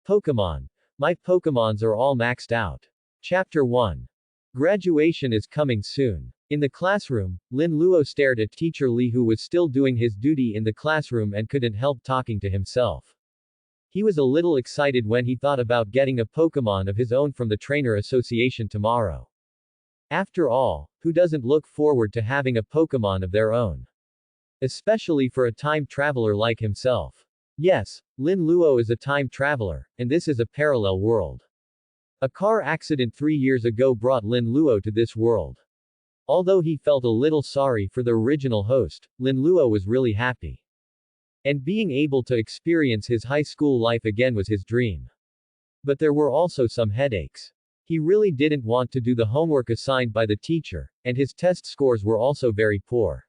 Pokémon. My Pokémons are all maxed out. Chapter 1. Graduation is coming soon. In the classroom, Lin Luo stared at Teacher Li, who was still doing his duty in the classroom and couldn't help talking to himself. He was a little excited when he thought about getting a Pokémon of his own from the Trainer Association tomorrow. After all, who doesn't look forward to having a Pokémon of their own? Especially for a time traveler like himself. Yes, Lin Luo is a time traveler, and this is a parallel world. A car accident 3 years ago brought Lin Luo to this world. Although he felt a little sorry for the original host, Lin Luo was really happy. And being able to experience his high school life again was his dream. But there were also some headaches. He really didn't want to do the homework assigned by the teacher, and his test scores were also very poor.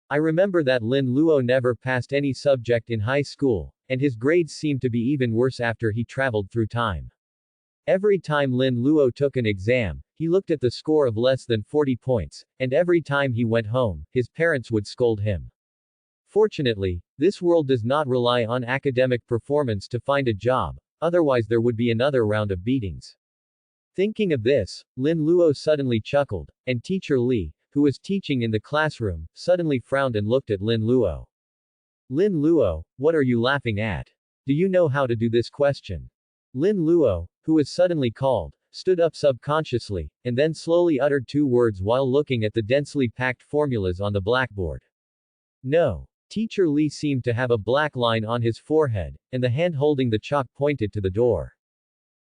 I remember that Lin Luo never passed any subject in high school, and his grades seemed to be even worse after he traveled through time. Every time Lin Luo took an exam, he looked at the score of less than 40 points, and every time he went home, his parents would scold him. Fortunately, this world does not rely on academic performance to find a job, otherwise there would be another round of beatings. Thinking of this, Lin Luo suddenly chuckled, and Teacher Li, who was teaching in the classroom, suddenly frowned and looked at Lin Luo. Lin Luo, what are you laughing at? Do you know how to do this question? Lin Luo, who was suddenly called, stood up subconsciously, and then slowly uttered 2 words while looking at the densely packed formulas on the blackboard. No. Teacher Li seemed to have a black line on his forehead, and the hand holding the chalk pointed to the door.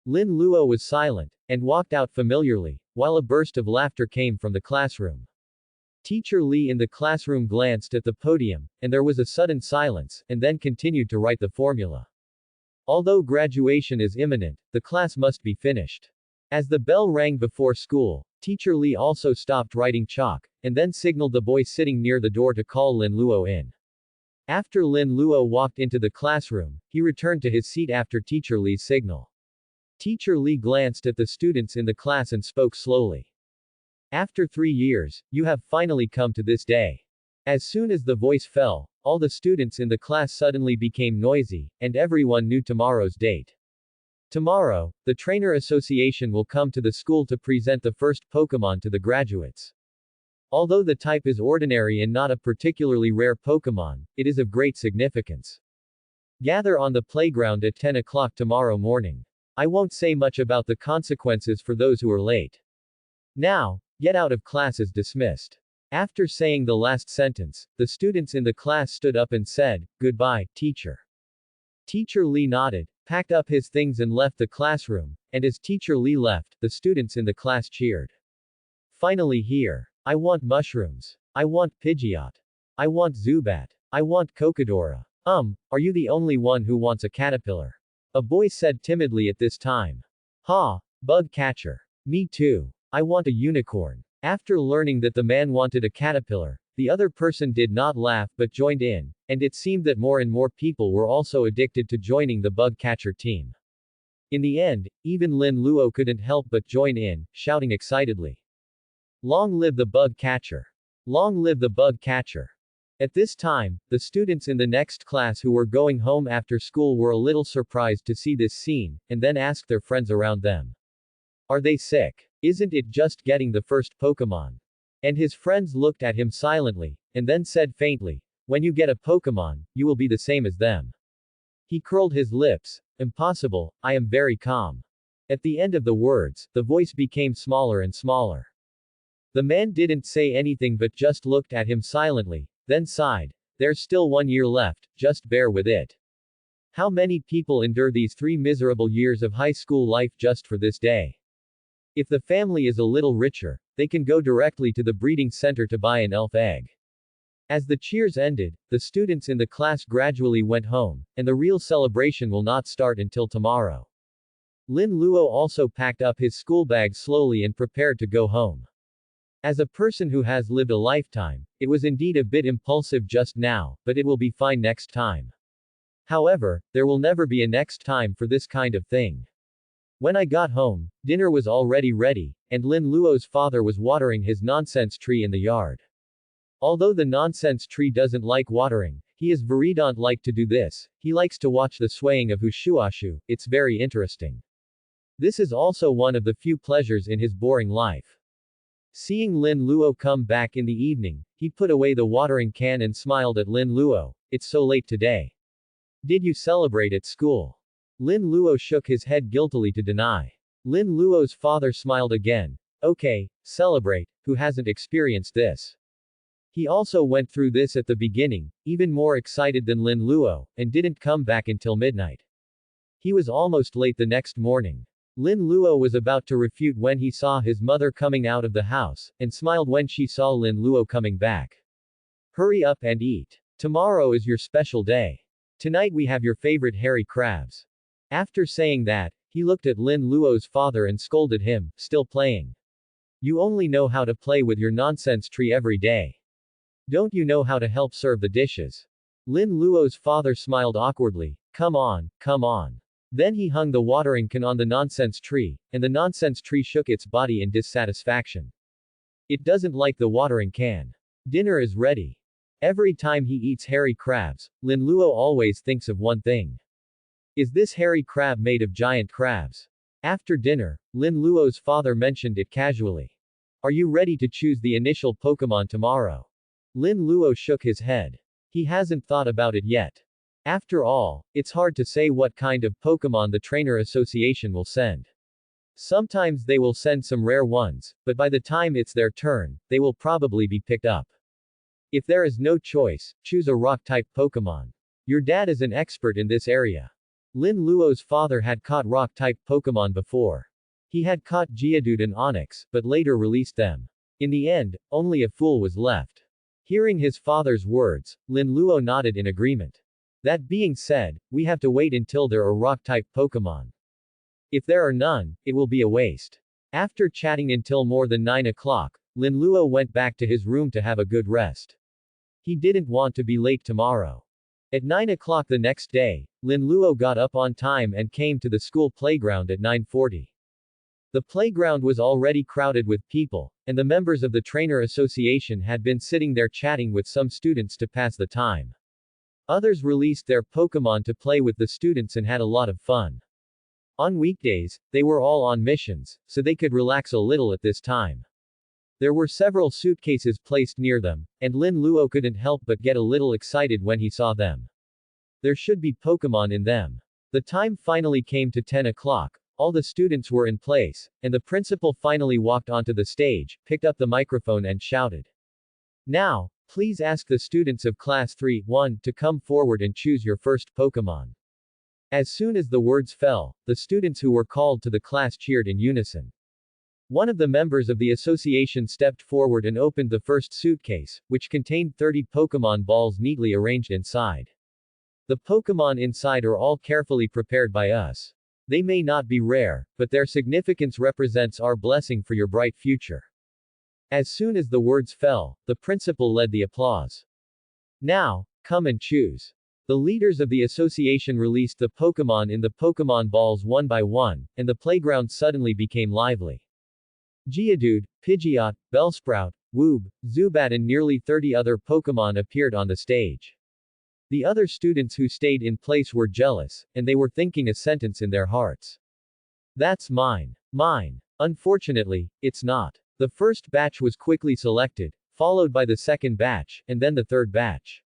Lin Luo was silent, and walked out familiarly, while a burst of laughter came from the classroom. Teacher Li in the classroom glanced at the podium, and there was a sudden silence, and then continued to write the formula. Although graduation is imminent, the class must be finished. As the bell rang before school, Teacher Li also stopped writing chalk, and then signaled the boy sitting near the door to call Lin Luo in. After Lin Luo walked into the classroom, he returned to his seat after Teacher Li's signal. Teacher Li glanced at the students in the class and spoke slowly. After 3 years, you have finally come to this day. As soon as the voice fell, all the students in the class suddenly became noisy, and everyone knew tomorrow's date. Tomorrow, the Trainer Association will come to the school to present the first Pokémon to the graduates. Although the type is ordinary and not a particularly rare Pokémon, it is of great significance. Gather on the playground at 10 o'clock tomorrow morning. I won't say much about the consequences for those who are late. Now, get out of class is dismissed. After saying the last sentence, the students in the class stood up and said, "Goodbye, teacher." Teacher Li nodded, packed up his things and left the classroom, and as Teacher Li left, the students in the class cheered. Finally here. I want mushrooms. I want Pidgeot. I want Zubat. I want Cocodora. Are you the only one who wants a caterpillar? A boy said timidly at this time. Ha, bug catcher. Me too. I want a unicorn. After learning that the man wanted a caterpillar, the other person did not laugh but joined in, and it seemed that more and more people were also addicted to joining the bug catcher team. In the end, even Lin Luo couldn't help but join in, shouting excitedly. Long live the bug catcher! Long live the bug catcher! At this time, the students in the next class who were going home after school were a little surprised to see this scene, and then asked their friends around them. Are they sick? Isn't it just getting the first Pokémon? And his friends looked at him silently, and then said faintly, when you get a Pokémon, you will be the same as them. He curled his lips. Impossible, I am very calm. At the end of the words, the voice became smaller and smaller. The man didn't say anything but just looked at him silently, then sighed. There's still 1 year left, just bear with it. How many people endure these 3 miserable years of high school life just for this day? If the family is a little richer, they can go directly to the breeding center to buy an elf egg. As the cheers ended, the students in the class gradually went home, and the real celebration will not start until tomorrow. Lin Luo also packed up his school bag slowly and prepared to go home. As a person who has lived a lifetime, it was indeed a bit impulsive just now, but it will be fine next time. However, there will never be a next time for this kind of thing. When I got home, dinner was already ready, and Lin Luo's father was watering his nonsense tree in the yard. Although the nonsense tree doesn't like watering, He is Viridant like to do this, he likes to watch the swaying of Hushuashu, it's very interesting. This is also one of the few pleasures in his boring life. Seeing Lin Luo come back in the evening, he put away the watering can and smiled at Lin Luo, it's so late today. Did you celebrate at school? Lin Luo shook his head guiltily to deny. Lin Luo's father smiled again. Okay, celebrate, who hasn't experienced this? He also went through this at the beginning, even more excited than Lin Luo, and didn't come back until midnight. He was almost late the next morning. Lin Luo was about to refute when he saw his mother coming out of the house, and smiled when she saw Lin Luo coming back. Hurry up and eat. Tomorrow is your special day. Tonight we have your favorite hairy crabs. After saying that, he looked at Lin Luo's father and scolded him, still playing. You only know how to play with your nonsense tree every day. Don't you know how to help serve the dishes? Lin Luo's father smiled awkwardly. Come on, come on. Then he hung the watering can on the nonsense tree, and the nonsense tree shook its body in dissatisfaction. It doesn't like the watering can. Dinner is ready. Every time he eats hairy crabs, Lin Luo always thinks of one thing. Is this hairy crab made of giant crabs? After dinner, Lin Luo's father mentioned it casually. Are you ready to choose the initial Pokémon tomorrow? Lin Luo shook his head. He hasn't thought about it yet. After all, it's hard to say what kind of Pokémon the Trainer Association will send. Sometimes they will send some rare ones, but by the time it's their turn, they will probably be picked up. If there is no choice, choose a rock-type Pokémon. Your dad is an expert in this area. Lin Luo's father had caught rock-type Pokémon before. He had caught Geodude and Onix, but later released them. In the end, only a fool was left. Hearing his father's words, Lin Luo nodded in agreement. That being said, we have to wait until there are rock-type Pokémon. If there are none, it will be a waste. After chatting until more than 9 o'clock, Lin Luo went back to his room to have a good rest. He didn't want to be late tomorrow. At 9 o'clock the next day, Lin Luo got up on time and came to the school playground at 9:40. The playground was already crowded with people, and the members of the Trainer Association had been sitting there chatting with some students to pass the time. Others released their Pokémon to play with the students and had a lot of fun. On weekdays, they were all on missions, so they could relax a little at this time. There were several suitcases placed near them, and Lin Luo couldn't help but get a little excited when he saw them. There should be Pokémon in them. The time finally came to 10 o'clock, all the students were in place, and the principal finally walked onto the stage, picked up the microphone and shouted. Now, please ask the students of Class 3-1 to come forward and choose your first Pokémon. As soon as the words fell, the students who were called to the class cheered in unison. One of the members of the association stepped forward and opened the first suitcase, which contained 30 Pokémon balls neatly arranged inside. The Pokémon inside are all carefully prepared by us. They may not be rare, but their significance represents our blessing for your bright future. As soon as the words fell, the principal led the applause. Now, come and choose. The leaders of the association released the Pokémon in the Pokémon balls one by one, and the playground suddenly became lively. Geodude, Pidgeot, Bellsprout, Woob, Zubat and nearly 30 other Pokémon appeared on the stage. The other students who stayed in place were jealous, and they were thinking a sentence in their hearts. That's mine. Mine. Unfortunately, it's not. The first batch was quickly selected, followed by the second batch, and then the third batch.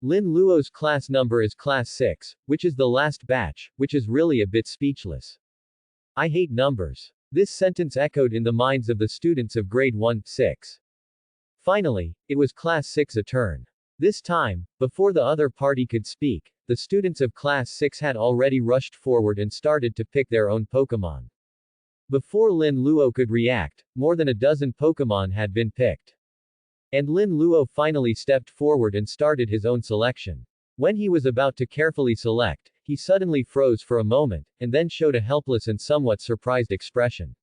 Lin Luo's class number is Class 6, which is the last batch, which is really a bit speechless. I hate numbers. This sentence echoed in the minds of the students of grade 1-6. Finally, it was Class 6's turn. This time, before the other party could speak, the students of Class 6 had already rushed forward and started to pick their own Pokémon. Before Lin Luo could react, more than a dozen Pokémon had been picked. And Lin Luo finally stepped forward and started his own selection. When he was about to carefully select, he suddenly froze for a moment, and then showed a helpless and somewhat surprised expression.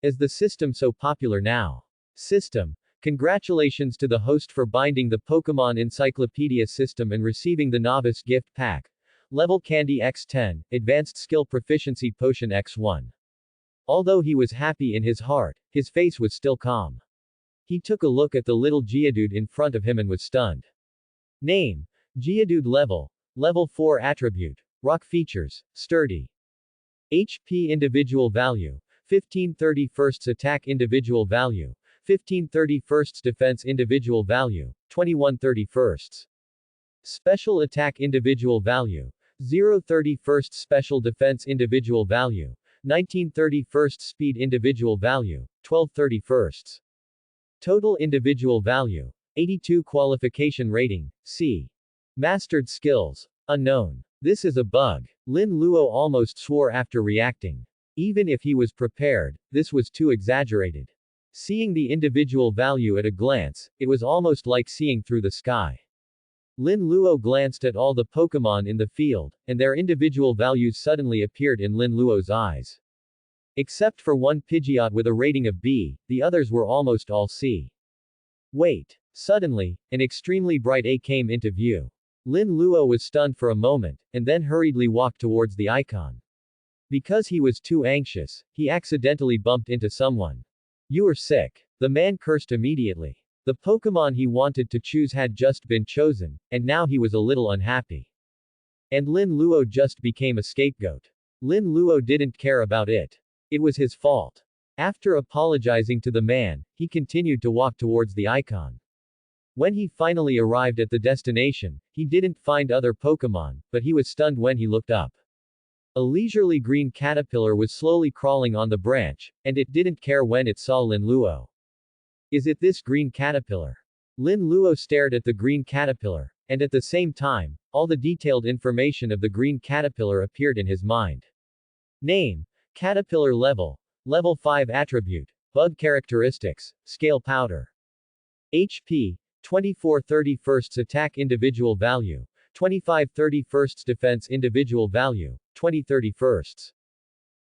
Is the system so popular now? System. Congratulations to the host for binding the Pokémon Encyclopedia system and receiving the Novice Gift Pack. Level Candy X10, Advanced Skill Proficiency Potion X1. Although he was happy in his heart, his face was still calm. He took a look at the little Geodude in front of him and was stunned. Name. Geodude level. Level 4 attribute. Rock features. Sturdy. HP individual value. 1531st attack individual value. 1531st defense individual value. 2131st. Special attack individual value. 031st special defense individual value. 1931st speed individual value. 1231st. Total individual value. 82 qualification rating. C. Mastered skills. Unknown. This is a bug. Lin Luo almost swore after reacting. Even if he was prepared, this was too exaggerated. Seeing the individual value at a glance, it was almost like seeing through the sky. Lin Luo glanced at all the Pokémon in the field, and their individual values suddenly appeared in Lin Luo's eyes. Except for one Pidgeot with a rating of B, the others were almost all C. Wait. Suddenly, an extremely bright A came into view. Lin Luo was stunned for a moment, and then hurriedly walked towards the icon. Because he was too anxious, he accidentally bumped into someone. You are sick. The man cursed immediately. The Pokémon he wanted to choose had just been chosen, and now he was a little unhappy. And Lin Luo just became a scapegoat. Lin Luo didn't care about it. It was his fault. After apologizing to the man, he continued to walk towards the icon. When he finally arrived at the destination, he didn't find other Pokémon, but he was stunned when he looked up. A leisurely green caterpillar was slowly crawling on the branch, and it didn't care when it saw Lin Luo. Is it this green caterpillar? Lin Luo stared at the green caterpillar, and at the same time, all the detailed information of the green caterpillar appeared in his mind. Name. Caterpillar level. Level 5 attribute. Bug characteristics. Scale powder. HP. 2431st attack individual value. 2531st defense individual value. 2031st.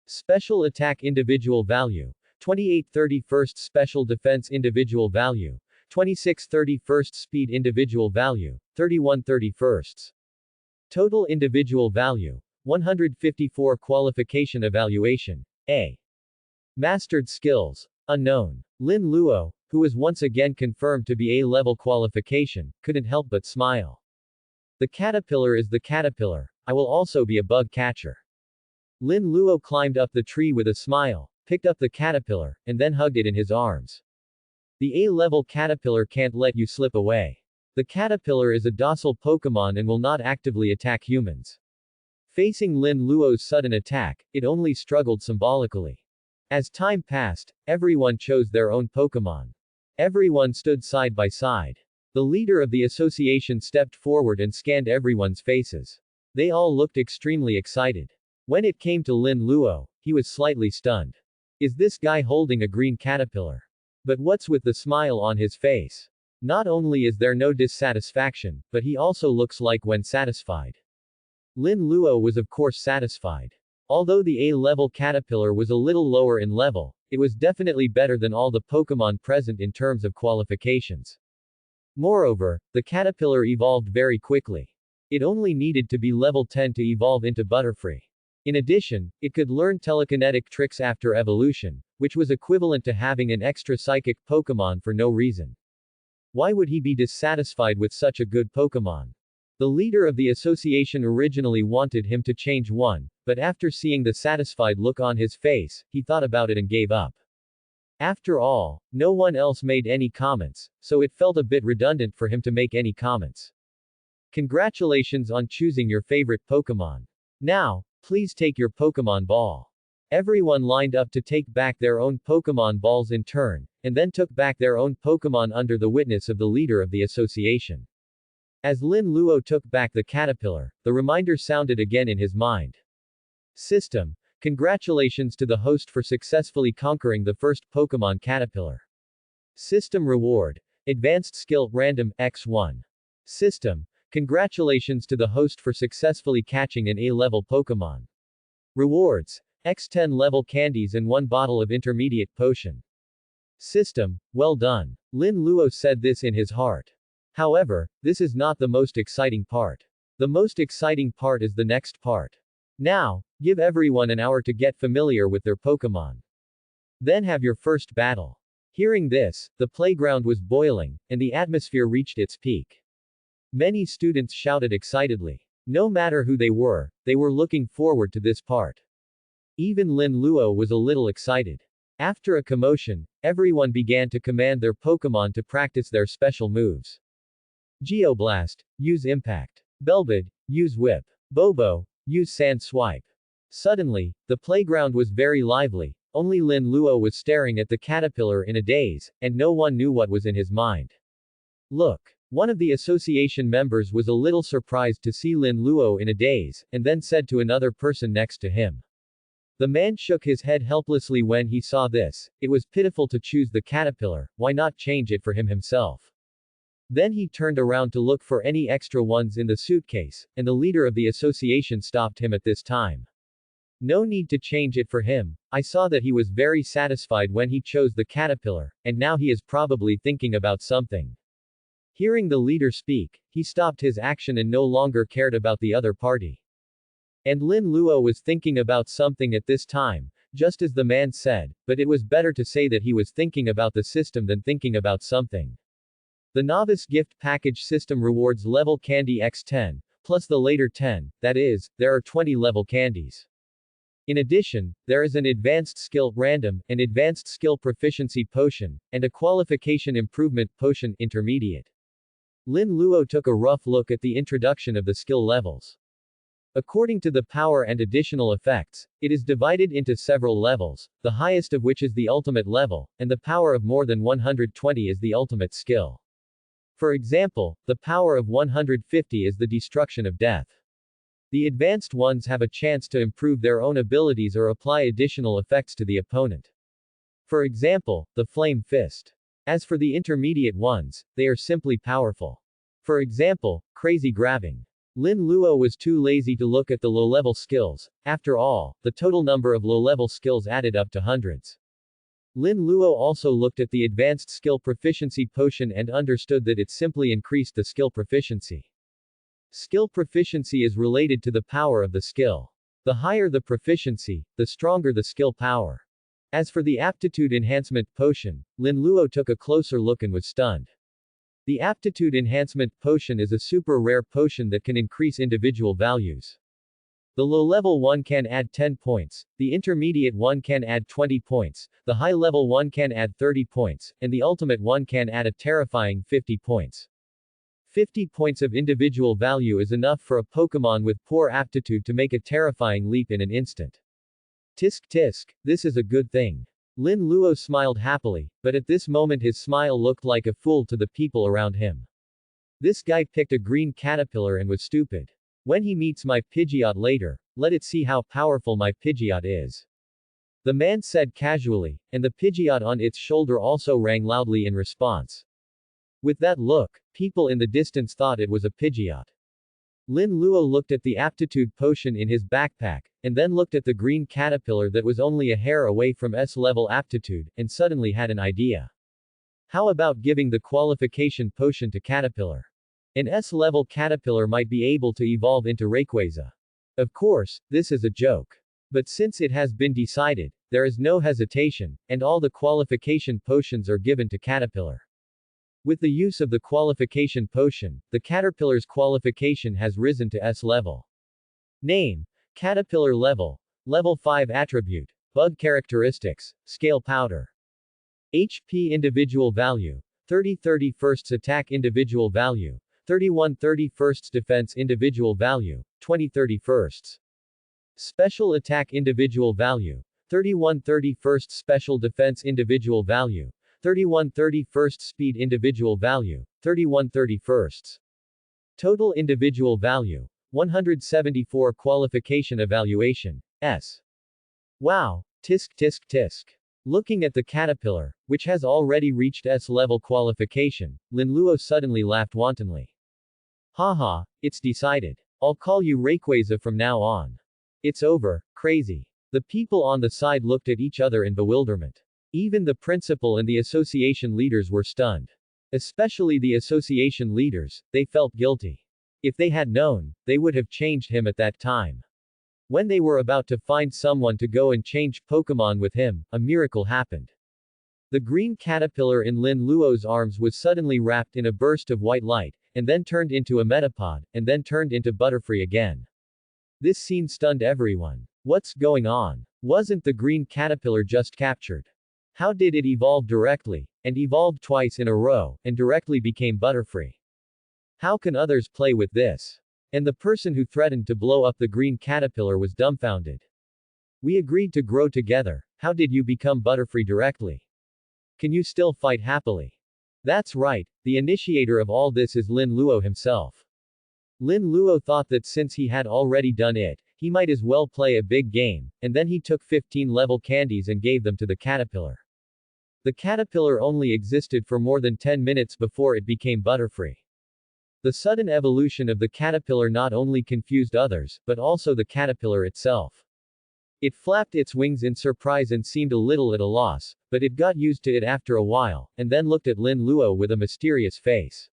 Special attack individual value. 2831st special defense individual value. 2631st speed individual value. 3131st. Total individual value. 154 qualification evaluation. A. Mastered skills. Unknown. Lin Luo, who was once again confirmed to be A-level qualification, couldn't help but smile. The caterpillar is the caterpillar. I will also be a bug catcher. Lin Luo climbed up the tree with a smile, picked up the caterpillar, and then hugged it in his arms. The A-level caterpillar can't let you slip away. The caterpillar is a docile Pokémon and will not actively attack humans. Facing Lin Luo's sudden attack, it only struggled symbolically. As time passed, everyone chose their own Pokémon. Everyone stood side by side. The leader of the association stepped forward and scanned everyone's faces. They all looked extremely excited. When it came to Lin Luo, he was slightly stunned. Is this guy holding a green caterpillar? But what's with the smile on his face? Not only is there no dissatisfaction, but he also looks like when satisfied. Lin Luo was of course satisfied. Although the A-level caterpillar was a little lower in level, it was definitely better than all the Pokémon present in terms of qualifications. Moreover, the caterpillar evolved very quickly. It only needed to be level 10 to evolve into Butterfree. In addition, it could learn telekinetic tricks after evolution, which was equivalent to having an extra psychic Pokémon for no reason. Why would he be dissatisfied with such a good Pokémon? The leader of the association originally wanted him to change one, but after seeing the satisfied look on his face, he thought about it and gave up. After all, no one else made any comments, so it felt a bit redundant for him to make any comments. Congratulations on choosing your favorite Pokémon. Now, please take your Pokémon ball. Everyone lined up to take back their own Pokémon balls in turn, and then took back their own Pokémon under the witness of the leader of the association. As Lin Luo took back the caterpillar, the reminder sounded again in his mind. System. Congratulations to the host for successfully conquering the first Pokémon caterpillar. System reward. Advanced skill, random, x1. System. Congratulations to the host for successfully catching an A-level Pokémon. Rewards. X10 level candies and 1 bottle of intermediate potion. System. Well done. Lin Luo said this in his heart. However, this is not the most exciting part. The most exciting part is the next part. Now, give everyone an hour to get familiar with their Pokémon. Then have your first battle. Hearing this, the playground was boiling, and the atmosphere reached its peak. Many students shouted excitedly. No matter who they were looking forward to this part. Even Lin Luo was a little excited. After a commotion, everyone began to command their Pokémon to practice their special moves. Geoblast, use Impact. Belbid, use Whip. Bobo, use Sand Swipe. Suddenly, the playground was very lively, only Lin Luo was staring at the caterpillar in a daze, and no one knew what was in his mind. Look. One of the association members was a little surprised to see Lin Luo in a daze, and then said to another person next to him. The man shook his head helplessly when he saw this. It was pitiful to choose the caterpillar, why not change it for him himself? Then he turned around to look for any extra ones in the suitcase, and the leader of the association stopped him at this time. No need to change it for him. I saw that he was very satisfied when he chose the caterpillar, and now he is probably thinking about something. Hearing the leader speak, he stopped his action and no longer cared about the other party. And Lin Luo was thinking about something at this time, just as the man said, but it was better to say that he was thinking about the system than thinking about something. The novice gift package system rewards level candy x10, plus the later 10, that is, there are 20 level candies. In addition, there is an advanced skill random, an advanced skill proficiency potion, and a qualification improvement potion intermediate. Lin Luo took a rough look at the introduction of the skill levels. According to the power and additional effects, it is divided into several levels, the highest of which is the ultimate level, and the power of more than 120 is the ultimate skill. For example, the power of 150 is the destruction of death. The advanced ones have a chance to improve their own abilities or apply additional effects to the opponent. For example, the Flame Fist. As for the intermediate ones, they are simply powerful. For example, Crazy Grabbing. Lin Luo was too lazy to look at the low-level skills. After all, the total number of low-level skills added up to hundreds. Lin Luo also looked at the advanced skill proficiency potion and understood that it simply increased the skill proficiency. Skill proficiency is related to the power of the skill. The higher the proficiency, the stronger the skill power. As for the aptitude enhancement potion, Lin Luo took a closer look and was stunned. The aptitude enhancement potion is a super rare potion that can increase individual values. The low-level one can add 10 points, the intermediate one can add 20 points, the high-level one can add 30 points, and the ultimate one can add a terrifying 50 points. 50 points of individual value is enough for a Pokémon with poor aptitude to make a terrifying leap in an instant. Tisk tisk, this is a good thing. Lin Luo smiled happily, but at this moment his smile looked like a fool to the people around him. This guy picked a green caterpillar and was stupid. When he meets my Pidgeot later, let it see how powerful my Pidgeot is. The man said casually, and the Pidgeot on its shoulder also rang loudly in response. With that look, people in the distance thought it was a Pidgeot. Lin Luo looked at the aptitude potion in his backpack, and then looked at the green caterpillar that was only a hair away from S-level aptitude, and suddenly had an idea. How about giving the qualification potion to Caterpillar? An S-level caterpillar might be able to evolve into Rayquaza. Of course, this is a joke. But since it has been decided, there is no hesitation, and all the qualification potions are given to Caterpillar. With the use of the qualification potion, the caterpillar's qualification has risen to S level. Name: Caterpillar level. Level 5 attribute. Bug characteristics: Scale powder. HP individual value. 30-31 attack individual value. 31-31 defense individual value. 20-31. Special attack individual value. 31-31 special defense individual value. 31-31 speed individual value. 31-31. Total individual value. 174 qualification evaluation. S. Wow. Tisk tisk tisk. Looking at the caterpillar, which has already reached S-level qualification, Lin Luo suddenly laughed wantonly. Haha, it's decided. I'll call you Rayquaza from now on. It's over, crazy. The people on the side looked at each other in bewilderment. Even the principal and the association leaders were stunned. Especially the association leaders, they felt guilty. If they had known, they would have changed him at that time. When they were about to find someone to go and change Pokémon with him, a miracle happened. The green caterpillar in Lin Luo's arms was suddenly wrapped in a burst of white light, and then turned into a metapod, and then turned into Butterfree again. This scene stunned everyone. What's going on? Wasn't the green caterpillar just captured? How did it evolve directly, and evolved twice in a row, and directly became Butterfree? How can others play with this? And the person who threatened to blow up the green caterpillar was dumbfounded. We agreed to grow together. How did you become Butterfree directly? Can you still fight happily? That's right, the initiator of all this is Lin Luo himself. Lin Luo thought that since he had already done it, he might as well play a big game, and then he took 15 level candies and gave them to the caterpillar. The caterpillar only existed for more than 10 minutes before it became Butterfree. The sudden evolution of the caterpillar not only confused others, but also the caterpillar itself. It flapped its wings in surprise and seemed a little at a loss, but it got used to it after a while, and then looked at Lin Luo with a mysterious face.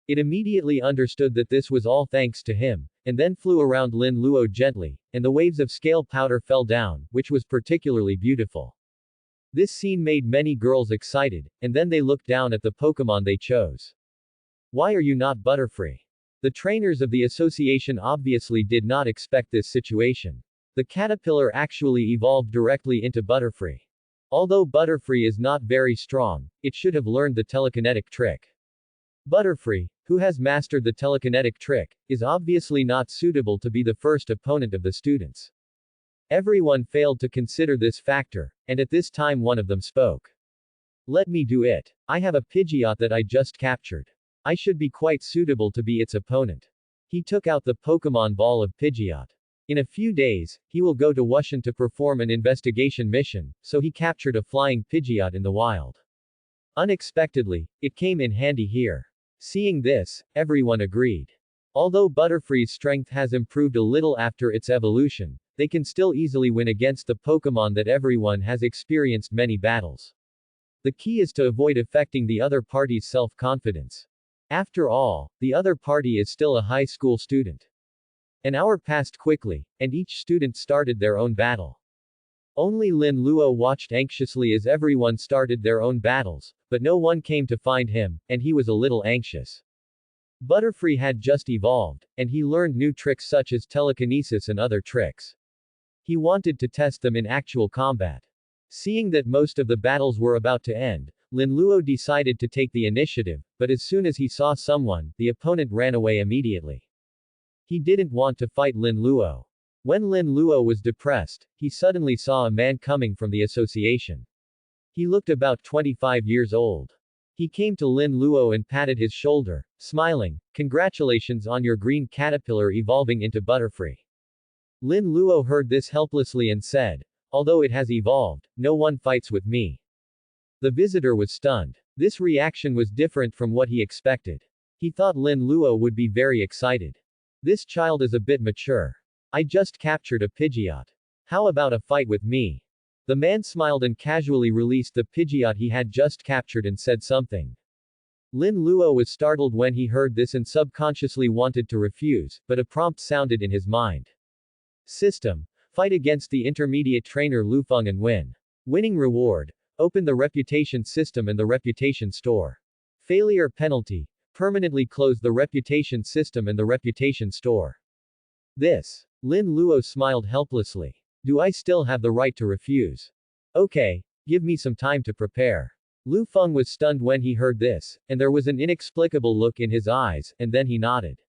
It immediately understood that this was all thanks to him, and then flew around Lin Luo gently, and the waves of scale powder fell down, which was particularly beautiful. This scene made many girls excited, and then they looked down at the Pokémon they chose. Why are you not Butterfree? The trainers of the association obviously did not expect this situation. The caterpillar actually evolved directly into Butterfree. Although Butterfree is not very strong, it should have learned the telekinetic trick. Butterfree, who has mastered the telekinetic trick, is obviously not suitable to be the first opponent of the students. Everyone failed to consider this factor, and at this time one of them spoke. Let me do it. I have a Pidgeot that I just captured. I should be quite suitable to be its opponent. He took out the Pokemon ball of Pidgeot. In a few days, he will go to Wushan to perform an investigation mission, so he captured a flying Pidgeot in the wild. Unexpectedly, it came in handy here. Seeing this, everyone agreed. Although Butterfree's strength has improved a little after its evolution, they can still easily win against the Pokemon that everyone has experienced many battles. The key is to avoid affecting the other party's self-confidence. After all, the other party is still a high school student. An hour passed quickly, and each student started their own battle. Only Lin Luo watched anxiously as everyone started their own battles, but no one came to find him, and he was a little anxious. Butterfree had just evolved, and he learned new tricks such as telekinesis and other tricks. He wanted to test them in actual combat. Seeing that most of the battles were about to end, Lin Luo decided to take the initiative, but as soon as he saw someone, the opponent ran away immediately. He didn't want to fight Lin Luo. When Lin Luo was depressed, he suddenly saw a man coming from the association. He looked about 25 years old. He came to Lin Luo and patted his shoulder, smiling, "Congratulations on your green caterpillar evolving into Butterfree." Lin Luo heard this helplessly and said, "Although it has evolved, no one fights with me." The visitor was stunned. This reaction was different from what he expected. He thought Lin Luo would be very excited. This child is a bit mature. I just captured a Pidgeot. How about a fight with me? The man smiled and casually released the Pidgeot he had just captured and said something. Lin Luo was startled when he heard this and subconsciously wanted to refuse, but a prompt sounded in his mind. System. Fight against the intermediate trainer Lufeng and win. Winning reward. Open the reputation system and the reputation store. Failure penalty. Permanently close the reputation system and the reputation store. This. Lin Luo smiled helplessly. Do I still have the right to refuse? Okay, give me some time to prepare. Lu Feng was stunned when he heard this, and there was an inexplicable look in his eyes, and then he nodded.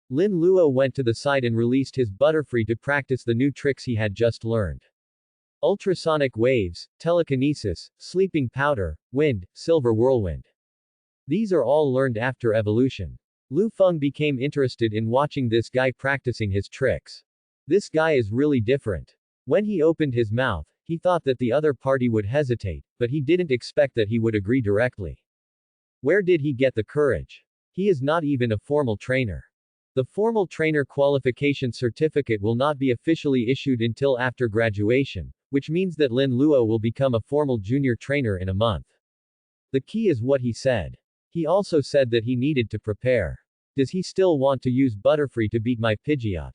Lin Luo went to the side and released his Butterfree to practice the new tricks he had just learned. Ultrasonic waves, telekinesis, sleeping powder, wind, silver whirlwind. These are all learned after evolution. Lu Feng became interested in watching this guy practicing his tricks. This guy is really different. When he opened his mouth, he thought that the other party would hesitate, but he didn't expect that he would agree directly. Where did he get the courage? He is not even a formal trainer. The formal trainer qualification certificate will not be officially issued until after graduation, which means that Lin Luo will become a formal junior trainer in a month. The key is what he said. He also said that he needed to prepare. Does he still want to use Butterfree to beat my Pidgeot?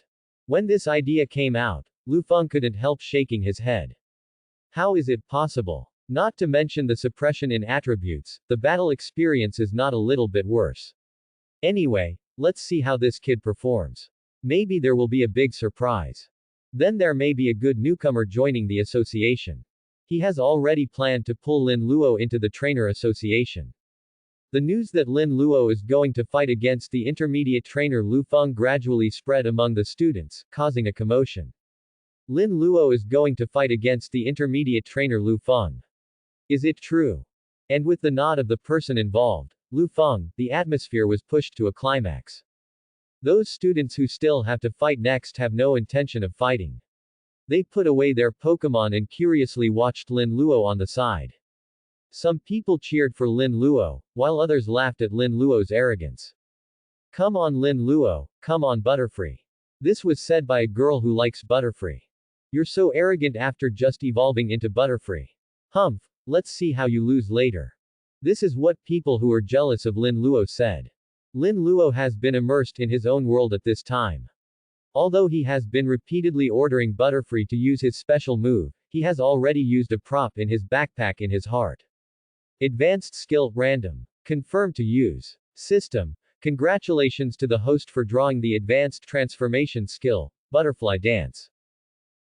When this idea came out, Lu Feng couldn't help shaking his head. How is it possible? Not to mention the suppression in attributes, the battle experience is not a little bit worse. Anyway, let's see how this kid performs. Maybe there will be a big surprise. Then there may be a good newcomer joining the association. He has already planned to pull Lin Luo into the trainer association. The news that Lin Luo is going to fight against the intermediate trainer Lu Feng gradually spread among the students, causing a commotion. Lin Luo is going to fight against the intermediate trainer Lu Feng. Is it true? And with the nod of the person involved, Lu Feng, the atmosphere was pushed to a climax. Those students who still have to fight next have no intention of fighting. They put away their Pokémon and curiously watched Lin Luo on the side. Some people cheered for Lin Luo, while others laughed at Lin Luo's arrogance. Come on Lin Luo, come on Butterfree. This was said by a girl who likes Butterfree. You're so arrogant after just evolving into Butterfree. Humph, let's see how you lose later. This is what people who are jealous of Lin Luo said. Lin Luo has been immersed in his own world at this time. Although he has been repeatedly ordering Butterfree to use his special move, he has already used a prop in his backpack in his heart. Advanced skill, random. Confirmed to use. System. Congratulations to the host for drawing the advanced transformation skill, Butterfly Dance.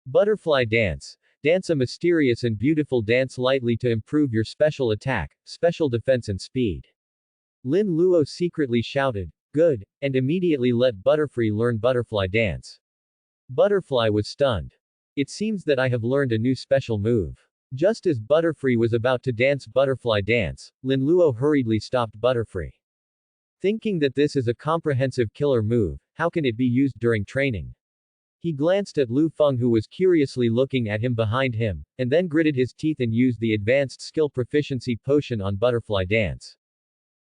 Butterfly Dance. Dance a mysterious and beautiful dance lightly to improve your special attack, special defense and speed. Lin Luo secretly shouted, good, and immediately let Butterfree learn Butterfly Dance. Butterfly was stunned. It seems that I have learned a new special move. Just as Butterfree was about to dance Butterfly Dance, Lin Luo hurriedly stopped Butterfree. Thinking that this is a comprehensive killer move, how can it be used during training? He glanced at Lu Feng who was curiously looking at him behind him, and then gritted his teeth and used the advanced skill proficiency potion on Butterfly Dance.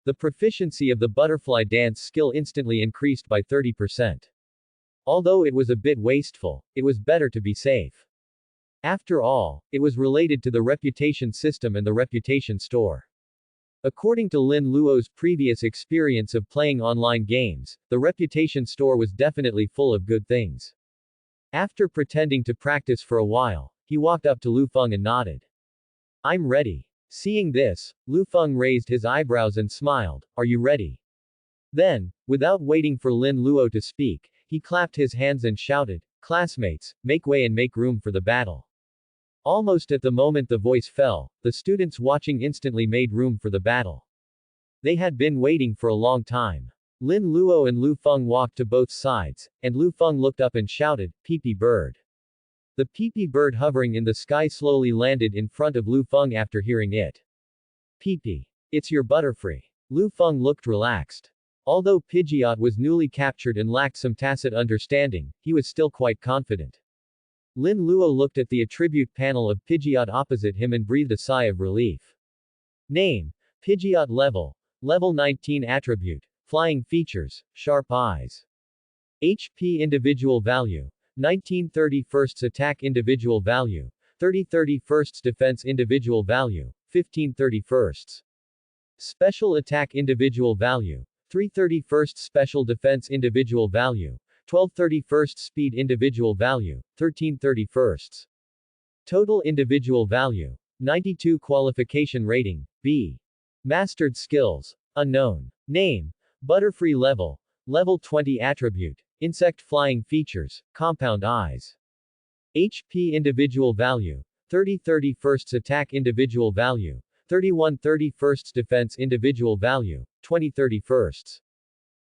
The proficiency of the Butterfly Dance skill instantly increased by 30%. Although it was a bit wasteful, it was better to be safe. After all, it was related to the reputation system and the reputation store. According to Lin Luo's previous experience of playing online games, the reputation store was definitely full of good things. After pretending to practice for a while, he walked up to Lu Feng and nodded. I'm ready. Seeing this, Lu Feng raised his eyebrows and smiled, are you ready? Then, without waiting for Lin Luo to speak, he clapped his hands and shouted, classmates, make way and make room for the battle. Almost at the moment the voice fell, the students watching instantly made room for the battle. They had been waiting for a long time. Lin Luo and Lu Feng walked to both sides, and Lu Feng looked up and shouted, Pee-pee bird. The Pee-pee bird hovering in the sky slowly landed in front of Lu Feng after hearing it. Pee-pee. It's your Butterfree. Lu Feng looked relaxed. Although Pidgeot was newly captured and lacked some tacit understanding, he was still quite confident. Lin Luo looked at the attribute panel of Pidgeot opposite him and breathed a sigh of relief. Name. Pidgeot level. Level 19 attribute. Flying features, sharp eyes. HP individual value. 1931 attack individual value. 3031 defense individual value. 1531. Special attack individual value. 331 special defense individual value. 1231 speed individual value. 1331. Total individual value. 92 qualification rating, B. Mastered skills. Unknown. Name. Butterfree level. Level 20 attribute. Insect flying features, compound eyes. HP individual value. 3031 attack individual value. 3131 defense individual value. 2031.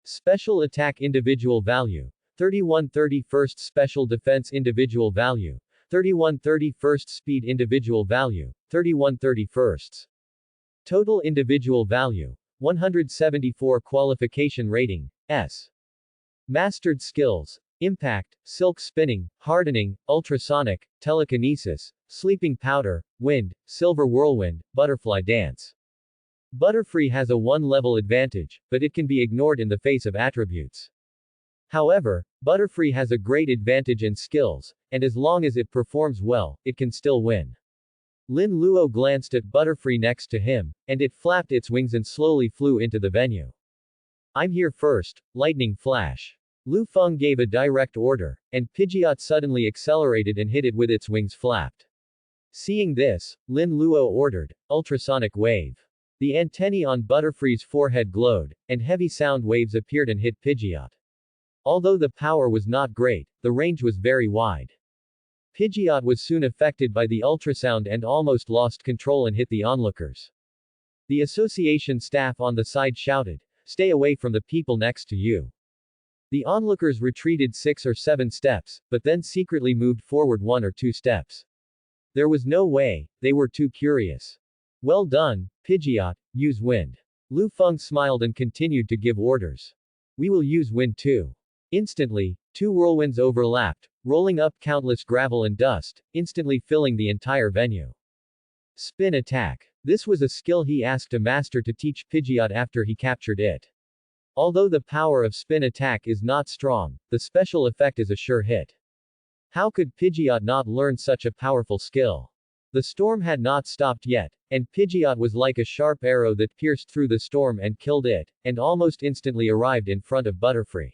Special attack individual value. 3131 special defense individual value. 3131 speed individual value. 3131. Total individual value. 174 qualification rating, S. Mastered skills. Impact, silk spinning, hardening, ultrasonic, telekinesis, sleeping powder, wind, silver whirlwind, butterfly dance. Butterfree has a 1-level advantage, but it can be ignored in the face of attributes. However, Butterfree has a great advantage in skills, and as long as it performs well, it can still win. Lin Luo glanced at Butterfree next to him, and it flapped its wings and slowly flew into the venue. I'm here first, lightning flash. Lu Feng gave a direct order, and Pidgeot suddenly accelerated and hit it with its wings flapped. Seeing this, Lin Luo ordered, ultrasonic wave. The antennae on Butterfree's forehead glowed, and heavy sound waves appeared and hit Pidgeot. Although the power was not great, the range was very wide. Pidgeot was soon affected by the ultrasound and almost lost control and hit the onlookers. The association staff on the side shouted, "Stay away from the people next to you." The onlookers retreated 6 or 7 steps, but then secretly moved forward 1 or 2 steps. There was no way, they were too curious. "Well done, Pidgeot, use wind." Lu Feng smiled and continued to give orders. "We will use wind too." Instantly, 2 whirlwinds overlapped, rolling up countless gravel and dust, instantly filling the entire venue. Spin attack. This was a skill he asked a master to teach Pidgeot after he captured it. Although the power of spin attack is not strong, the special effect is a sure hit. How could Pidgeot not learn such a powerful skill? The storm had not stopped yet, and Pidgeot was like a sharp arrow that pierced through the storm and killed it, and almost instantly arrived in front of Butterfree.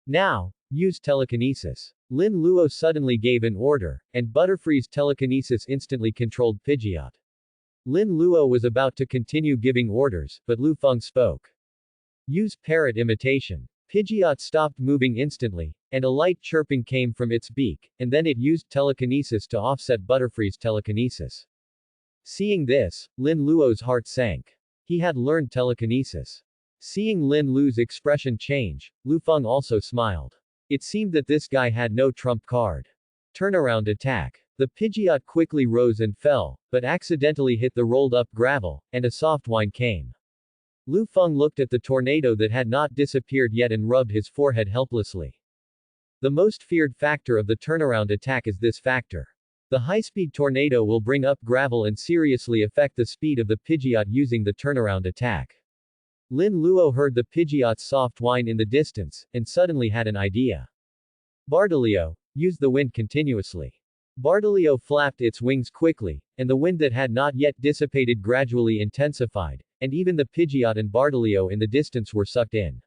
"Now, use telekinesis." Lin Luo suddenly gave an order, and Butterfree's telekinesis instantly controlled Pidgeot. Lin Luo was about to continue giving orders, but Lu Feng spoke. "Use parrot imitation." Pidgeot stopped moving instantly, and a light chirping came from its beak, and then it used telekinesis to offset Butterfree's telekinesis. Seeing this, Lin Luo's heart sank. He had learned telekinesis. Seeing Lin Lu's expression change, Lu Feng also smiled. It seemed that this guy had no trump card. Turnaround attack. The Pidgeot quickly rose and fell, but accidentally hit the rolled-up gravel, and a soft whine came. Lu Feng looked at the tornado that had not disappeared yet and rubbed his forehead helplessly. The most feared factor of the turnaround attack is this factor. The high-speed tornado will bring up gravel and seriously affect the speed of the Pidgeot using the turnaround attack. Lin Luo heard the Pidgeot's soft whine in the distance, and suddenly had an idea. "Bardolio, use the wind continuously." Bardolio flapped its wings quickly, and the wind that had not yet dissipated gradually intensified, and even the Pidgeot and Bardolio in the distance were sucked in.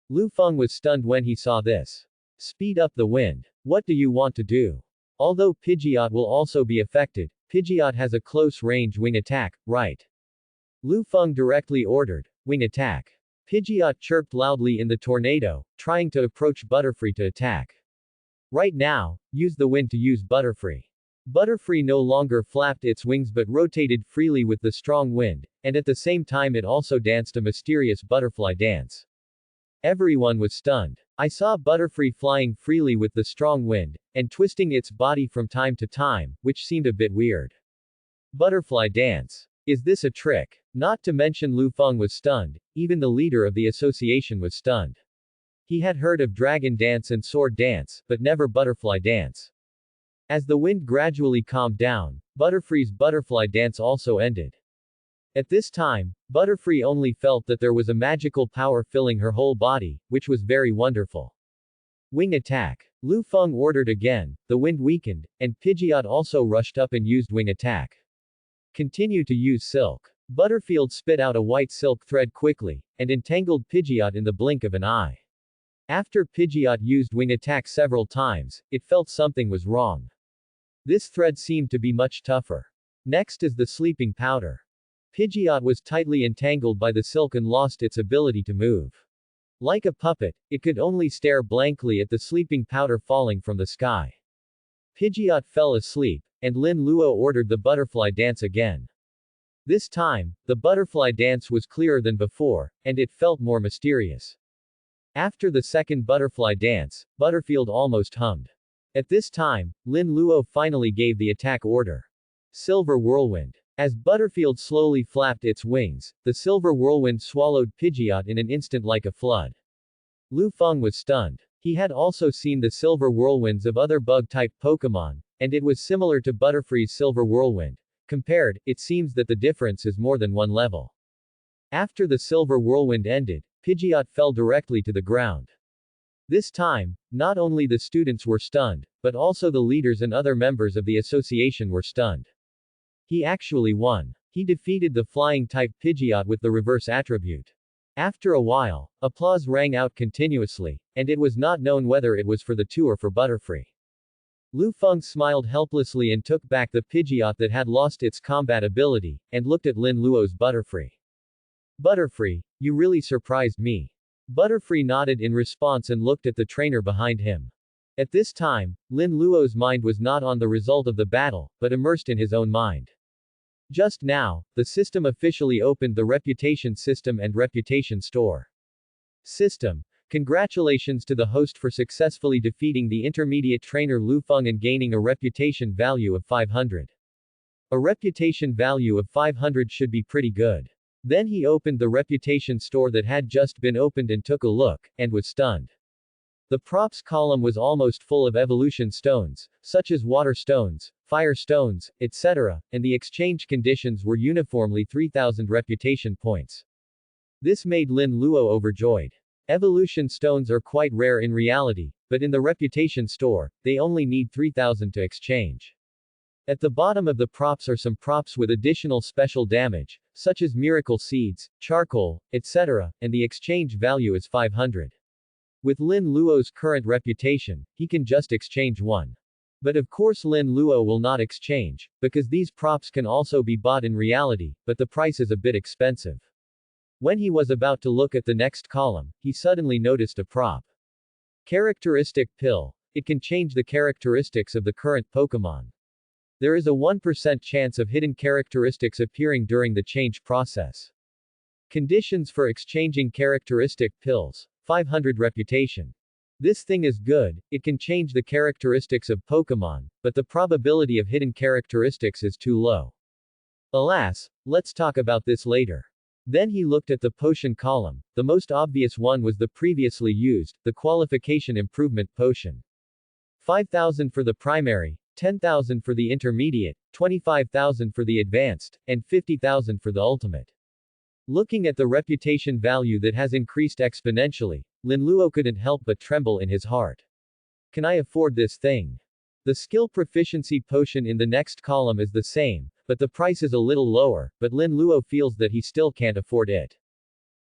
Lu Feng was stunned when he saw this. "Speed up the wind. What do you want to do?" Although Pidgeot will also be affected, Pidgeot has a close-range wing attack, right? Lu Feng directly ordered, "Wing attack." Pidgeot chirped loudly in the tornado, trying to approach Butterfree to attack. "Right now, use the wind to use Butterfree." Butterfree no longer flapped its wings but rotated freely with the strong wind, and at the same time it also danced a mysterious butterfly dance. Everyone was stunned. I saw Butterfree flying freely with the strong wind, and twisting its body from time to time, which seemed a bit weird. Butterfly dance. Is this a trick? Not to mention Lu Feng was stunned, even the leader of the association was stunned. He had heard of dragon dance and sword dance, but never butterfly dance. As the wind gradually calmed down, Butterfree's butterfly dance also ended. At this time, Butterfree only felt that there was a magical power filling her whole body, which was very wonderful. Wing attack. Lu Feng ordered again, the wind weakened, and Pidgeot also rushed up and used wing attack. Continue to use silk. Butterfield spit out a white silk thread quickly, and entangled Pidgeot in the blink of an eye. After Pidgeot used wing attack several times, it felt something was wrong. This thread seemed to be much tougher. Next is the sleeping powder. Pidgeot was tightly entangled by the silk and lost its ability to move. Like a puppet, it could only stare blankly at the sleeping powder falling from the sky. Pidgeot fell asleep, and Lin Luo ordered the butterfly dance again. This time, the butterfly dance was clearer than before, and it felt more mysterious. After the second butterfly dance, Butterfield almost hummed. At this time, Lin Luo finally gave the attack order. Silver Whirlwind. As Butterfield slowly flapped its wings, the silver whirlwind swallowed Pidgeot in an instant like a flood. Lu Feng was stunned. He had also seen the silver whirlwinds of other bug-type Pokémon, and it was similar to Butterfree's silver whirlwind. Compared, it seems that the difference is more than one level. After the silver whirlwind ended, Pidgeot fell directly to the ground. This time, not only the students were stunned, but also the leaders and other members of the association were stunned. He actually won. He defeated the flying-type Pidgeot with the reverse attribute. After a while, applause rang out continuously, and it was not known whether it was for the two or for Butterfree. Lu Feng smiled helplessly and took back the Pidgeot that had lost its combat ability, and looked at Lin Luo's Butterfree. Butterfree, you really surprised me. Butterfree nodded in response and looked at the trainer behind him. At this time, Lin Luo's mind was not on the result of the battle, but immersed in his own mind. Just now, the system officially opened the Reputation System and Reputation Store. System. Congratulations to the host for successfully defeating the intermediate trainer Lu Feng and gaining a reputation value of 500. A reputation value of 500 should be pretty good. Then he opened the reputation store that had just been opened and took a look, and was stunned. The props column was almost full of evolution stones, such as water stones, fire stones, etc., and the exchange conditions were uniformly 3,000 reputation points. This made Lin Luo overjoyed. Evolution stones are quite rare in reality, but in the reputation store, they only need 3,000 to exchange. At the bottom of the props are some props with additional special damage, such as miracle seeds, charcoal, etc., and the exchange value is 500. With Lin Luo's current reputation, he can just exchange one. But of course Lin Luo will not exchange, because these props can also be bought in reality, but the price is a bit expensive. When he was about to look at the next column, he suddenly noticed a prop. Characteristic Pill. It can change the characteristics of the current Pokémon. There is a 1% chance of hidden characteristics appearing during the change process. Conditions for exchanging characteristic pills. 500 reputation. This thing is good, it can change the characteristics of Pokémon, but the probability of hidden characteristics is too low. Alas, let's talk about this later. Then he looked at the potion column. The most obvious one was the previously used, the qualification improvement potion. 5,000 for the primary, 10,000 for the intermediate, 25,000 for the advanced, and 50,000 for the ultimate. Looking at the reputation value that has increased exponentially, Lin Luo couldn't help but tremble in his heart. Can I afford this thing? The skill proficiency potion in the next column is the same, but the price is a little lower, but Lin Luo feels that he still can't afford it.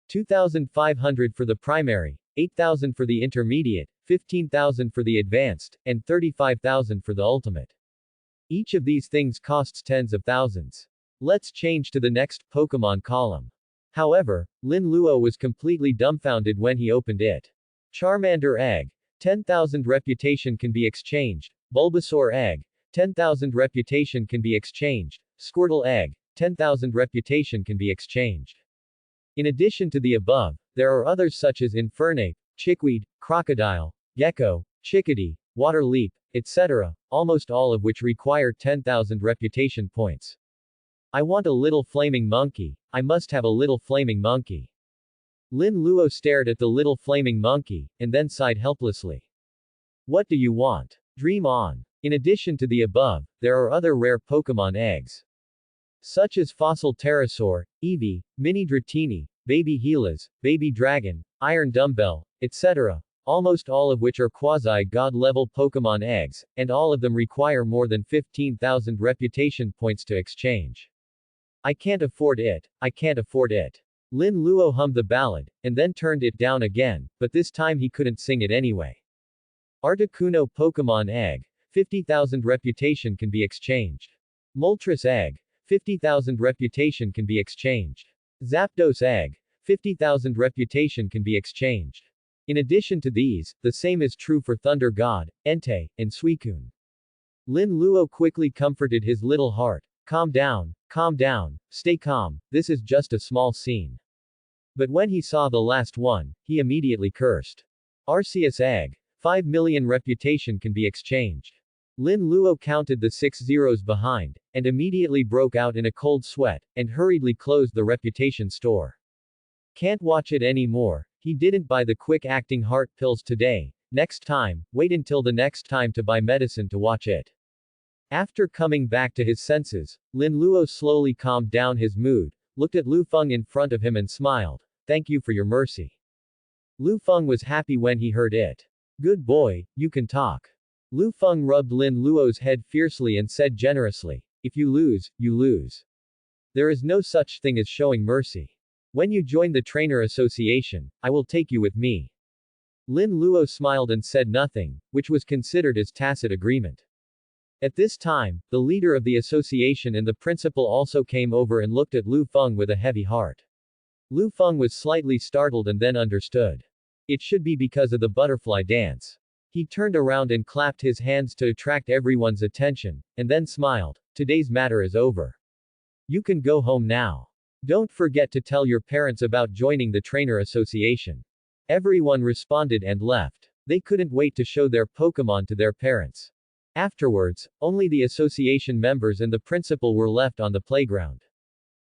2,500 for the primary, 8,000 for the intermediate, 15,000 for the advanced, and 35,000 for the ultimate. Each of these things costs tens of thousands. Let's change to the next Pokémon column. However, Lin Luo was completely dumbfounded when he opened it. Charmander Egg. 10,000 reputation can be exchanged. Bulbasaur Egg. 10,000 reputation can be exchanged. Squirtle Egg. 10,000 reputation can be exchanged. In addition to the above, there are others such as Infernape, Chickweed, Crocodile, Gecko, Chickadee, Water Leap, etc., almost all of which require 10,000 reputation points. I want a little flaming monkey. I must have a little flaming monkey. Lin Luo stared at the little flaming monkey, and then sighed helplessly. What do you want? Dream on. In addition to the above, there are other rare Pokémon eggs. Such as Fossil Pterosaur, Eevee, Mini Dratini, Baby Gilas, Baby Dragon, Iron Dumbbell, etc., almost all of which are quasi-god level Pokémon eggs, and all of them require more than 15,000 reputation points to exchange. I can't afford it, I can't afford it. Lin Luo hummed the ballad, and then turned it down again, but this time he couldn't sing it anyway. Articuno Pokémon Egg. 50,000 reputation can be exchanged. Moltres Egg. 50,000 reputation can be exchanged. Zapdos Egg. 50,000 reputation can be exchanged. In addition to these, the same is true for Thunder God, Entei, and Suicune. Lin Luo quickly comforted his little heart. Calm down, stay calm, this is just a small scene. But when he saw the last one, he immediately cursed. Arceus Egg. 5 million reputation can be exchanged. Lin Luo counted the 6 zeros behind, and immediately broke out in a cold sweat, and hurriedly closed the reputation store. Can't watch it anymore. He didn't buy the quick-acting heart pills today. Next time, wait until the next time to buy medicine to watch it. After coming back to his senses, Lin Luo slowly calmed down his mood, looked at Lu Feng in front of him and smiled. Thank you for your mercy. Lu Feng was happy when he heard it. Good boy, you can talk. Lu Feng rubbed Lin Luo's head fiercely and said generously, if you lose, you lose. There is no such thing as showing mercy. When you join the trainer association, I will take you with me. Lin Luo smiled and said nothing, which was considered as tacit agreement. At this time, the leader of the association and the principal also came over and looked at Lu Feng with a heavy heart. Lu Feng was slightly startled and then understood. It should be because of the butterfly dance. He turned around and clapped his hands to attract everyone's attention, and then smiled. Today's matter is over. You can go home now. Don't forget to tell your parents about joining the trainer association. Everyone responded and left. They couldn't wait to show their Pokémon to their parents. Afterwards, only the association members and the principal were left on the playground.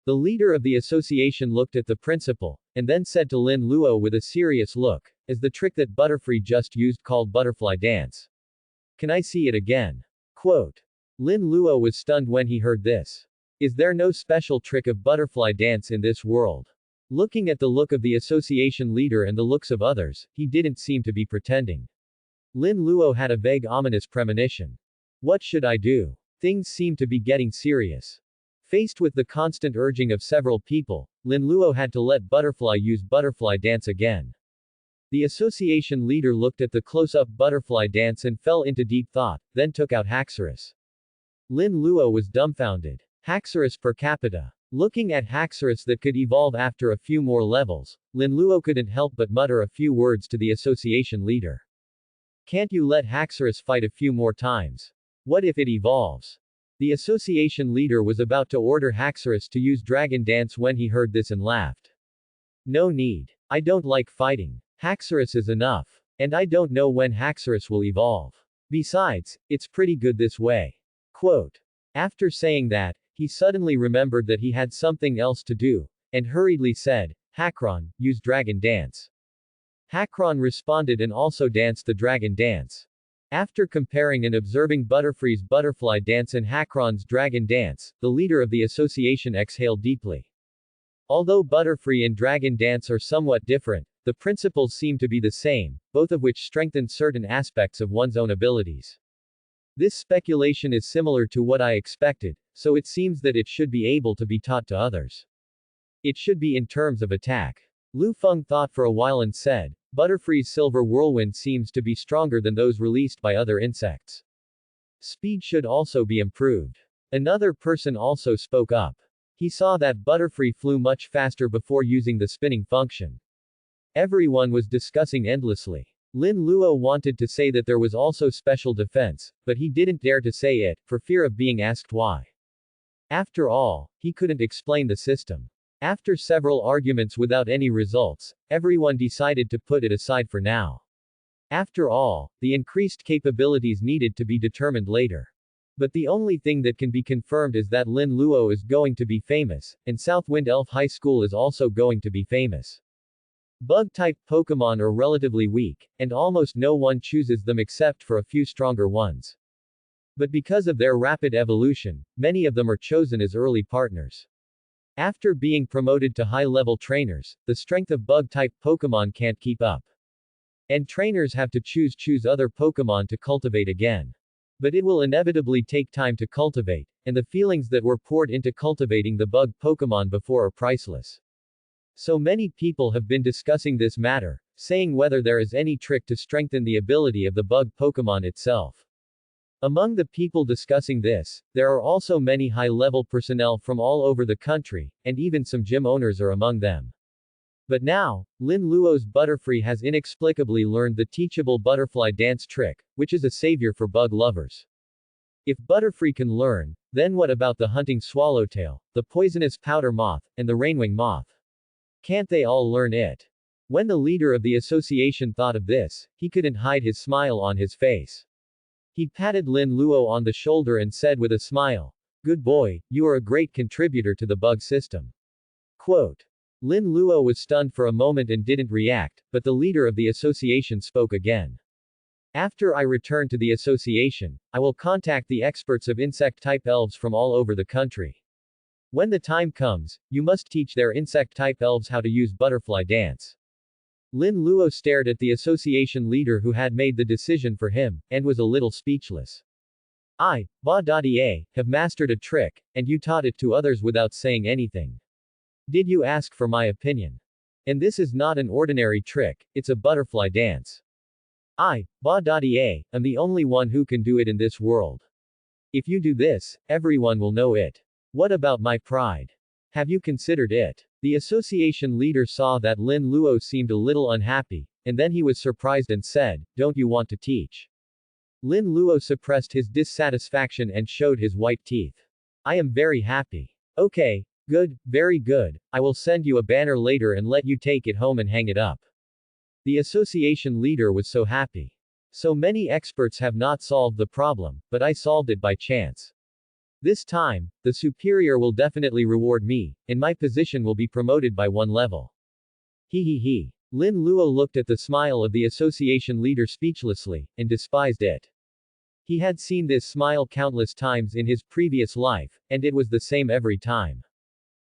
The leader of the association looked at the principal, and then said to Lin Luo with a serious look, "Is the trick that Butterfree just used called butterfly dance? Can I see it again?" Quote. Lin Luo was stunned when he heard this. Is there no special trick of butterfly dance in this world? Looking at the look of the association leader and the looks of others, he didn't seem to be pretending. Lin Luo had a vague ominous premonition. What should I do? Things seem to be getting serious. Faced with the constant urging of several people, Lin Luo had to let Butterfly use butterfly dance again. The association leader looked at the close-up butterfly dance and fell into deep thought, then took out Haxorus. Lin Luo was dumbfounded. Haxorus per capita. Looking at Haxorus that could evolve after a few more levels, Lin Luo couldn't help but mutter a few words to the association leader. Can't you let Haxorus fight a few more times? What if it evolves? The association leader was about to order Haxorus to use Dragon Dance when he heard this and laughed. No need. I don't like fighting. Haxorus is enough. And I don't know when Haxorus will evolve. Besides, it's pretty good this way. Quote. After saying that, he suddenly remembered that he had something else to do, and hurriedly said, Hakron, use Dragon Dance. Hakron responded and also danced the Dragon Dance. After comparing and observing Butterfree's butterfly dance and Hakron's dragon dance, the leader of the association exhaled deeply. Although Butterfree and Dragon Dance are somewhat different, the principles seem to be the same, both of which strengthen certain aspects of one's own abilities. This speculation is similar to what I expected, so it seems that it should be able to be taught to others. It should be in terms of attack. Lu Feng thought for a while and said, Butterfree's Silver Whirlwind seems to be stronger than those released by other insects. Speed should also be improved. Another person also spoke up. He saw that Butterfree flew much faster before using the spinning function. Everyone was discussing endlessly. Lin Luo wanted to say that there was also special defense, but he didn't dare to say it, for fear of being asked why. After all, he couldn't explain the system. After several arguments without any results, everyone decided to put it aside for now. After all, the increased capabilities needed to be determined later. But the only thing that can be confirmed is that Lin Luo is going to be famous, and Southwind Elf High School is also going to be famous. Bug-type Pokémon are relatively weak, and almost no one chooses them except for a few stronger ones. But because of their rapid evolution, many of them are chosen as early partners. After being promoted to high-level trainers, the strength of bug-type Pokémon can't keep up. And trainers have to choose other Pokémon to cultivate again. But it will inevitably take time to cultivate, and the feelings that were poured into cultivating the bug Pokémon before are priceless. So many people have been discussing this matter, saying whether there is any trick to strengthen the ability of the bug Pokémon itself. Among the people discussing this, there are also many high-level personnel from all over the country, and even some gym owners are among them. But now, Lin Luo's Butterfree has inexplicably learned the teachable butterfly dance trick, which is a savior for bug lovers. If Butterfree can learn, then what about the hunting swallowtail, the poisonous powder moth, and the rainwing moth? Can't they all learn it? When the leader of the association thought of this, he couldn't hide his smile on his face. He patted Lin Luo on the shoulder and said with a smile, Good boy, you are a great contributor to the bug system. Quote. Lin Luo was stunned for a moment and didn't react, but the leader of the association spoke again. After I return to the association, I will contact the experts of insect-type elves from all over the country. When the time comes, you must teach their insect-type elves how to use butterfly dance. Lin Luo stared at the association leader who had made the decision for him, and was a little speechless. I, Ba-Da-Di-A, have mastered a trick, and you taught it to others without saying anything. Did you ask for my opinion? And this is not an ordinary trick, it's a butterfly dance. I, Ba-Da-Di-A, am the only one who can do it in this world. If you do this, everyone will know it. What about my pride? Have you considered it? The association leader saw that Lin Luo seemed a little unhappy, and then he was surprised and said, "Don't you want to teach?" Lin Luo suppressed his dissatisfaction and showed his white teeth. "I am very happy." "Okay, good, very good. I will send you a banner later and let you take it home and hang it up." The association leader was so happy. "So many experts have not solved the problem, but I solved it by chance. This time, the superior will definitely reward me, and my position will be promoted by one level." He. Lin Luo looked at the smile of the association leader speechlessly, and despised it. He had seen this smile countless times in his previous life, and it was the same every time.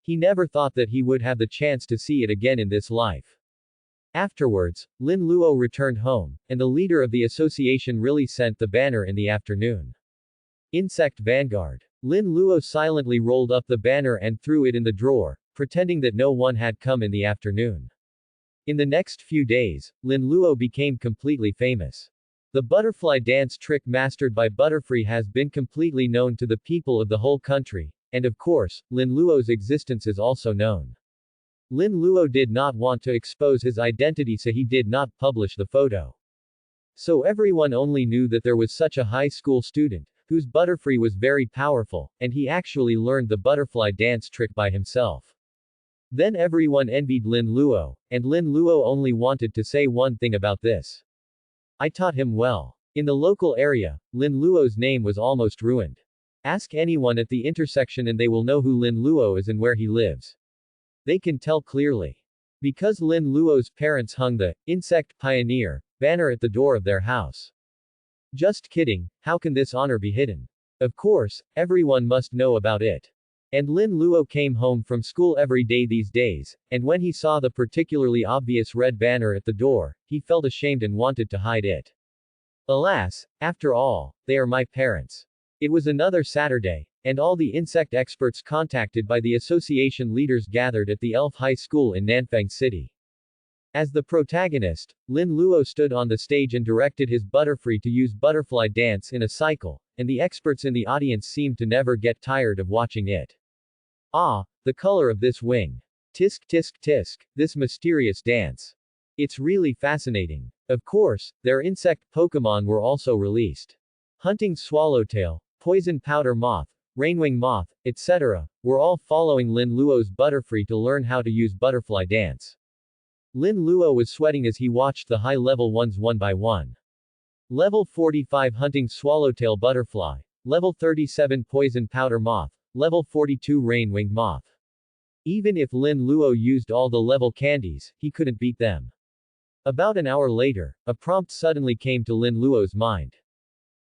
He never thought that he would have the chance to see it again in this life. Afterwards, Lin Luo returned home, and the leader of the association really sent the banner in the afternoon. Insect Vanguard. Lin Luo silently rolled up the banner and threw it in the drawer, pretending that no one had come in the afternoon. In the next few days, Lin Luo became completely famous. The butterfly dance trick mastered by Butterfree has been completely known to the people of the whole country, and of course, Lin Luo's existence is also known. Lin Luo did not want to expose his identity, so he did not publish the photo. So everyone only knew that there was such a high school student, whose Butterfree was very powerful, and he actually learned the butterfly dance trick by himself. Then everyone envied Lin Luo, and Lin Luo only wanted to say one thing about this. "I taught him well." In the local area, Lin Luo's name was almost ruined. Ask anyone at the intersection and they will know who Lin Luo is and where he lives. They can tell clearly. Because Lin Luo's parents hung the Insect Pioneer banner at the door of their house. Just kidding, how can this honor be hidden? Of course, everyone must know about it. And Lin Luo came home from school every day these days, and when he saw the particularly obvious red banner at the door, he felt ashamed and wanted to hide it. Alas, after all, they are my parents. It was another Saturday, and all the insect experts contacted by the association leaders gathered at the Elf High School in Nanfang City. As the protagonist, Lin Luo stood on the stage and directed his Butterfree to use butterfly dance in a cycle, and the experts in the audience seemed to never get tired of watching it. Ah, the color of this wing. Tisk tisk tisk, this mysterious dance. It's really fascinating. Of course, their insect Pokémon were also released. Hunting Swallowtail, Poison Powder Moth, Rainwing Moth, etc., were all following Lin Luo's Butterfree to learn how to use butterfly dance. Lin Luo was sweating as he watched the high-level ones one by one. Level 45 Hunting Swallowtail Butterfly, Level 37 Poison Powder Moth, Level 42 Rainwing Moth. Even if Lin Luo used all the level candies, he couldn't beat them. About an hour later, a prompt suddenly came to Lin Luo's mind.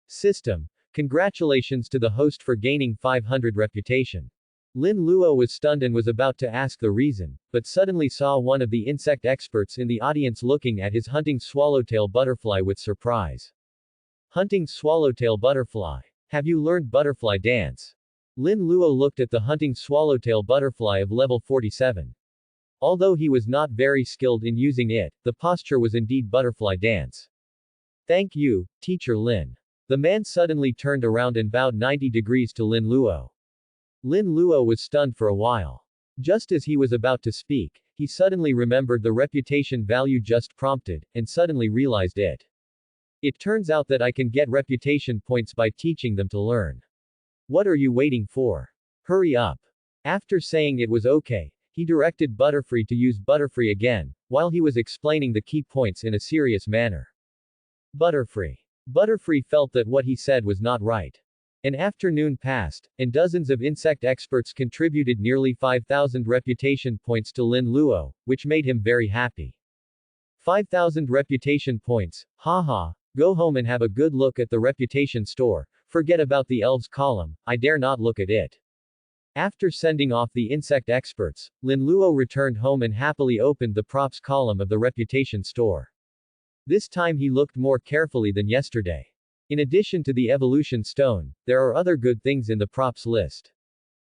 System. Congratulations to the host for gaining 500 reputation. Lin Luo was stunned and was about to ask the reason, but suddenly saw one of the insect experts in the audience looking at his Hunting Swallowtail Butterfly with surprise. Hunting Swallowtail Butterfly. Have you learned butterfly dance? Lin Luo looked at the Hunting Swallowtail Butterfly of level 47. Although he was not very skilled in using it, the posture was indeed butterfly dance. Thank you, Teacher Lin. The man suddenly turned around and bowed 90 degrees to Lin Luo. Lin Luo was stunned for a while. Just as he was about to speak, he suddenly remembered the reputation value just prompted, and suddenly realized it. It turns out that I can get reputation points by teaching them to learn. What are you waiting for? Hurry up. After saying it was okay, he directed Butterfree to use Butterfree again, while he was explaining the key points in a serious manner. Butterfree. Butterfree felt that what he said was not right. An afternoon passed, and dozens of insect experts contributed nearly 5,000 reputation points to Lin Luo, which made him very happy. 5,000 reputation points, haha, go home and have a good look at the reputation store, forget about the elves column, I dare not look at it. After sending off the insect experts, Lin Luo returned home and happily opened the props column of the reputation store. This time he looked more carefully than yesterday. In addition to the evolution stone, there are other good things in the props list.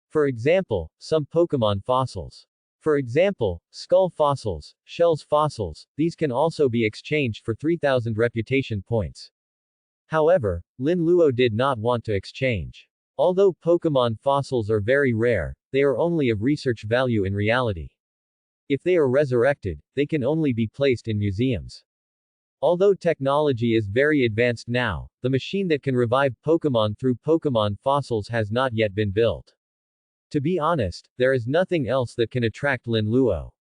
For example, some Pokémon fossils. For example, skull fossils, shells fossils, these can also be exchanged for 3,000 reputation points. However, Lin Luo did not want to exchange. Although Pokémon fossils are very rare, they are only of research value in reality. If they are resurrected, they can only be placed in museums. Although technology is very advanced now, the machine that can revive Pokémon through Pokémon fossils has not yet been built. To be honest, there is nothing else that can attract Lin Luo.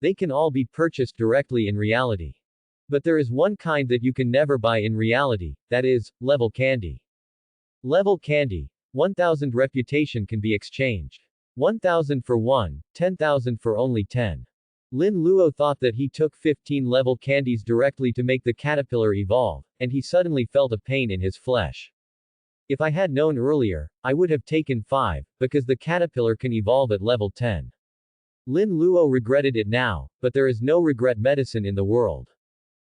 They can all be purchased directly in reality. But there is one kind that you can never buy in reality, that is, level candy. Level candy. 1000 reputation can be exchanged. 1000 for 1, 10,000 for only 10. Lin Luo thought that he took 15 level candies directly to make the caterpillar evolve, and he suddenly felt a pain in his flesh. If I had known earlier, I would have taken 5, because the caterpillar can evolve at level 10. Lin Luo regretted it now, but there is no regret medicine in the world.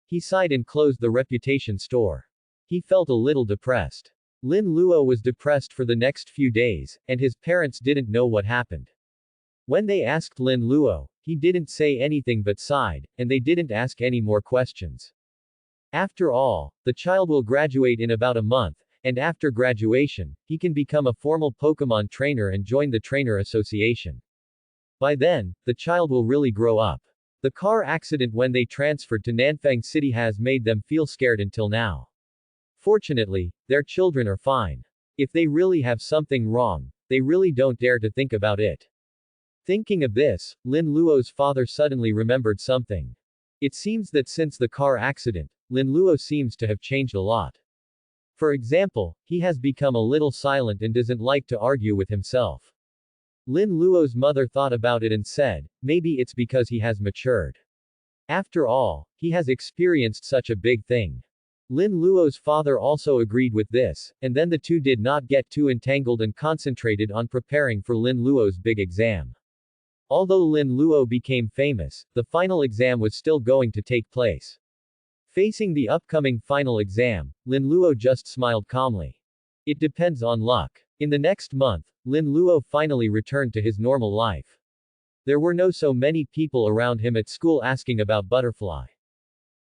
He sighed and closed the reputation store. He felt a little depressed. Lin Luo was depressed for the next few days, and his parents didn't know what happened. When they asked Lin Luo, he didn't say anything but sighed, and they didn't ask any more questions. After all, the child will graduate in about a month, and after graduation, he can become a formal Pokémon trainer and join the trainer association. By then, the child will really grow up. The car accident when they transferred to Nanfang City has made them feel scared until now. Fortunately, their children are fine. If they really have something wrong, they really don't dare to think about it. Thinking of this, Lin Luo's father suddenly remembered something. It seems that since the car accident, Lin Luo seems to have changed a lot. For example, he has become a little silent and doesn't like to argue with himself. Lin Luo's mother thought about it and said, maybe it's because he has matured. After all, he has experienced such a big thing. Lin Luo's father also agreed with this, and then the two did not get too entangled and concentrated on preparing for Lin Luo's big exam. Although Lin Luo became famous, the final exam was still going to take place. Facing the upcoming final exam, Lin Luo just smiled calmly. It depends on luck. In the next month, Lin Luo finally returned to his normal life. There were no so many people around him at school asking about Butterfly.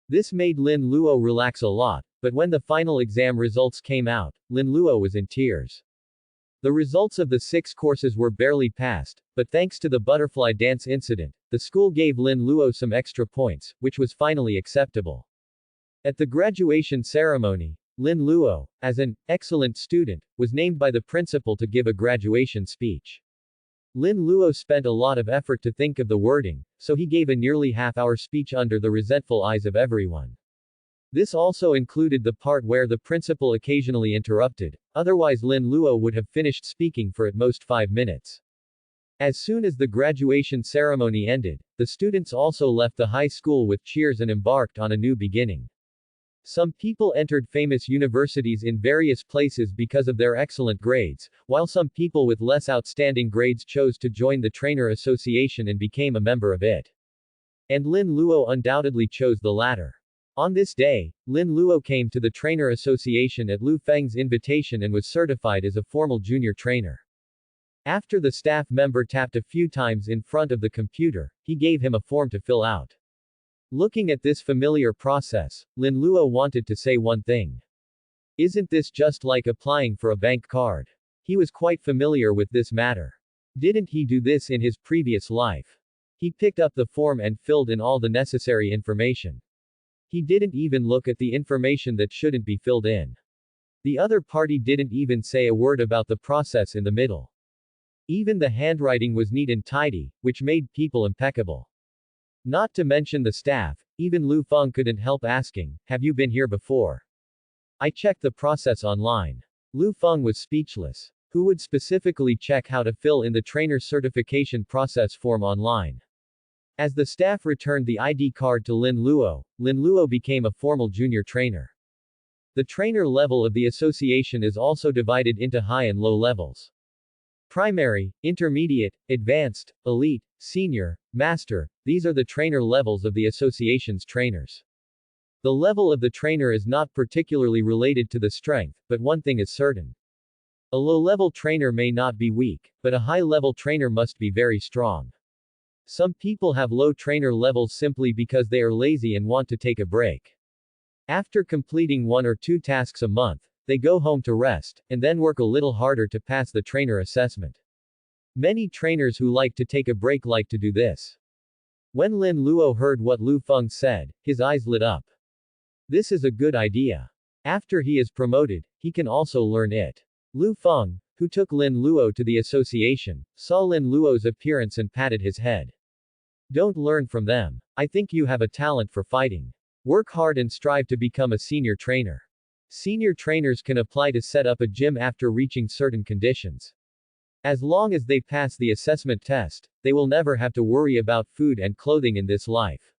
This made Lin Luo relax a lot, but when the final exam results came out, Lin Luo was in tears. The results of the 6 courses were barely passed, but thanks to the butterfly dance incident, the school gave Lin Luo some extra points, which was finally acceptable. At the graduation ceremony, Lin Luo, as an excellent student, was named by the principal to give a graduation speech. Lin Luo spent a lot of effort to think of the wording, so he gave a nearly half-hour speech under the resentful eyes of everyone. This also included the part where the principal occasionally interrupted, otherwise Lin Luo would have finished speaking for at most 5 minutes. As soon as the graduation ceremony ended, the students also left the high school with cheers and embarked on a new beginning. Some people entered famous universities in various places because of their excellent grades, while some people with less outstanding grades chose to join the trainer association and became a member of it. And Lin Luo undoubtedly chose the latter. On this day, Lin Luo came to the trainer association at Lu Feng's invitation and was certified as a formal junior trainer. After the staff member tapped a few times in front of the computer, he gave him a form to fill out. Looking at this familiar process, Lin Luo wanted to say one thing. Isn't this just like applying for a bank card? He was quite familiar with this matter. Didn't he do this in his previous life? He picked up the form and filled in all the necessary information. He didn't even look at the information that shouldn't be filled in. The other party didn't even say a word about the process in the middle. Even the handwriting was neat and tidy, which made people impeccable. Not to mention the staff, even Lu Feng couldn't help asking, have you been here before? I checked the process online. Lu Feng was speechless. Who would specifically check how to fill in the trainer certification process form online? As the staff returned the ID card to Lin Luo became a formal junior trainer. The trainer level of the association is also divided into high and low levels. Primary, intermediate, advanced, elite, senior, master, these are the trainer levels of the association's trainers. The level of the trainer is not particularly related to the strength, but one thing is certain. A low-level trainer may not be weak, but a high-level trainer must be very strong. Some people have low trainer levels simply because they are lazy and want to take a break. After completing 1 or 2 tasks a month, they go home to rest, and then work a little harder to pass the trainer assessment. Many trainers who like to take a break like to do this. When Lin Luo heard what Lu Feng said, his eyes lit up. This is a good idea. After he is promoted, he can also learn it. Lu Feng, who took Lin Luo to the association, saw Lin Luo's appearance and patted his head. Don't learn from them. I think you have a talent for fighting. Work hard and strive to become a senior trainer. Senior trainers can apply to set up a gym after reaching certain conditions. As long as they pass the assessment test, they will never have to worry about food and clothing in this life.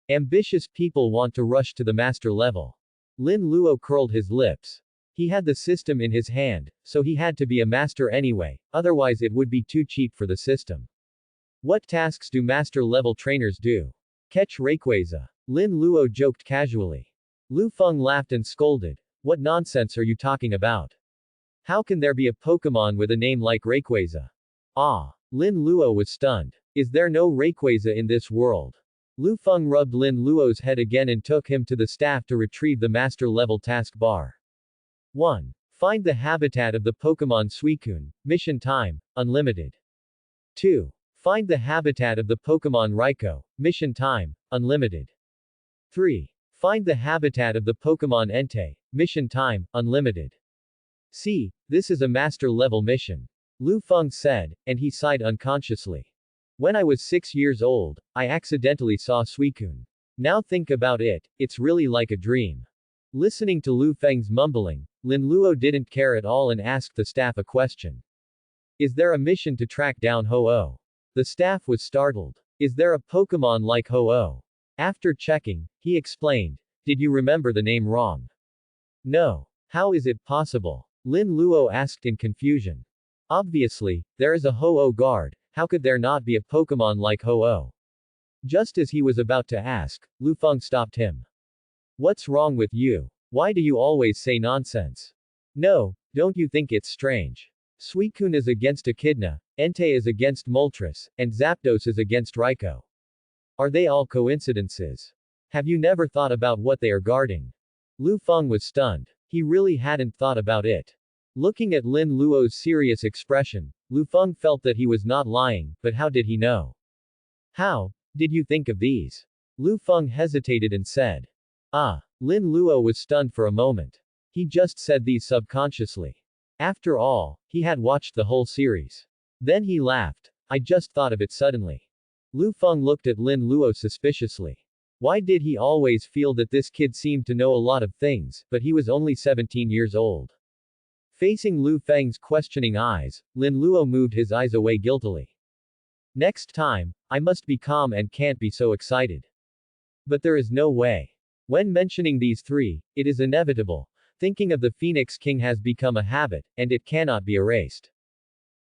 Ambitious people want to rush to the master level. Lin Luo curled his lips. He had the system in his hand, so he had to be a master anyway, otherwise it would be too cheap for the system. What tasks do master-level trainers do? Catch Rayquaza. Lin Luo joked casually. Lu Feng laughed and scolded. What nonsense are you talking about? How can there be a Pokémon with a name like Rayquaza? Ah! Lin Luo was stunned. Is there no Rayquaza in this world? Lu Feng rubbed Lin Luo's head again and took him to the staff to retrieve the master-level task bar. 1. Find the habitat of the Pokémon Suicune. Mission time, unlimited. 2. Find the habitat of the Pokémon Raikou. Mission time, unlimited. 3. Find the habitat of the Pokémon Entei. Mission time, unlimited. See, this is a master-level mission. Lu Feng said, and he sighed unconsciously. When I was 6 years old, I accidentally saw Suicune. Now think about it, it's really like a dream. Listening to Lu Feng's mumbling, Lin Luo didn't care at all and asked the staff a question. Is there a mission to track down Ho-Oh? The staff was startled. Is there a Pokémon like Ho-Oh? After checking, he explained. Did you remember the name wrong? No. How is it possible? Lin Luo asked in confusion. Obviously, there is a Ho-Oh guard, how could there not be a Pokémon like Ho-Oh? Just as he was about to ask, Lu Feng stopped him. What's wrong with you? Why do you always say nonsense? No, don't you think it's strange? Suicune is against Echidna, Entei is against Moltres, and Zapdos is against Raikou. Are they all coincidences? Have you never thought about what they are guarding? Lu Feng was stunned. He really hadn't thought about it. Looking at Lin Luo's serious expression, Lu Feng felt that he was not lying, but how did he know? How did you think of these? Lu Feng hesitated and said. Lin Luo was stunned for a moment. He just said these subconsciously. After all, he had watched the whole series. Then he laughed. I just thought of it suddenly. Lu Feng looked at Lin Luo suspiciously. Why did he always feel that this kid seemed to know a lot of things, but he was only 17 years old? Facing Lu Feng's questioning eyes, Lin Luo moved his eyes away guiltily. Next time, I must be calm and can't be so excited. But there is no way. When mentioning these three, it is inevitable. Thinking of the Phoenix King has become a habit, and it cannot be erased.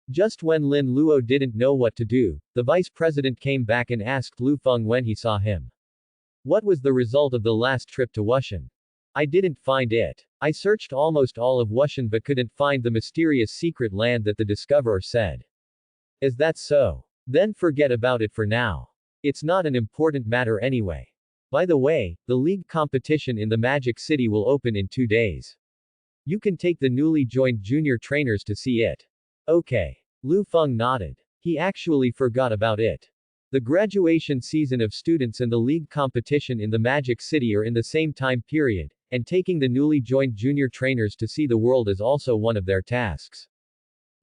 Just when Lin Luo didn't know what to do, the vice president came back and asked Lu Feng when he saw him. What was the result of the last trip to Wushan? I didn't find it. I searched almost all of Wushan but couldn't find the mysterious secret land that the discoverer said. Is that so? Then forget about it for now. It's not an important matter anyway. By the way, the league competition in the Magic City will open in 2 days. You can take the newly joined junior trainers to see it. Okay. Lu Feng nodded. He actually forgot about it. The graduation season of students and the league competition in the Magic City are in the same time period, and taking the newly joined junior trainers to see the world is also one of their tasks.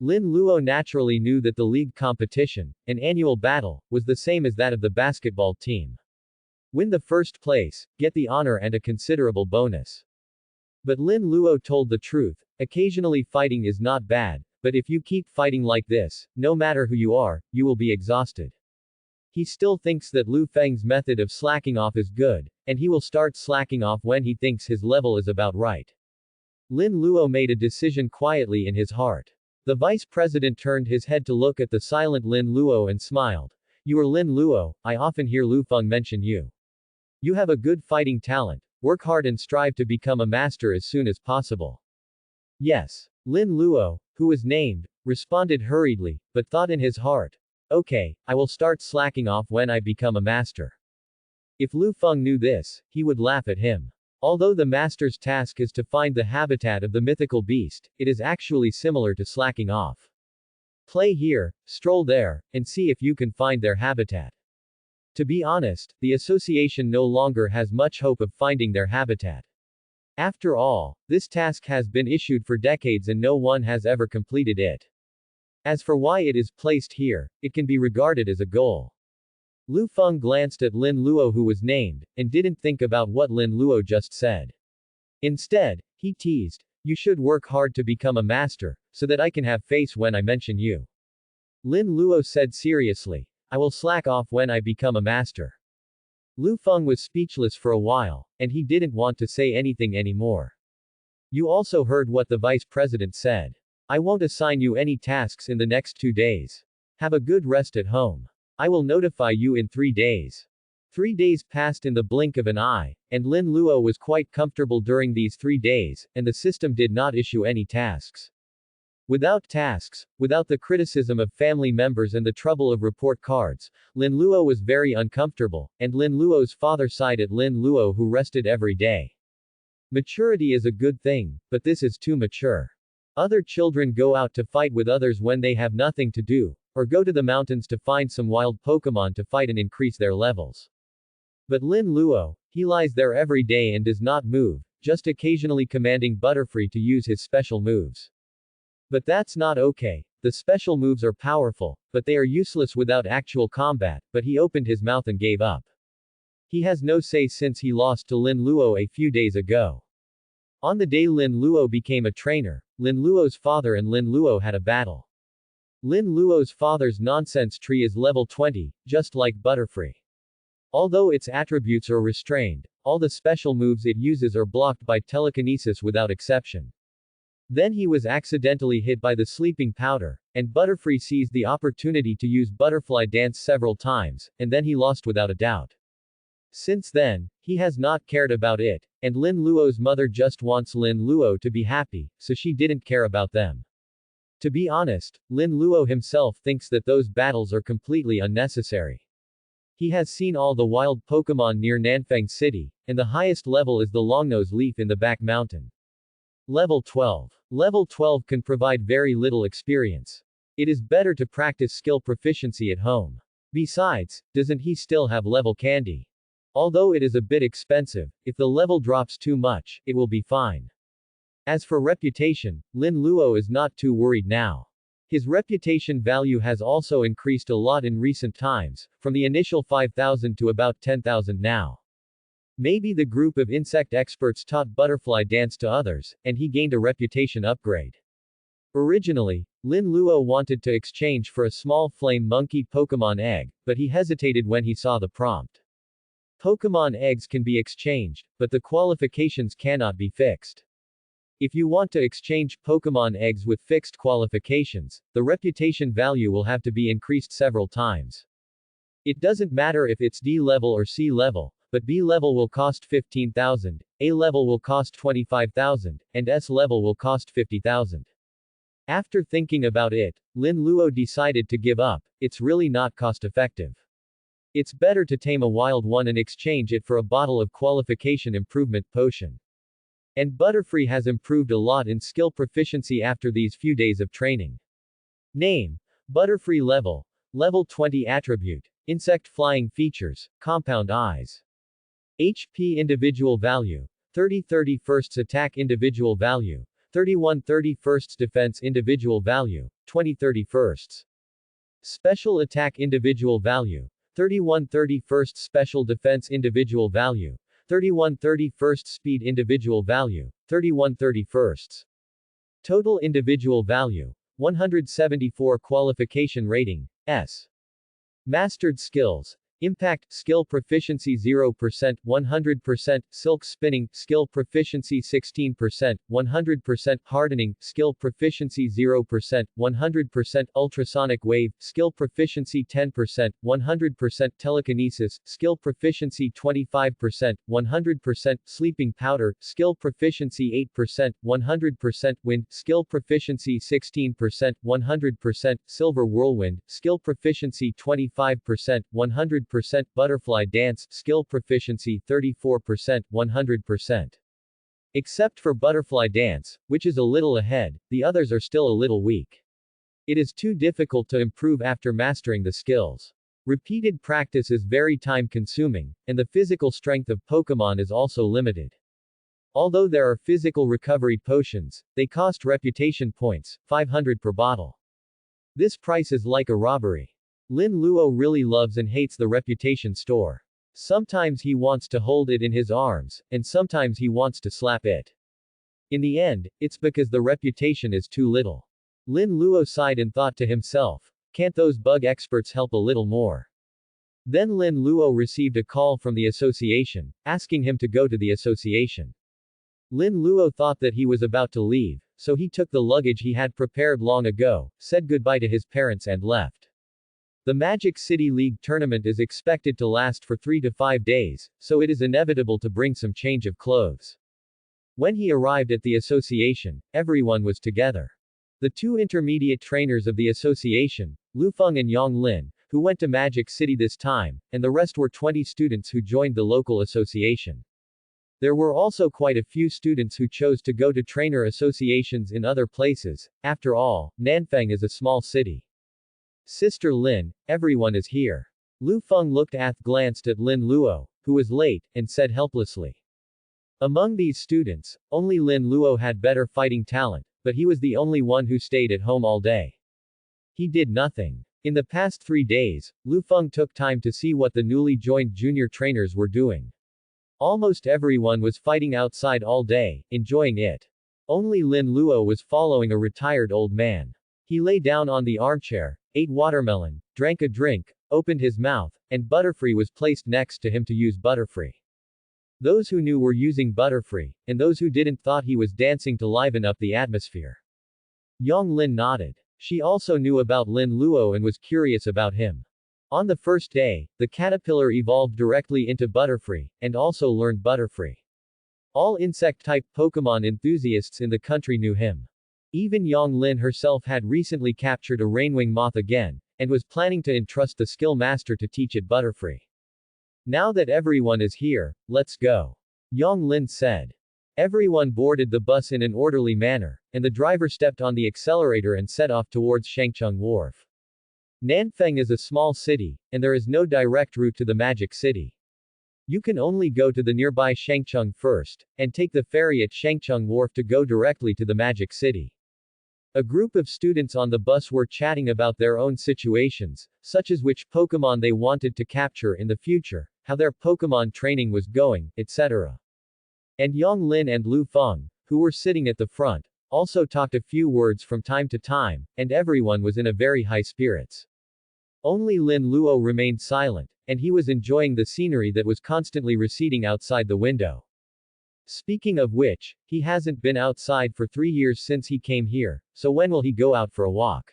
Lin Luo naturally knew that the league competition, an annual battle, was the same as that of the basketball team. Win the first place, get the honor and a considerable bonus. But Lin Luo told the truth, occasionally fighting is not bad, but if you keep fighting like this, no matter who you are, you will be exhausted. He still thinks that Lu Feng's method of slacking off is good, and he will start slacking off when he thinks his level is about right. Lin Luo made a decision quietly in his heart. The vice president turned his head to look at the silent Lin Luo and smiled. You are Lin Luo, I often hear Lu Feng mention you. You have a good fighting talent, work hard and strive to become a master as soon as possible. Yes. Lin Luo, who was named, responded hurriedly, but thought in his heart. Okay, I will start slacking off when I become a master. If Lu Feng knew this, he would laugh at him. Although the master's task is to find the habitat of the mythical beast, it is actually similar to slacking off. Play here, stroll there, and see if you can find their habitat. To be honest, the association no longer has much hope of finding their habitat. After all, this task has been issued for decades and no one has ever completed it. As for why it is placed here, it can be regarded as a goal. Lu Feng glanced at Lin Luo who was named, and didn't think about what Lin Luo just said. Instead, he teased, "You should work hard to become a master, so that I can have face when I mention you." Lin Luo said seriously, "I will slack off when I become a master." Lu Feng was speechless for a while, and he didn't want to say anything anymore. "You also heard what the vice president said. I won't assign you any tasks in the next 2 days. Have a good rest at home. I will notify you in 3 days. 3 days passed in the blink of an eye, and Lin Luo was quite comfortable during these 3 days, and the system did not issue any tasks. Without tasks, without the criticism of family members and the trouble of report cards, Lin Luo was very uncomfortable, and Lin Luo's father sighed at Lin Luo who rested every day. Maturity is a good thing, but this is too mature. Other children go out to fight with others when they have nothing to do, or go to the mountains to find some wild Pokémon to fight and increase their levels. But Lin Luo, he lies there every day and does not move, just occasionally commanding Butterfree to use his special moves. But that's not okay. The special moves are powerful, but they are useless without actual combat, but he opened his mouth and gave up. He has no say since he lost to Lin Luo a few days ago. On the day Lin Luo became a trainer, Lin Luo's father and Lin Luo had a battle. Lin Luo's father's nonsense tree is level 20, just like Butterfree. Although its attributes are restrained, all the special moves it uses are blocked by telekinesis without exception. Then he was accidentally hit by the sleeping powder, and Butterfree seized the opportunity to use Butterfly Dance several times, and then he lost without a doubt. Since then, he has not cared about it, and Lin Luo's mother just wants Lin Luo to be happy, so she didn't care about them. To be honest, Lin Luo himself thinks that those battles are completely unnecessary. He has seen all the wild Pokémon near Nanfang City, and the highest level is the Longnose Leaf in the back mountain. Level 12. Level 12 can provide very little experience. It is better to practice skill proficiency at home. Besides, doesn't he still have level candy? Although it is a bit expensive, if the level drops too much, it will be fine. As for reputation, Lin Luo is not too worried now. His reputation value has also increased a lot in recent times, from the initial 5,000 to about 10,000 now. Maybe the group of insect experts taught Butterfly Dance to others, and he gained a reputation upgrade. Originally, Lin Luo wanted to exchange for a small flame monkey Pokémon egg, but he hesitated when he saw the prompt. Pokémon eggs can be exchanged, but the qualifications cannot be fixed. If you want to exchange Pokémon eggs with fixed qualifications, the reputation value will have to be increased several times. It doesn't matter if it's D level or C level, but B level will cost 15,000, A level will cost 25,000, and S level will cost 50,000. After thinking about it, Lin Luo decided to give up. It's really not cost effective. It's better to tame a wild one and exchange it for a bottle of qualification improvement potion. And Butterfree has improved a lot in skill proficiency after these few days of training. Name: Butterfree level. Level 20 attribute. Insect flying features, compound eyes. HP individual value. 30 31st attack individual value. 31 31st defense individual value. 20 31st. Special attack individual value. 31 31st special defense individual value. 31 31st speed individual value. 31 31st. Total individual value. 174 qualification rating, S. Mastered skills. Impact, skill proficiency 0%, 100%, silk spinning, skill proficiency 16%, 100%, hardening, skill proficiency 0%, 100%, ultrasonic wave, skill proficiency 10%, 100%, telekinesis, skill proficiency 25%, 100%, sleeping powder, skill proficiency 8%, 100%, wind, skill proficiency 16%, 100%, silver whirlwind, skill proficiency 25%, 100%, 100%, butterfly dance, skill proficiency 34%, 100%. Except for butterfly dance, which is a little ahead, the others are still a little weak. It is too difficult to improve after mastering the skills. Repeated practice is very time-consuming, and the physical strength of Pokémon is also limited. Although there are physical recovery potions, they cost reputation points, 500 per bottle. This price is like a robbery. Lin Luo really loves and hates the reputation store. Sometimes he wants to hold it in his arms, and sometimes he wants to slap it. In the end, it's because the reputation is too little. Lin Luo sighed and thought to himself, can't those bug experts help a little more? Then Lin Luo received a call from the association, asking him to go to the association. Lin Luo thought that he was about to leave, so he took the luggage he had prepared long ago, said goodbye to his parents and left. The Magic City League tournament is expected to last for 3 to 5 days, so it is inevitable to bring some change of clothes. When he arrived at the association, everyone was together. The two intermediate trainers of the association, Lu Feng and Yang Lin, who went to Magic City this time, and the rest were 20 students who joined the local association. There were also quite a few students who chose to go to trainer associations in other places. After all, Nanfeng is a small city. Sister Lin, everyone is here. Lu Feng glanced at Lin Luo, who was late, and said helplessly. Among these students, only Lin Luo had better fighting talent, but he was the only one who stayed at home all day. He did nothing. In the past 3 days, Lu Feng took time to see what the newly joined junior trainers were doing. Almost everyone was fighting outside all day, enjoying it. Only Lin Luo was following a retired old man. He lay down on the armchair, ate watermelon, drank a drink, opened his mouth, and Butterfree was placed next to him to use Butterfree. Those who knew were using Butterfree, and those who didn't thought he was dancing to liven up the atmosphere. Yang Lin nodded. She also knew about Lin Luo and was curious about him. On the first day, the caterpillar evolved directly into Butterfree, and also learned Butterfree. All insect-type Pokémon enthusiasts in the country knew him. Even Yang Lin herself had recently captured a rainwing moth again, and was planning to entrust the skill master to teach it Butterfree. Now that everyone is here, let's go. Yang Lin said. Everyone boarded the bus in an orderly manner, and the driver stepped on the accelerator and set off towards Shangcheng Wharf. Nanfeng is a small city, and there is no direct route to the Magic City. You can only go to the nearby Shangcheng first, and take the ferry at Shangcheng Wharf to go directly to the Magic City. A group of students on the bus were chatting about their own situations, such as which Pokémon they wanted to capture in the future, how their Pokémon training was going, etc. And Yang Lin and Lu Feng, who were sitting at the front, also talked a few words from time to time, and everyone was in a very high spirits. Only Lin Luo remained silent, and he was enjoying the scenery that was constantly receding outside the window. Speaking of which, he hasn't been outside for 3 years since he came here, so when will he go out for a walk?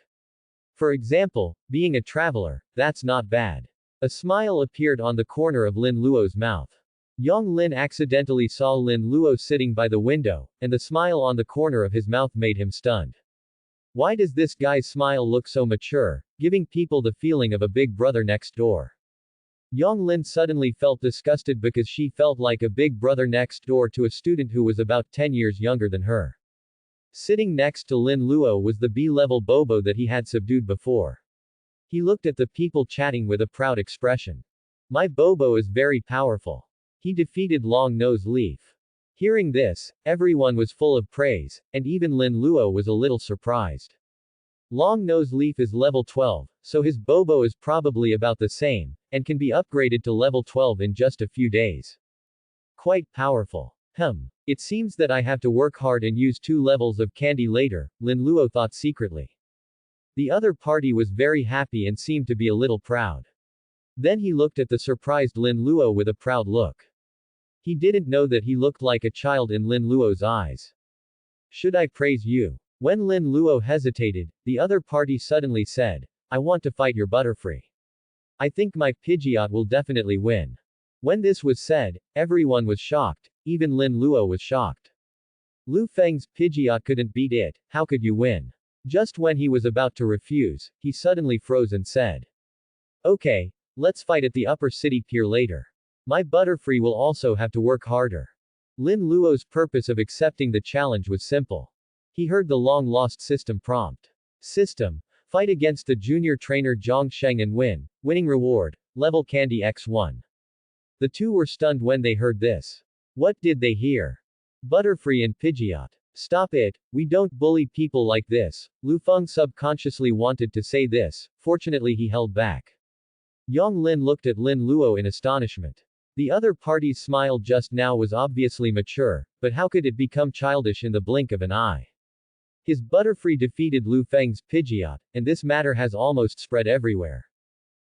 For example, being a traveler, that's not bad. A smile appeared on the corner of Lin Luo's mouth. Yang Lin accidentally saw Lin Luo sitting by the window, and the smile on the corner of his mouth made him stunned. Why does this guy's smile look so mature, giving people the feeling of a big brother next door? Yang Lin suddenly felt disgusted because she felt like a big brother next door to a student who was about 10 years younger than her. Sitting next to Lin Luo was the B-level Bobo that he had subdued before. He looked at the people chatting with a proud expression. My Bobo is very powerful. He defeated Long Nose Leaf. Hearing this, everyone was full of praise, and even Lin Luo was a little surprised. Long Nose Leaf is level 12, so his Bobo is probably about the same, and can be upgraded to level 12 in just a few days. Quite powerful. It seems that I have to work hard and use 2 levels of candy later, Lin Luo thought secretly. The other party was very happy and seemed to be a little proud. Then he looked at the surprised Lin Luo with a proud look. He didn't know that he looked like a child in Lin Luo's eyes. Should I praise you? When Lin Luo hesitated, the other party suddenly said, I want to fight your Butterfree. I think my Pidgeot will definitely win. When this was said, everyone was shocked, even Lin Luo was shocked. Lu Feng's Pidgeot couldn't beat it, how could you win? Just when he was about to refuse, he suddenly froze and said. Okay, Let's fight at the upper city pier later. My Butterfree will also have to work harder. Lin Luo's purpose of accepting the challenge was simple. He heard the long-lost system prompt. System. Fight against the junior trainer Zhang Sheng and win. Winning reward. Level Candy X1. The two were stunned when they heard this. What did they hear? Butterfree and Pidgeot. Stop it, we don't bully people like this. Lu Feng subconsciously wanted to say this, fortunately he held back. Yang Lin looked at Lin Luo in astonishment. The other party's smile just now was obviously mature, but how could it become childish in the blink of an eye? His Butterfree defeated Lu Feng's Pidgeot, and this matter has almost spread everywhere.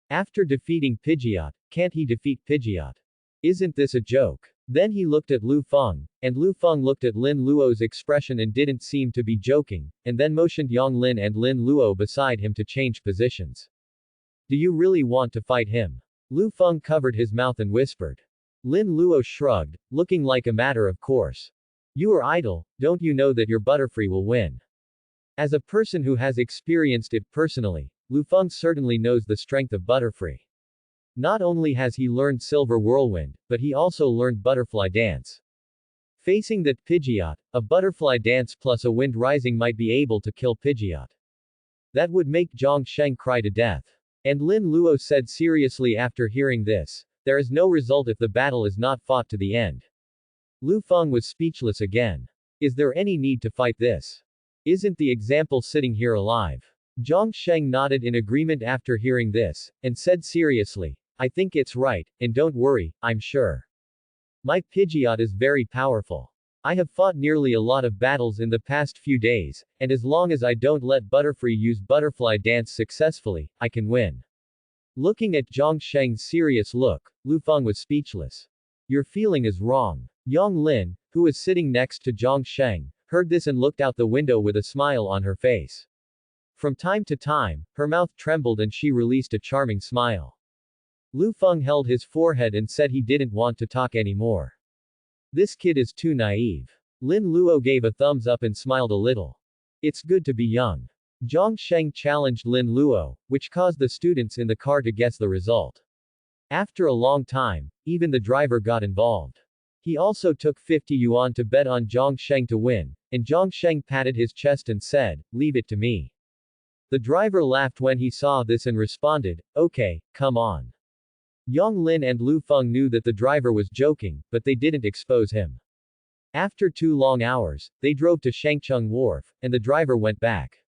After defeating Pidgeot, can't he defeat Pidgeot? Isn't this a joke? Then he looked at Lu Feng, and Lu Feng looked at Lin Luo's expression and didn't seem to be joking, and then motioned Yang Lin and Lin Luo beside him to change positions. Do you really want to fight him? Lu Feng covered his mouth and whispered. Lin Luo shrugged, looking like a matter of course. You are idle, don't you know that your Butterfree will win? As a person who has experienced it personally, Lu Feng certainly knows the strength of Butterfree. Not only has he learned Silver Whirlwind, but he also learned Butterfly Dance. Facing that Pidgeot, a Butterfly Dance plus a Wind Rising might be able to kill Pidgeot. That would make Zhang Sheng cry to death. And Lin Luo said seriously after hearing this, there is no result if the battle is not fought to the end. Lu Feng was speechless again. Is there any need to fight this? Isn't the example sitting here alive? Zhang Sheng nodded in agreement after hearing this, and said seriously, I think it's right, and don't worry, I'm sure. My Pidgeot is very powerful. I have fought nearly a lot of battles in the past few days, and as long as I don't let Butterfree use Butterfly Dance successfully, I can win. Looking at Zhang Sheng's serious look, Lu Feng was speechless. Your feeling is wrong. Yang Lin, who was sitting next to Zhang Sheng, heard this and looked out the window with a smile on her face. From time to time, her mouth trembled and she released a charming smile. Lu Feng held his forehead and said he didn't want to talk anymore. This kid is too naive. Lin Luo gave a thumbs up and smiled a little. It's good to be young. Zhang Sheng challenged Lin Luo, which caused the students in the car to guess the result. After a long time, even the driver got involved. He also took 50 yuan to bet on Zhang Sheng to win, and Zhang Sheng patted his chest and said, leave it to me. The driver laughed when he saw this and responded, okay, come on. Yang Lin and Lu Feng knew that the driver was joking, but they didn't expose him. After 2 long hours, they drove to Shangcheng Wharf, and the driver went back.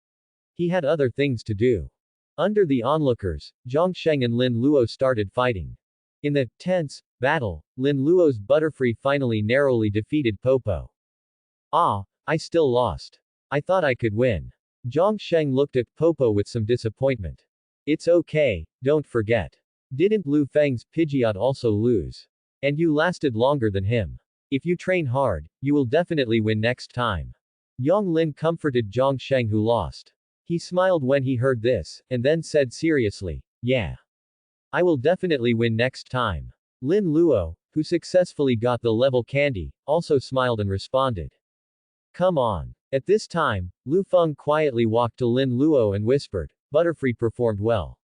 He had other things to do. Under the onlookers, Zhang Sheng and Lin Luo started fighting. In the tense battle, Lin Luo's Butterfree finally narrowly defeated Popo. Ah, I still lost. I thought I could win. Zhang Sheng looked at Popo with some disappointment. It's okay, don't forget. Didn't Lu Feng's Pidgeot also lose? And you lasted longer than him. If you train hard, you will definitely win next time. Yang Lin comforted Zhang Sheng who lost. He smiled when he heard this, and then said seriously, yeah. I will definitely win next time. Lin Luo, who successfully got the level candy, also smiled and responded. Come on. At this time, Lu Feng quietly walked to Lin Luo and whispered, Butterfree performed well.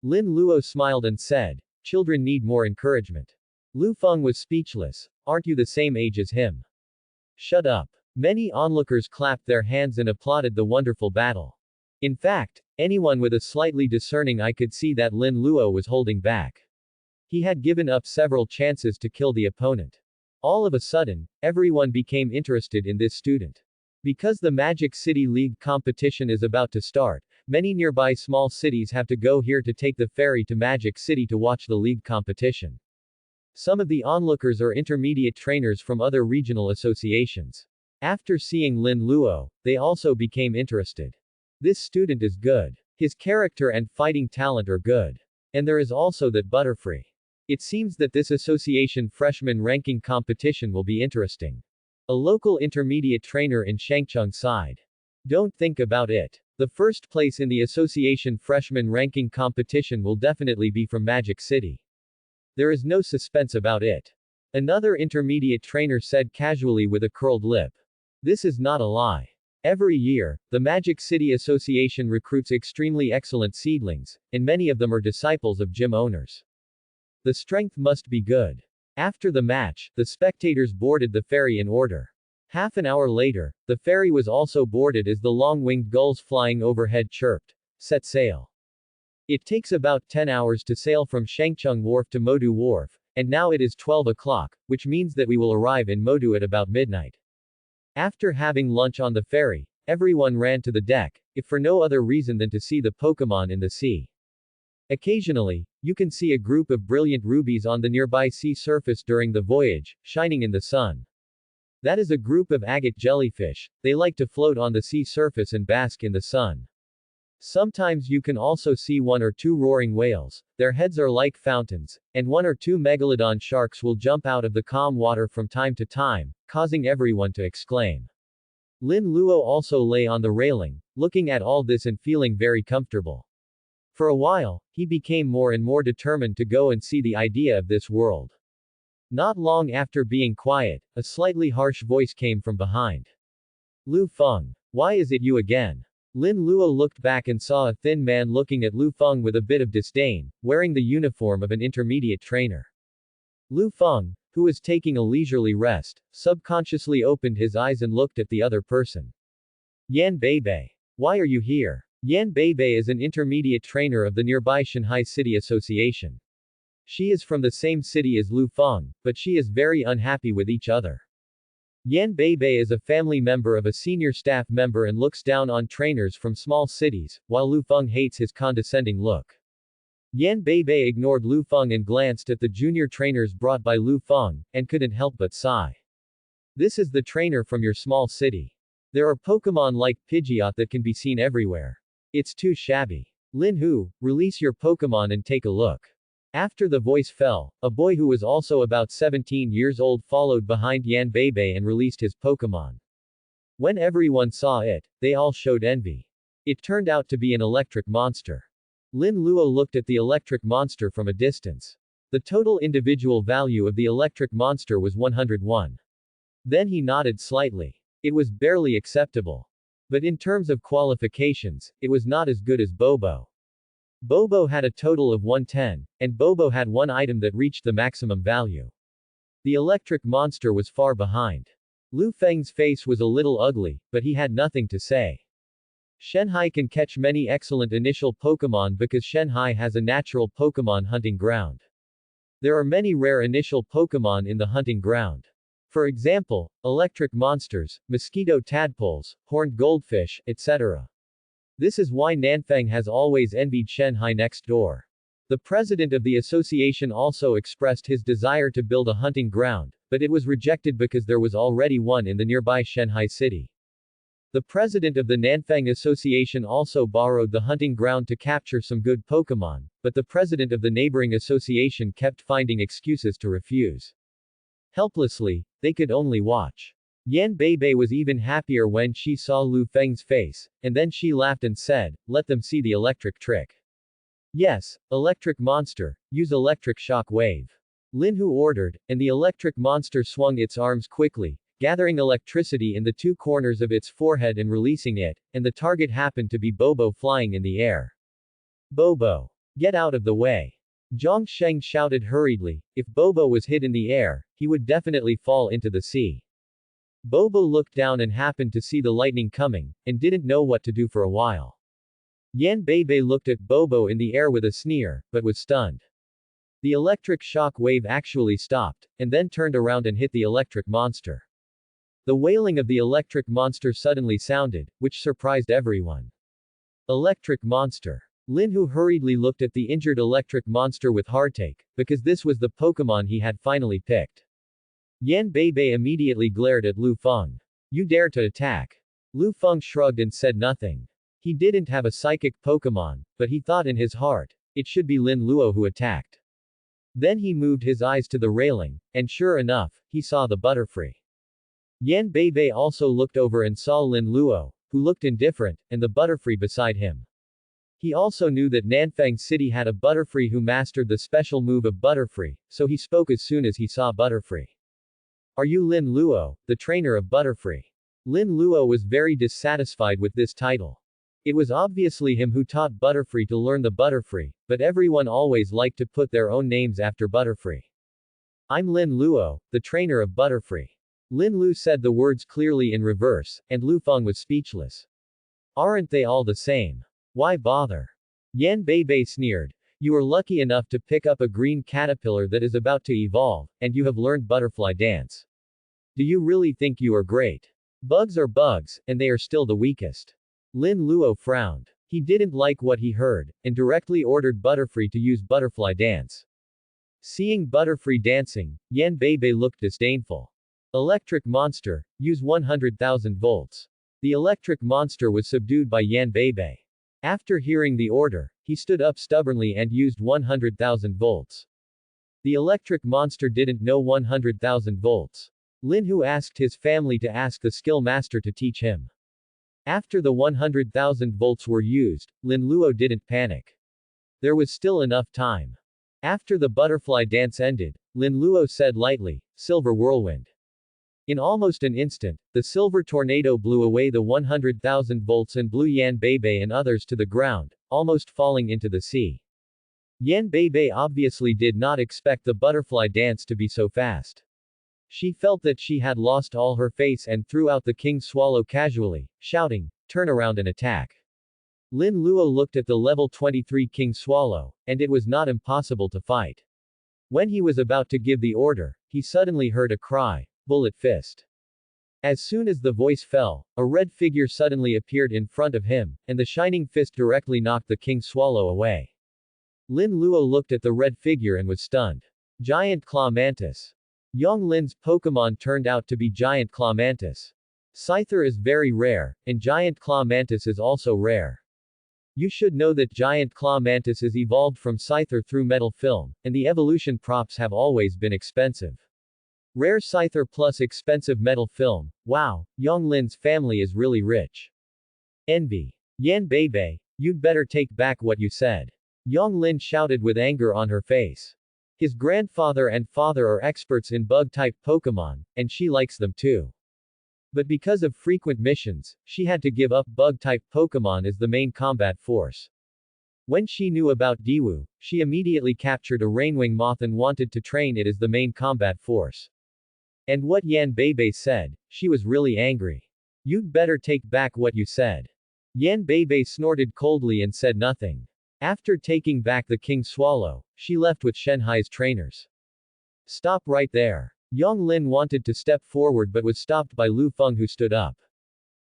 Lin Luo smiled and said, children need more encouragement. Lu Feng was speechless. Aren't you the same age as him? Shut up. Many onlookers clapped their hands and applauded the wonderful battle. In fact, anyone with a slightly discerning eye could see that Lin Luo was holding back. He had given up several chances to kill the opponent. All of a sudden, everyone became interested in this student. Because the Magic City League competition is about to start, many nearby small cities have to go here to take the ferry to Magic City to watch the league competition. Some of the onlookers are intermediate trainers from other regional associations. After seeing Lin Luo, they also became interested. This student is good. His character and fighting talent are good. And there is also that Butterfree. It seems that this association freshman ranking competition will be interesting. A local intermediate trainer in Shangcheng sighed. Don't think about it. The first place in the association freshman ranking competition will definitely be from Magic City. There is no suspense about it. Another intermediate trainer said casually with a curled lip. This is not a lie. Every year, the Magic City Association recruits extremely excellent seedlings, and many of them are disciples of gym owners. The strength must be good. After the match, the spectators boarded the ferry in order. Half an hour later, the ferry was also boarded as the long-winged gulls flying overhead chirped, "Set sail." It takes about 10 hours to sail from Shangcheng Wharf to Modu Wharf, and now it is 12 o'clock, which means that we will arrive in Modu at about midnight. After having lunch on the ferry, everyone ran to the deck, if for no other reason than to see the Pokémon in the sea. Occasionally, you can see a group of brilliant rubies on the nearby sea surface during the voyage, shining in the sun. That is a group of agate jellyfish. They like to float on the sea surface and bask in the sun. Sometimes you can also see one or two roaring whales. Their heads are like fountains, and one or two megalodon sharks will jump out of the calm water from time to time, causing everyone to exclaim. Lin Luo also lay on the railing, looking at all this and feeling very comfortable. For a while, he became more and more determined to go and see the idea of this world. Not long after being quiet, a slightly harsh voice came from behind. Lu Feng. Why is it you again? Lin Luo looked back and saw a thin man looking at Lu Feng with a bit of disdain, wearing the uniform of an intermediate trainer. Lu Feng, who was taking a leisurely rest, subconsciously opened his eyes and looked at the other person. Yan Beibei. Why are you here? Yan Beibei is an intermediate trainer of the nearby Shanghai City Association. She is from the same city as Lu Feng, but she is very unhappy with each other. Yan Beibei is a family member of a senior staff member and looks down on trainers from small cities, while Lu Feng hates his condescending look. Yan Beibei ignored Lu Feng and glanced at the junior trainers brought by Lu Feng, and couldn't help but sigh. This is the trainer from your small city. There are Pokémon like Pidgeot that can be seen everywhere. It's too shabby. Lin Hu, release your Pokémon and take a look. After the voice fell, a boy who was also about 17 years old followed behind Yan Beibei and released his Pokémon. When everyone saw it, they all showed envy. It turned out to be an electric monster. Lin Luo looked at the electric monster from a distance. The total individual value of the electric monster was 101. Then he nodded slightly. It was barely acceptable. But in terms of qualifications, it was not as good as Bobo. Bobo had a total of 110, and Bobo had one item that reached the maximum value. The electric monster was far behind. Lu Feng's face was a little ugly, but he had nothing to say. Shanghai can catch many excellent initial Pokémon because Shanghai has a natural Pokémon hunting ground. There are many rare initial Pokémon in the hunting ground. For example, electric monsters, mosquito tadpoles, horned goldfish, etc. This is why Nanfang has always envied Shanghai next door. The president of the association also expressed his desire to build a hunting ground, but it was rejected because there was already one in the nearby Shanghai city. The president of the Nanfang Association also borrowed the hunting ground to capture some good Pokémon, but the president of the neighboring association kept finding excuses to refuse. Helplessly, they could only watch. Yan Beibei was even happier when she saw Lu Feng's face, and then she laughed and said, "Let them see the electric trick." Yes, electric monster, use electric shock wave. Lin Hu ordered, and the electric monster swung its arms quickly, gathering electricity in the two corners of its forehead and releasing it, and the target happened to be Bobo flying in the air. Bobo! Get out of the way! Zhang Sheng shouted hurriedly. If Bobo was hit in the air, he would definitely fall into the sea. Bobo looked down and happened to see the lightning coming, and didn't know what to do for a while. Yan Beibei looked at Bobo in the air with a sneer, but was stunned. The electric shock wave actually stopped, and then turned around and hit the electric monster. The wailing of the electric monster suddenly sounded, which surprised everyone. Electric monster. Lin Hu hurriedly looked at the injured electric monster with heartache, because this was the Pokémon he had finally picked. Yan Beibei immediately glared at Lu Feng. You dare to attack? Lu Feng shrugged and said nothing. He didn't have a psychic Pokémon, but he thought in his heart, it should be Lin Luo who attacked. Then he moved his eyes to the railing, and sure enough, he saw the Butterfree. Yan Beibei also looked over and saw Lin Luo, who looked indifferent, and the Butterfree beside him. He also knew that Nanfang City had a Butterfree who mastered the special move of Butterfree, so he spoke as soon as he saw Butterfree. Are you Lin Luo, the trainer of Butterfree? Lin Luo was very dissatisfied with this title. It was obviously him who taught Butterfree to learn the Butterfree, but everyone always liked to put their own names after Butterfree. I'm Lin Luo, the trainer of Butterfree. Lin Lu said the words clearly in reverse, and Lu Feng was speechless. Aren't they all the same? Why bother? Yan Beibei sneered. You are lucky enough to pick up a green caterpillar that is about to evolve, and you have learned butterfly dance. Do you really think you are great? Bugs are bugs, and they are still the weakest. Lin Luo frowned. He didn't like what he heard, and directly ordered Butterfree to use butterfly dance. Seeing Butterfree dancing, Yan Beibei looked disdainful. Electric monster, use 100,000 volts. The electric monster was subdued by Yan Beibei. After hearing the order, he stood up stubbornly and used 100,000 volts. The electric monster didn't know 100,000 volts. Lin Hu asked his family to ask the skill master to teach him. After the 100,000 volts were used, Lin Luo didn't panic. There was still enough time. After the butterfly dance ended, Lin Luo said lightly, Silver Whirlwind. In almost an instant, the silver tornado blew away the 100,000 volts and blew Yan Beibei and others to the ground, almost falling into the sea. Yan Beibei obviously did not expect the butterfly dance to be so fast. She felt that she had lost all her face and threw out the king swallow casually, shouting, turn around and attack. Lin Luo looked at the level 23 king swallow, and it was not impossible to fight. When he was about to give the order, he suddenly heard a cry, bullet fist. As soon as the voice fell, a red figure suddenly appeared in front of him, and the shining fist directly knocked the king swallow away. Lin Luo looked at the red figure and was stunned. Giant Claw Mantis. Yong Lin's Pokémon turned out to be Giant Claw Mantis. Scyther is very rare, and Giant Claw Mantis is also rare. You should know that Giant Claw Mantis is evolved from Scyther through metal film, and the evolution props have always been expensive. Rare Scyther plus expensive metal film, wow, Yong Lin's family is really rich. Envy. Yan Beibei, you'd better take back what you said. Yong Lin shouted with anger on her face. His grandfather and father are experts in bug-type Pokémon, and she likes them too. But because of frequent missions, she had to give up bug-type Pokémon as the main combat force. When she knew about Diwu, she immediately captured a rainwing moth and wanted to train it as the main combat force. And what Yan Beibei said, she was really angry. You'd better take back what you said. Yan Beibei snorted coldly and said nothing. After taking back the king swallow, she left with Shenhai's trainers. Stop right there. Yong Lin wanted to step forward but was stopped by Lu Feng, who stood up.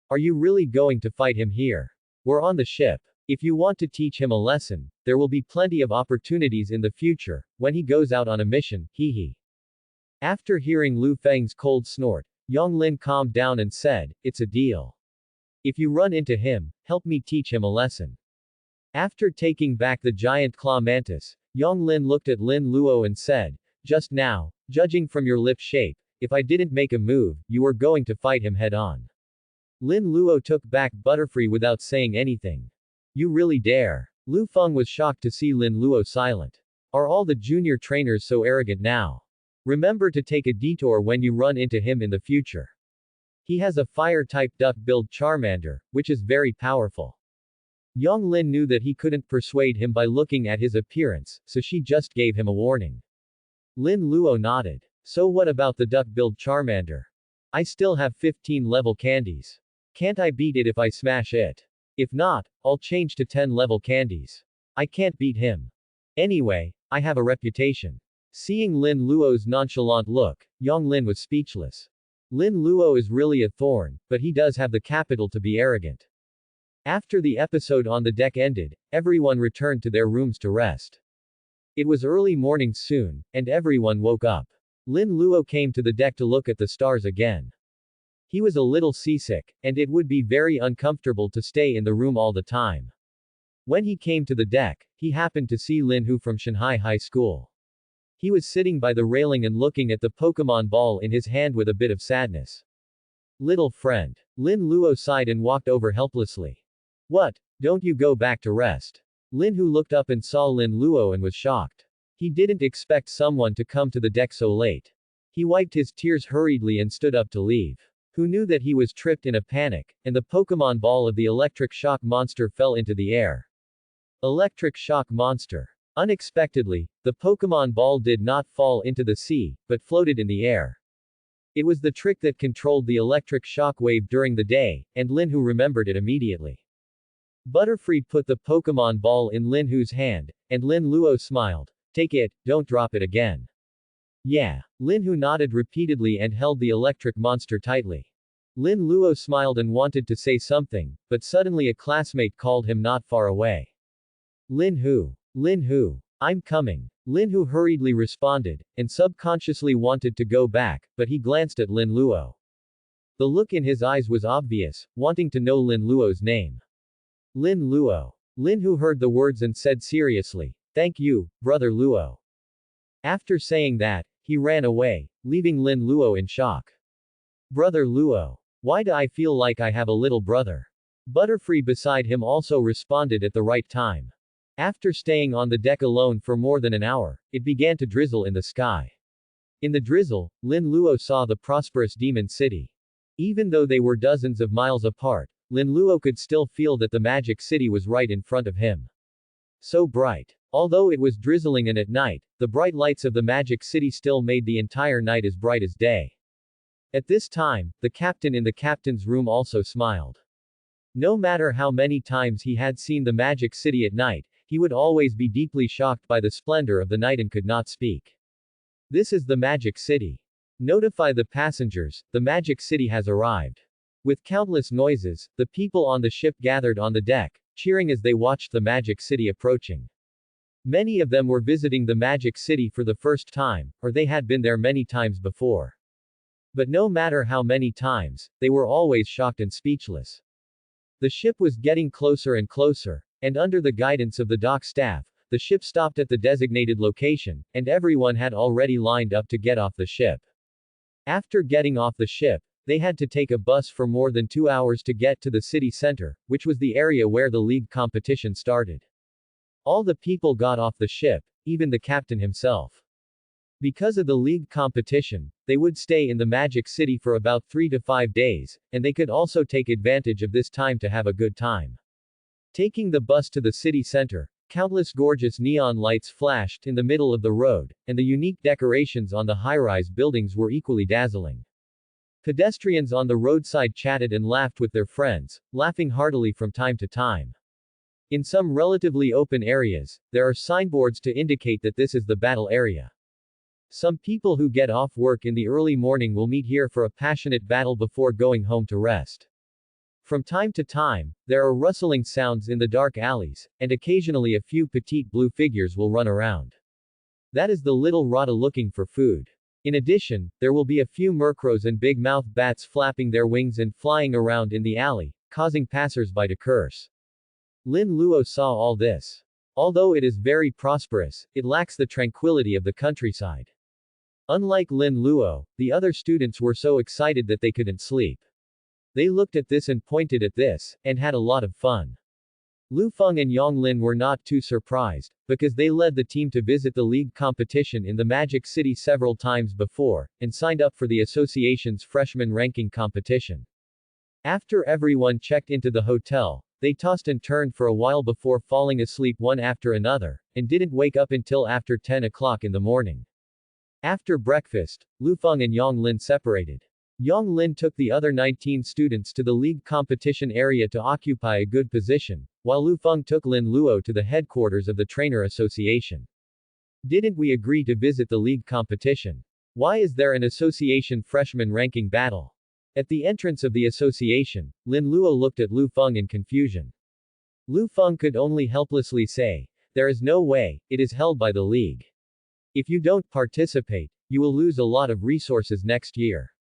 Are you really going to fight him here? We're on the ship. If you want to teach him a lesson, there will be plenty of opportunities in the future, when he goes out on a mission, hee. After hearing Lu Feng's cold snort, Yong Lin calmed down and said, it's a deal. If you run into him, help me teach him a lesson. After taking back the giant claw mantis, Yong Lin looked at Lin Luo and said, just now, judging from your lip shape, if I didn't make a move, you were going to fight him head-on. Lin Luo took back Butterfree without saying anything. You really dare? Lu Feng was shocked to see Lin Luo silent. Are all the junior trainers so arrogant now? Remember to take a detour when you run into him in the future. He has a fire-type duck-billed Charmander, which is very powerful. Yong Lin knew that he couldn't persuade him by looking at his appearance, so she just gave him a warning. Lin Luo nodded. So what about the duck-billed Charmander? I still have 15 level candies. Can't I beat it if I smash it? If not, I'll change to 10 level candies. I can't beat him. Anyway, I have a reputation. Seeing Lin Luo's nonchalant look, Yong Lin was speechless. Lin Luo is really a thorn, but he does have the capital to be arrogant. After the episode on the deck ended, everyone returned to their rooms to rest. It was early morning soon, and everyone woke up. Lin Luo came to the deck to look at the stars again. He was a little seasick, and it would be very uncomfortable to stay in the room all the time. When he came to the deck, he happened to see Lin Hu from Shanghai High School. He was sitting by the railing and looking at the Pokémon ball in his hand with a bit of sadness. Little friend. Lin Luo sighed and walked over helplessly. What? Don't you go back to rest? Lin Hu looked up and saw Lin Luo and was shocked. He didn't expect someone to come to the deck so late. He wiped his tears hurriedly and stood up to leave. who knew that he was tripped in a panic, and the Pokemon ball of the electric shock monster fell into the air. Electric shock monster. Unexpectedly, the Pokemon ball did not fall into the sea, but floated in the air. It was the trick that controlled the electric shock wave during the day, and Lin Hu remembered it immediately. Butterfree put the Pokemon ball in Lin Hu's hand, and Lin Luo smiled. Take it, don't drop it again. Yeah. Lin Hu nodded repeatedly and held the electric monster tightly. Lin Luo smiled and wanted to say something, but suddenly a classmate called him not far away. Lin Hu. Lin Hu. I'm coming. Lin Hu hurriedly responded, and subconsciously wanted to go back, but he glanced at Lin Luo. The look in his eyes was obvious, wanting to know Lin Luo's name. Lin Luo. Lin Hu heard the words and said seriously, "Thank you, Brother Luo." After saying that, he ran away, leaving Lin Luo in shock. Brother Luo. Why do I feel like I have a little brother? Butterfree beside him also responded at the right time. After staying on the deck alone for more than an hour, it began to drizzle in the sky. In the drizzle, Lin Luo saw the prosperous demon city. Even though they were dozens of miles apart, Lin Luo could still feel that the magic city was right in front of him. So bright. Although it was drizzling and at night, the bright lights of the magic city still made the entire night as bright as day. At this time, the captain in the captain's room also smiled. No matter how many times he had seen the magic city at night, he would always be deeply shocked by the splendor of the night and could not speak. This is the magic city. Notify the passengers, the magic city has arrived. With countless noises, the people on the ship gathered on the deck, cheering as they watched the magic city approaching. Many of them were visiting the magic city for the first time, or they had been there many times before. But no matter how many times, they were always shocked and speechless. The ship was getting closer and closer, and under the guidance of the dock staff, the ship stopped at the designated location, and everyone had already lined up to get off the ship. After getting off the ship, they had to take a bus for more than 2 hours to get to the city center, which was the area where the league competition started. All the people got off the ship, even the captain himself. Because of the league competition, they would stay in the Magic City for about 3 to 5 days, and they could also take advantage of this time to have a good time. Taking the bus to the city center, countless gorgeous neon lights flashed in the middle of the road, and the unique decorations on the high-rise buildings were equally dazzling. Pedestrians on the roadside chatted and laughed with their friends, laughing heartily from time to time. In some relatively open areas, there are signboards to indicate that this is the battle area. Some people who get off work in the early morning will meet here for a passionate battle before going home to rest. From time to time, there are rustling sounds in the dark alleys, and occasionally a few petite blue figures will run around. That is the little Rata looking for food. In addition, there will be a few Murkrows and big-mouthed bats flapping their wings and flying around in the alley, causing passers-by to curse. Lin Luo saw all this. Although it is very prosperous, it lacks the tranquility of the countryside. Unlike Lin Luo, the other students were so excited that they couldn't sleep. They looked at this and pointed at this, and had a lot of fun. Lu Feng and Yang Lin were not too surprised, because they led the team to visit the league competition in the Magic City several times before, and signed up for the association's freshman ranking competition. After everyone checked into the hotel, they tossed and turned for a while before falling asleep one after another, and didn't wake up until after 10 o'clock in the morning. After breakfast, Lu Feng and Yang Lin separated. Yang Lin took the other 19 students to the league competition area to occupy a good position, while Lu Feng took Lin Luo to the headquarters of the Trainer Association. Didn't we agree to visit the league competition? Why is there an association freshman ranking battle? At the entrance of the association, Lin Luo looked at Lu Feng in confusion. Lu Feng could only helplessly say, "There is no way, it is held by the league. If you don't participate, you will lose a lot of resources next year."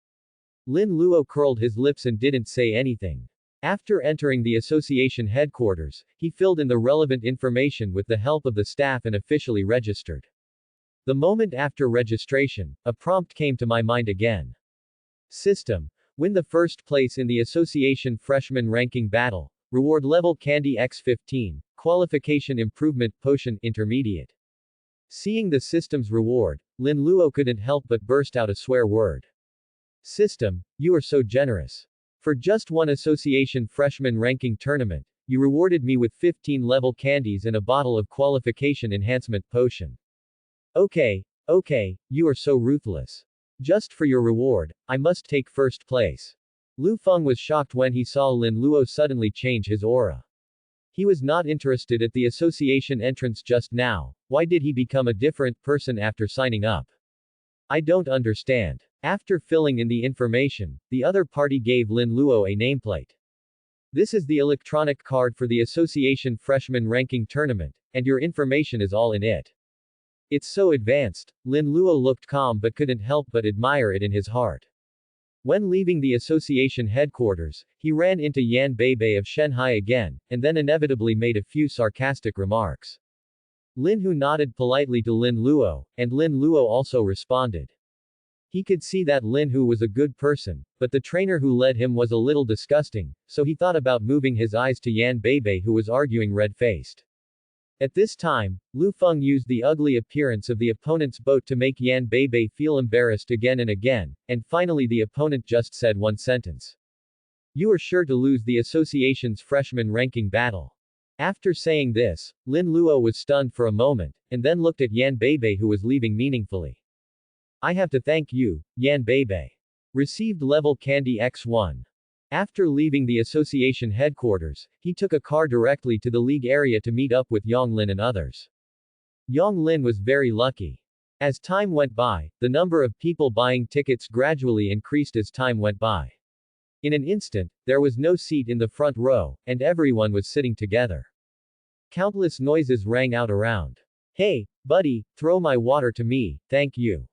Lin Luo curled his lips and didn't say anything. After entering the association headquarters, he filled in the relevant information with the help of the staff and officially registered. The moment after registration, a prompt came to my mind again. System. Win the first place in the association freshman ranking battle. Reward level Candy X15, Qualification Improvement Potion Intermediate. Seeing the system's reward, Lin Luo couldn't help but burst out a swear word. System, you are so generous. For just one association freshman ranking tournament, you rewarded me with 15 level candies and a bottle of qualification enhancement potion. Okay, you are so ruthless. Just for your reward, I must take first place. Lu Feng was shocked when he saw Lin Luo suddenly change his aura. He was not interested at the association entrance just now. Why did he become a different person after signing up? I don't understand. After filling in the information, the other party gave Lin Luo a nameplate. This is the electronic card for the association freshman ranking tournament, and your information is all in it. It's so advanced. Lin Luo looked calm but couldn't help but admire it in his heart. When leaving the association headquarters, he ran into Yan Beibei of Shenhai again, and then inevitably made a few sarcastic remarks. Lin Hu nodded politely to Lin Luo, and Lin Luo also responded. He could see that Lin Hu was a good person, but the trainer who led him was a little disgusting, so he thought about moving his eyes to Yan Beibei who was arguing red-faced. At this time, Lu Feng used the ugly appearance of the opponent's boat to make Yan Beibei feel embarrassed again and again, and finally the opponent just said one sentence. You are sure to lose the association's freshman ranking battle. After saying this, Lin Luo was stunned for a moment, and then looked at Yan Beibei who was leaving meaningfully. I have to thank you, Yan Beibei. Received level candy X1. After leaving the association headquarters, he took a car directly to the league area to meet up with Yang Lin and others. Yang Lin was very lucky. As time went by, the number of people buying tickets gradually increased as time went by. In an instant, there was no seat in the front row, and everyone was sitting together. Countless noises rang out around. Hey, buddy, throw my water to me, thank you.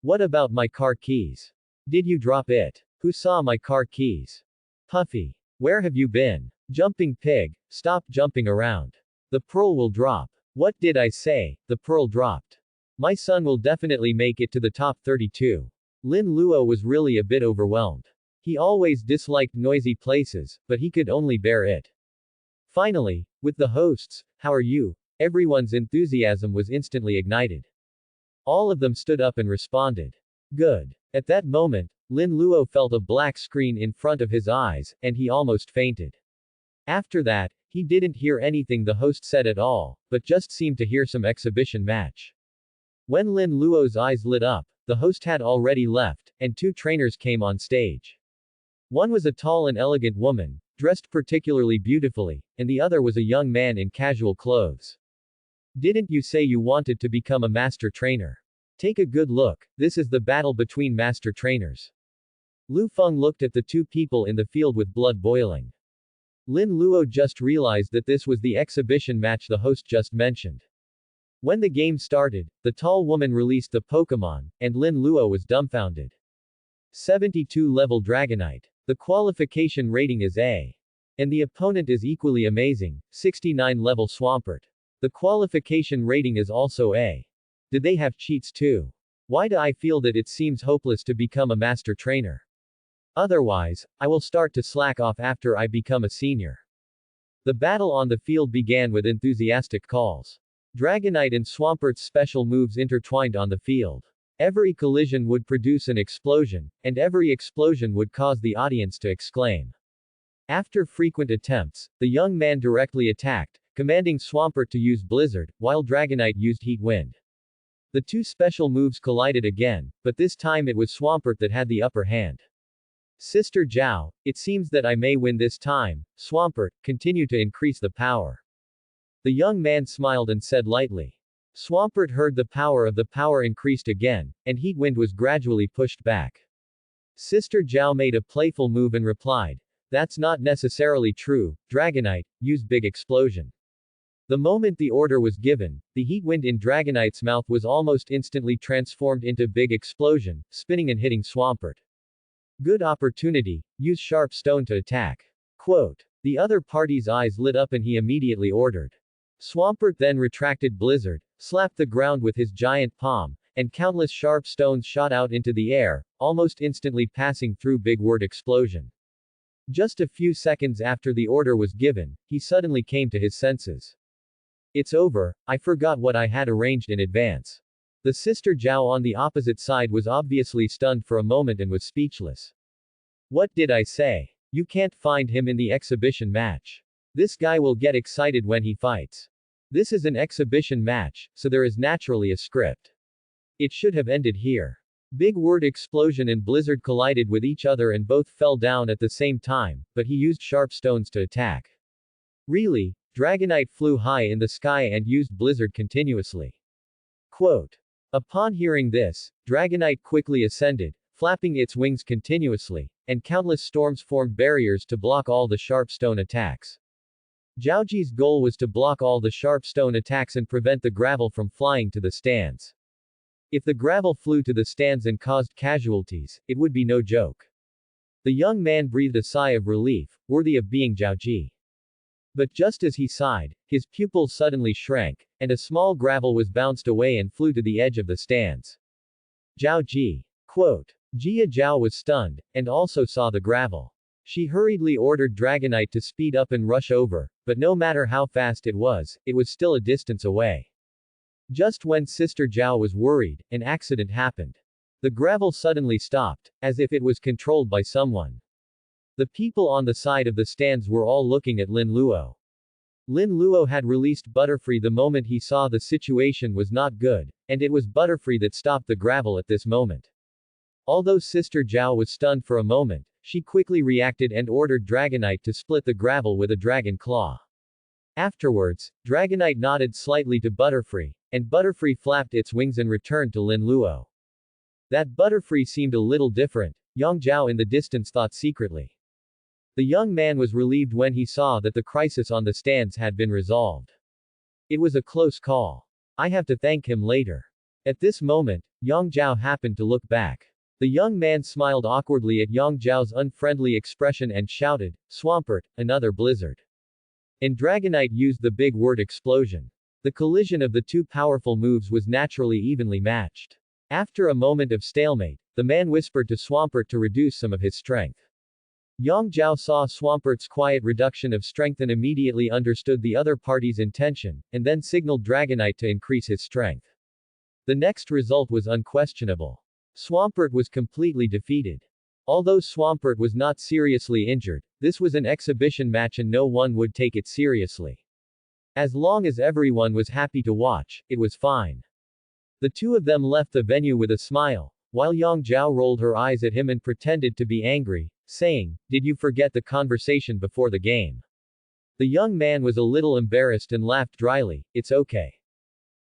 What about my car keys? Did you drop it? Who saw my car keys? Puffy. Where have you been? Jumping pig, stop jumping around. The pearl will drop. What did I say? The pearl dropped. My son will definitely make it to the top 32. Lin Luo was really a bit overwhelmed. He always disliked noisy places, but he could only bear it. Finally, with the hosts, how are you? Everyone's enthusiasm was instantly ignited. All of them stood up and responded. Good. At that moment, Lin Luo felt a black screen in front of his eyes, and he almost fainted. After that, he didn't hear anything the host said at all, but just seemed to hear some exhibition match. When Lin Luo's eyes lit up, the host had already left, and two trainers came on stage. One was a tall and elegant woman, dressed particularly beautifully, and the other was a young man in casual clothes. Didn't you say you wanted to become a master trainer? Take a good look, this is the battle between master trainers. Lu Feng looked at the two people in the field with blood boiling. Lin Luo just realized that this was the exhibition match the host just mentioned. When the game started, the tall woman released the Pokémon, and Lin Luo was dumbfounded. 72 level Dragonite. The qualification rating is A. And the opponent is equally amazing, 69 level Swampert. The qualification rating is also A. Did they have cheats too? Why do I feel that it seems hopeless to become a master trainer? Otherwise, I will start to slack off after I become a senior. The battle on the field began with enthusiastic calls. Dragonite and Swampert's special moves intertwined on the field. Every collision would produce an explosion, and every explosion would cause the audience to exclaim. After frequent attempts, the young man directly attacked, commanding Swampert to use Blizzard, while Dragonite used Heat Wind. The two special moves collided again, but this time it was Swampert that had the upper hand. Sister Zhao, it seems that I may win this time. Swampert, continue to increase the power. The young man smiled and said lightly. Swampert heard the power increased again, and Heat Wind was gradually pushed back. Sister Zhao made a playful move and replied, that's not necessarily true, Dragonite, use Big Explosion. The moment the order was given, the Heat Wind in Dragonite's mouth was almost instantly transformed into Big Explosion, spinning and hitting Swampert. Good opportunity, use Sharp Stone to attack. Quote. The other party's eyes lit up and he immediately ordered. Swampert then retracted Blizzard, slapped the ground with his giant palm, and countless sharp stones shot out into the air, almost instantly passing through Big Word Explosion. Just a few seconds after the order was given, he suddenly came to his senses. It's over, I forgot what I had arranged in advance. The sister Zhao on the opposite side was obviously stunned for a moment and was speechless. What did I say? You can't find him in the exhibition match. This guy will get excited when he fights. This is an exhibition match, so there is naturally a script. It should have ended here. Big word explosion and blizzard collided with each other and both fell down at the same time, but he used sharp stones to attack. Really? Dragonite flew high in the sky and used blizzard continuously. Quote. Upon hearing this, Dragonite quickly ascended, flapping its wings continuously, and countless storms formed barriers to block all the sharp stone attacks. Zhaoji's goal was to block all the sharp stone attacks and prevent the gravel from flying to the stands. If the gravel flew to the stands and caused casualties, it would be no joke. The young man breathed a sigh of relief, worthy of being Zhaoji. But just as he sighed, his pupils suddenly shrank, and a small gravel was bounced away and flew to the edge of the stands. Zhaoji. Quote. Jia Zhao was stunned, and also saw the gravel. She hurriedly ordered Dragonite to speed up and rush over, but no matter how fast it was still a distance away. Just when Sister Zhao was worried, an accident happened. The gravel suddenly stopped, as if it was controlled by someone. The people on the side of the stands were all looking at Lin Luo. Lin Luo had released Butterfree the moment he saw the situation was not good, and it was Butterfree that stopped the gravel at this moment. Although Sister Zhao was stunned for a moment, she quickly reacted and ordered Dragonite to split the gravel with a dragon claw. Afterwards, Dragonite nodded slightly to Butterfree, and Butterfree flapped its wings and returned to Lin Luo. That Butterfree seemed a little different, Yang Zhao in the distance thought secretly. The young man was relieved when he saw that the crisis on the stands had been resolved. It was a close call. I have to thank him later. At this moment, Yang Zhao happened to look back. The young man smiled awkwardly at Yang Zhao's unfriendly expression and shouted, Swampert, another blizzard. And Dragonite used the big word explosion. The collision of the two powerful moves was naturally evenly matched. After a moment of stalemate, the man whispered to Swampert to reduce some of his strength. Yang Zhao saw Swampert's quiet reduction of strength and immediately understood the other party's intention, and then signaled Dragonite to increase his strength. The next result was unquestionable. Swampert was completely defeated. Although Swampert was not seriously injured, this was an exhibition match and no one would take it seriously. As long as everyone was happy to watch, it was fine. The two of them left the venue with a smile, while Yang Zhao rolled her eyes at him and pretended to be angry, saying, Did you forget the conversation before the game? The young man was a little embarrassed and laughed dryly, It's okay.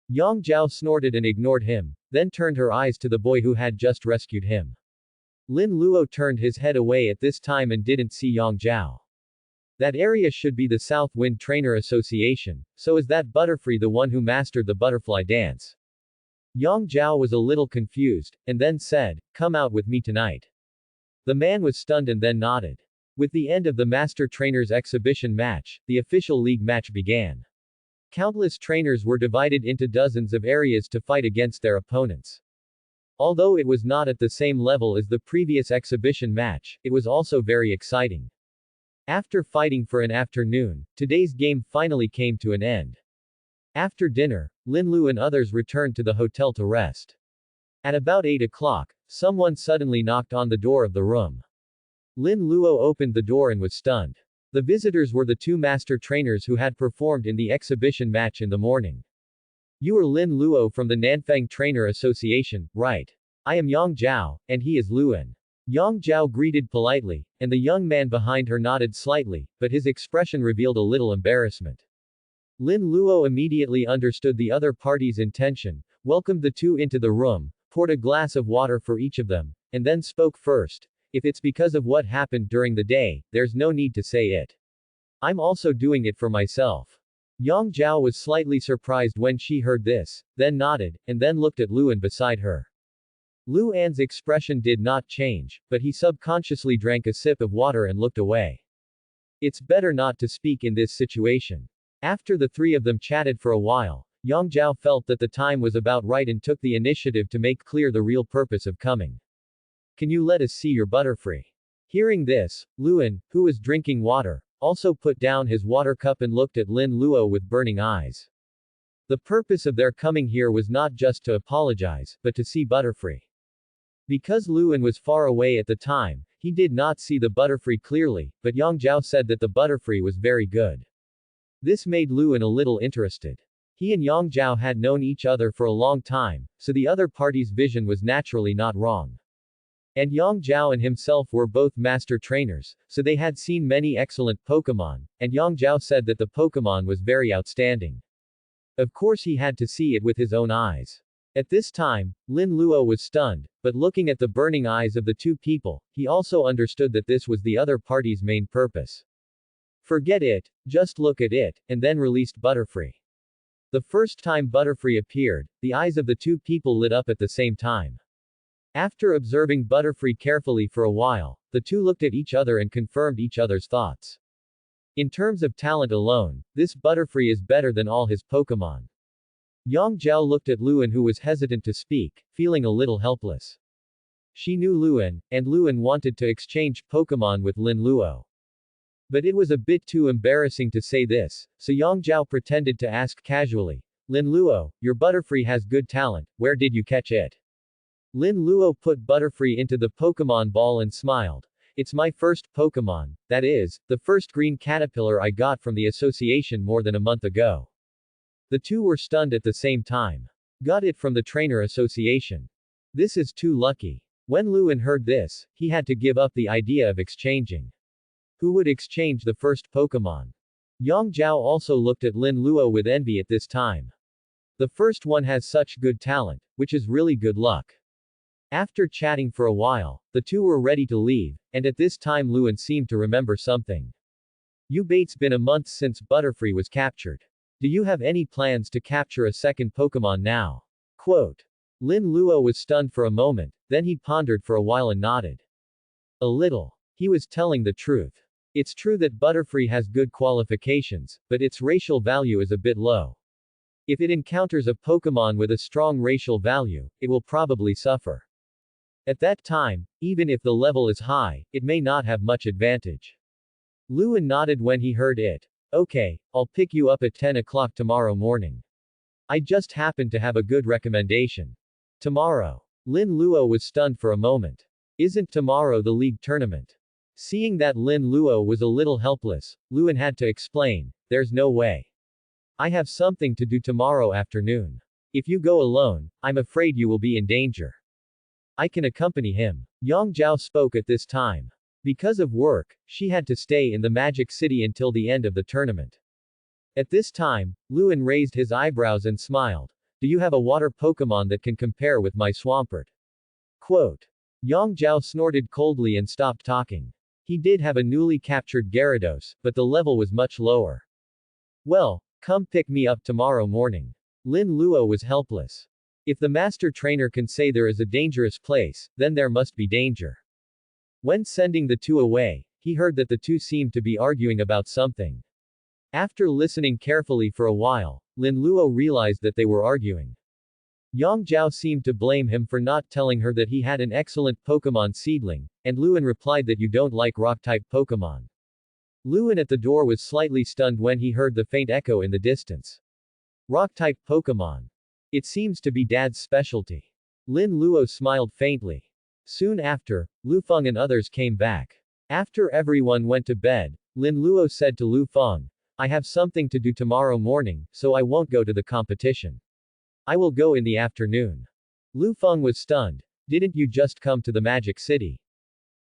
Yang Zhao snorted and ignored him, then turned her eyes to the boy who had just rescued him. Lin Luo turned his head away at this time and didn't see Yang Zhao. That area should be the South Wind Trainer Association, so is that Butterfree the one who mastered the butterfly dance? Yang Zhao was a little confused, and then said, Come out with me tonight. The man was stunned and then nodded. With the end of the Master Trainers exhibition match, the official league match began. Countless trainers were divided into dozens of areas to fight against their opponents. Although it was not at the same level as the previous exhibition match, it was also very exciting. After fighting for an afternoon, today's game finally came to an end. After dinner, Lin Lu and others returned to the hotel to rest. At about 8 o'clock, someone suddenly knocked on the door of the room. Lin Luo opened the door and was stunned. The visitors were the two master trainers who had performed in the exhibition match in the morning. You are Lin Luo from the Nanfang Trainer Association, right? I am Yang Zhao, and he is Luan. Yang Zhao greeted politely, and the young man behind her nodded slightly, but his expression revealed a little embarrassment. Lin Luo immediately understood the other party's intention, welcomed the two into the room, poured a glass of water for each of them, and then spoke first. If it's because of what happened during the day, there's no need to say it. I'm also doing it for myself. Yang Zhao was slightly surprised when she heard this, then nodded, and then looked at Luan beside her. Luan's expression did not change, but he subconsciously drank a sip of water and looked away. It's better not to speak in this situation. After the three of them chatted for a while, Yang Zhao felt that the time was about right and took the initiative to make clear the real purpose of coming. Can you let us see your Butterfree? Hearing this, Luan, who was drinking water, also put down his water cup and looked at Lin Luo with burning eyes. The purpose of their coming here was not just to apologize, but to see Butterfree. Because Luan was far away at the time, he did not see the Butterfree clearly, but Yang Zhao said that the Butterfree was very good. This made Luan a little interested. He and Yang Zhao had known each other for a long time, so the other party's vision was naturally not wrong. And Yang Zhao and himself were both master trainers, so they had seen many excellent Pokémon, and Yang Zhao said that the Pokémon was very outstanding. Of course he had to see it with his own eyes. At this time, Lin Luo was stunned, but looking at the burning eyes of the two people, he also understood that this was the other party's main purpose. Forget it, just look at it, and then released Butterfree. The first time Butterfree appeared, the eyes of the two people lit up at the same time. After observing Butterfree carefully for a while, the two looked at each other and confirmed each other's thoughts. In terms of talent alone, this Butterfree is better than all his Pokémon. Yang Zhao looked at Luan, who was hesitant to speak, feeling a little helpless. She knew Luan, and Luan wanted to exchange Pokémon with Lin Luo. But it was a bit too embarrassing to say this, so Yang Zhao pretended to ask casually, Lin Luo, your Butterfree has good talent, where did you catch it? Lin Luo put Butterfree into the Pokémon ball and smiled. It's my first Pokémon, that is, the first green caterpillar I got from the association more than a month ago. The two were stunned at the same time. Got it from the trainer association. This is too lucky. When Luan heard this, he had to give up the idea of exchanging. Who would exchange the first Pokémon? Yang Zhao also looked at Lin Luo with envy at this time. The first one has such good talent, which is really good luck. After chatting for a while, the two were ready to leave, and at this time Luan seemed to remember something. It's been a month since Butterfree was captured. Do you have any plans to capture a second Pokémon now? Quote. Lin Luo was stunned for a moment, then he pondered for a while and nodded. A little. He was telling the truth. It's true that Butterfree has good qualifications, but its racial value is a bit low. If it encounters a Pokémon with a strong racial value, it will probably suffer. At that time, even if the level is high, it may not have much advantage. Luan nodded when he heard it. Okay, I'll pick you up at 10 o'clock tomorrow morning. I just happen to have a good recommendation. Tomorrow. Lin Luo was stunned for a moment. Isn't tomorrow the league tournament? Seeing that Lin Luo was a little helpless, Luan had to explain, there's no way. I have something to do tomorrow afternoon. If you go alone, I'm afraid you will be in danger. I can accompany him. Yang Zhao spoke at this time. Because of work, she had to stay in the Magic City until the end of the tournament. At this time, Luan raised his eyebrows and smiled. Do you have a water Pokémon that can compare with my Swampert? Quote. Yang Zhao snorted coldly and stopped talking. He did have a newly captured Gyarados, but the level was much lower. Well, come pick me up tomorrow morning. Lin Luo was helpless. If the master trainer can say there is a dangerous place, then there must be danger. When sending the two away, he heard that the two seemed to be arguing about something. After listening carefully for a while, Lin Luo realized that they were arguing. Yang Zhao seemed to blame him for not telling her that he had an excellent Pokémon seedling, and Luan replied that you don't like rock-type Pokémon. Luan at the door was slightly stunned when he heard the faint echo in the distance. Rock-type Pokémon. It seems to be Dad's specialty. Lin Luo smiled faintly. Soon after, Lu Feng and others came back. After everyone went to bed, Lin Luo said to Lu Feng, I have something to do tomorrow morning, so I won't go to the competition. I will go in the afternoon. Lu Feng was stunned. Didn't you just come to the Magic City?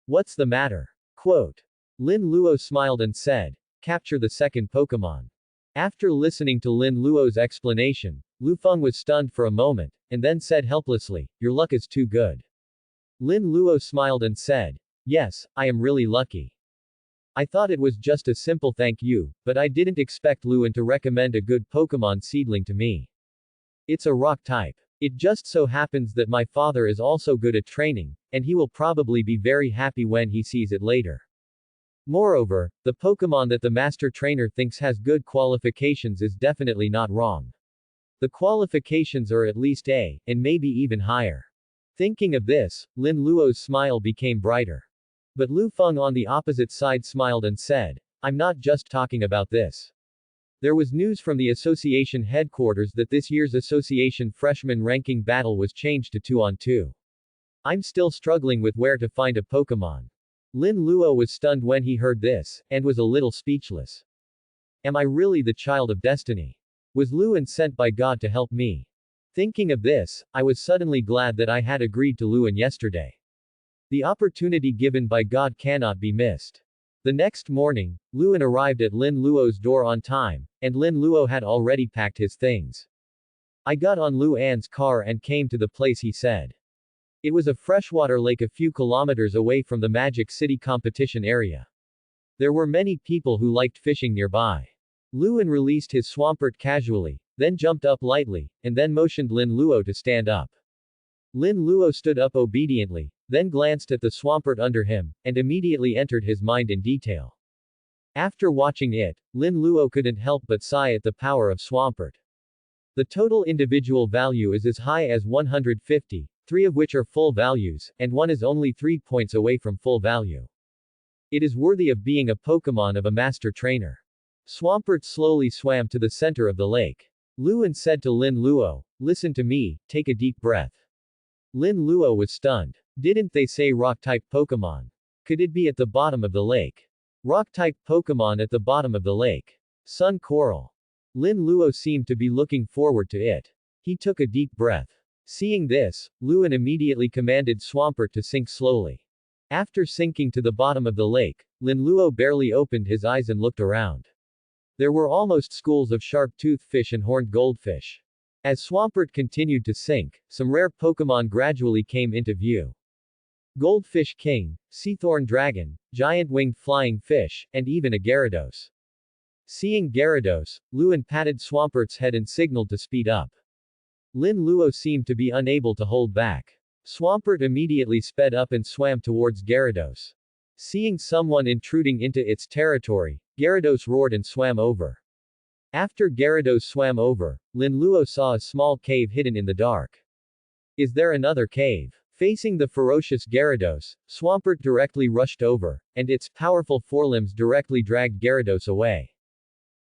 What's the matter? Quote. Lin Luo smiled and said, capture the second Pokémon. After listening to Lin Luo's explanation, Lu Feng was stunned for a moment, and then said helplessly, your luck is too good. Lin Luo smiled and said, yes, I am really lucky. I thought it was just a simple thank you, but I didn't expect Luan to recommend a good Pokémon seedling to me. It's a rock type. It just so happens that my father is also good at training, and he will probably be very happy when he sees it later. Moreover, the Pokémon that the master trainer thinks has good qualifications is definitely not wrong. The qualifications are at least A, and maybe even higher. Thinking of this, Lin Luo's smile became brighter. But Lu Feng on the opposite side smiled and said, I'm not just talking about this. There was news from the association headquarters that this year's association freshman ranking battle was changed to 2-on-2. I'm still struggling with where to find a Pokémon. Lin Luo was stunned when he heard this, and was a little speechless. Am I really the child of destiny? Was Luan sent by God to help me? Thinking of this, I was suddenly glad that I had agreed to Luan yesterday. The opportunity given by God cannot be missed. The next morning, Luan arrived at Lin Luo's door on time, and Lin Luo had already packed his things. I got on Luan's car and came to the place he said. It was a freshwater lake a few kilometers away from the Magic City competition area. There were many people who liked fishing nearby. Luan released his Swampert casually, then jumped up lightly, and then motioned Lin Luo to stand up. Lin Luo stood up obediently, then glanced at the Swampert under him, and immediately entered his mind in detail. After watching it, Lin Luo couldn't help but sigh at the power of Swampert. The total individual value is as high as 150, 3 of which are full values, and 1 is only 3 points away from full value. It is worthy of being a Pokémon of a master trainer. Swampert slowly swam to the center of the lake. Luan said to Lin Luo, "Listen to me, take a deep breath." Lin Luo was stunned. Didn't they say rock-type Pokémon? Could it be at the bottom of the lake? Rock-type Pokémon at the bottom of the lake. Sun Coral. Lin Luo seemed to be looking forward to it. He took a deep breath. Seeing this, Luan immediately commanded Swampert to sink slowly. After sinking to the bottom of the lake, Lin Luo barely opened his eyes and looked around. There were almost schools of sharp-toothed fish and horned goldfish. As Swampert continued to sink, some rare Pokémon gradually came into view. Goldfish King, Seathorn Dragon, giant-winged flying fish, and even a Gyarados. Seeing Gyarados, Luan patted Swampert's head and signaled to speed up. Lin Luo seemed to be unable to hold back. Swampert immediately sped up and swam towards Gyarados. Seeing someone intruding into its territory, Gyarados roared and swam over. After Gyarados swam over, Lin Luo saw a small cave hidden in the dark. Is there another cave? Facing the ferocious Gyarados, Swampert directly rushed over, and its powerful forelimbs directly dragged Gyarados away.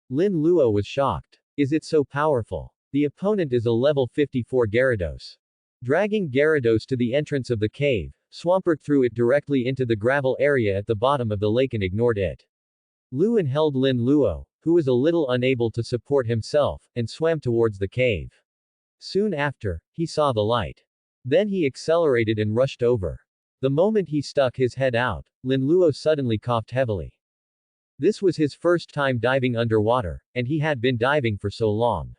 Lin Luo was shocked. Is it so powerful? The opponent is a level 54 Gyarados. Dragging Gyarados to the entrance of the cave, Swampert threw it directly into the gravel area at the bottom of the lake and ignored it. Luan held Lin Luo, who was a little unable to support himself, and swam towards the cave. Soon after, he saw the light. Then he accelerated and rushed over. The moment he stuck his head out, Lin Luo suddenly coughed heavily. This was his first time diving underwater, and he had been diving for so long.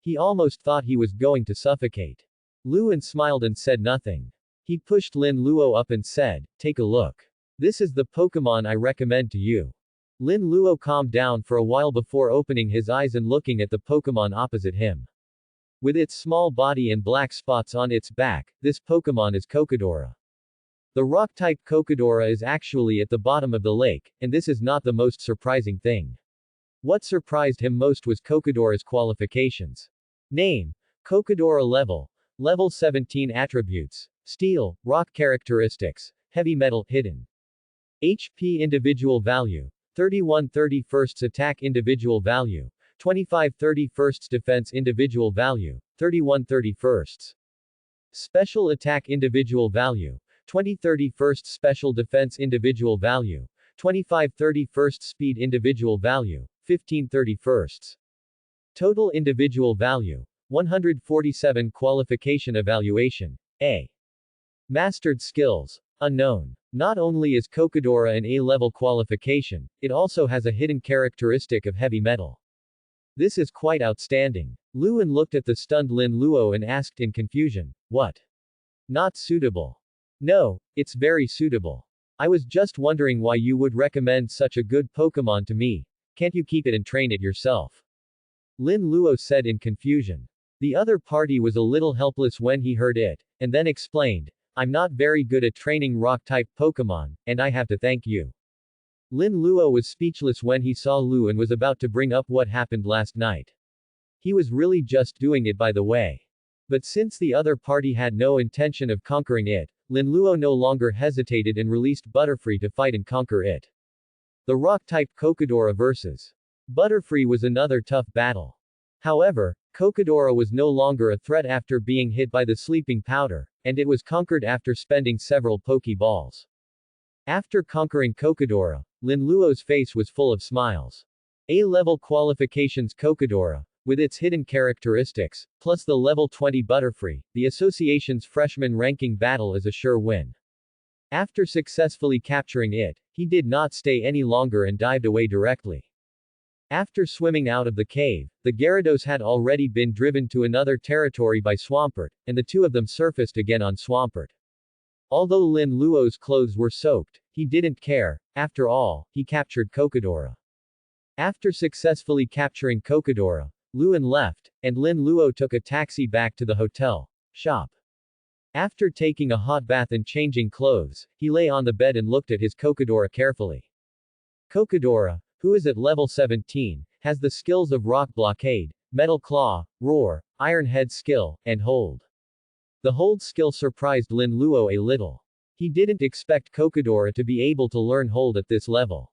He almost thought he was going to suffocate. Luan smiled and said nothing. He pushed Lin Luo up and said, "Take a look. This is the Pokémon I recommend to you." Lin Luo calmed down for a while before opening his eyes and looking at the Pokémon opposite him. With its small body and black spots on its back, this Pokémon is Cocodora. The rock-type Cocodora is actually at the bottom of the lake, and this is not the most surprising thing. What surprised him most was Cocodora's qualifications. Name: Cocodora Level 17 Attributes: Steel, Rock Characteristics, Heavy Metal, Hidden. HP Individual Value: 31 31st Attack Individual Value, 25 31st Defense Individual Value, 31 31st. Special Attack Individual Value, 20 31st Special Defense Individual Value, 25 31st Speed Individual Value, 15 31st. Total Individual Value, 147. Qualification Evaluation: A. Mastered Skills: Unknown. Not only is Cocodora an A-level qualification, it also has a hidden characteristic of heavy metal. This is quite outstanding. Luan looked at the stunned Lin Luo and asked in confusion, "What? Not suitable?" "No, it's very suitable. I was just wondering why you would recommend such a good Pokémon to me. Can't you keep it and train it yourself?" Lin Luo said in confusion. The other party was a little helpless when he heard it, and then explained, "I'm not very good at training rock-type Pokémon, and I have to thank you." Lin Luo was speechless when he saw Lu and was about to bring up what happened last night. He was really just doing it by the way. But since the other party had no intention of conquering it, Lin Luo no longer hesitated and released Butterfree to fight and conquer it. The rock-type Cocodora vs. Butterfree was another tough battle. However, Kokodora was no longer a threat after being hit by the sleeping powder, and it was conquered after spending several Pokeballs. After conquering Kokodora, Linluo's face was full of smiles. A-level qualifications Kokodora, with its hidden characteristics, plus the level 20 Butterfree, the association's freshman ranking battle is a sure win. After successfully capturing it, he did not stay any longer and dived away directly. After swimming out of the cave, the Gyarados had already been driven to another territory by Swampert, and the two of them surfaced again on Swampert. Although Lin Luo's clothes were soaked, he didn't care. After all, he captured Kokodora. After successfully capturing Kokodora, Luan left, and Lin Luo took a taxi back to the hotel shop. After taking a hot bath and changing clothes, he lay on the bed and looked at his Kokodora carefully. Kokodora, who is at level 17, has the skills of Rock Blockade, Metal Claw, Roar, Iron Head skill, and Hold. The Hold skill surprised Lin Luo a little. He didn't expect Kokodora to be able to learn Hold at this level.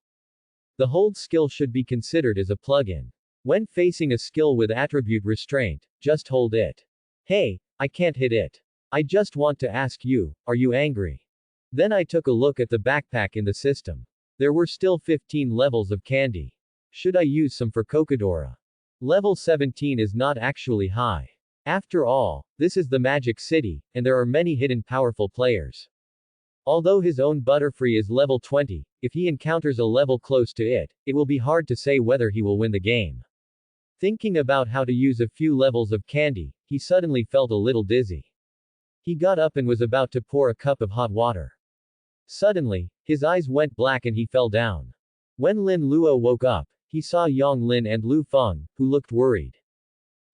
The Hold skill should be considered as a plug-in. When facing a skill with attribute restraint, just hold it. Hey, I can't hit it. I just want to ask you, are you angry? Then I took a look at the backpack in the system. There were still 15 levels of candy. Should I use some for Kokodora? Level 17 is not actually high. After all, this is the Magic City, and there are many hidden powerful players. Although his own Butterfree is level 20, if he encounters a level close to it, it will be hard to say whether he will win the game. Thinking about how to use a few levels of candy, he suddenly felt a little dizzy. He got up and was about to pour a cup of hot water. Suddenly, his eyes went black and he fell down. When Lin Luo woke up, he saw Yang Lin and Lu Feng, who looked worried.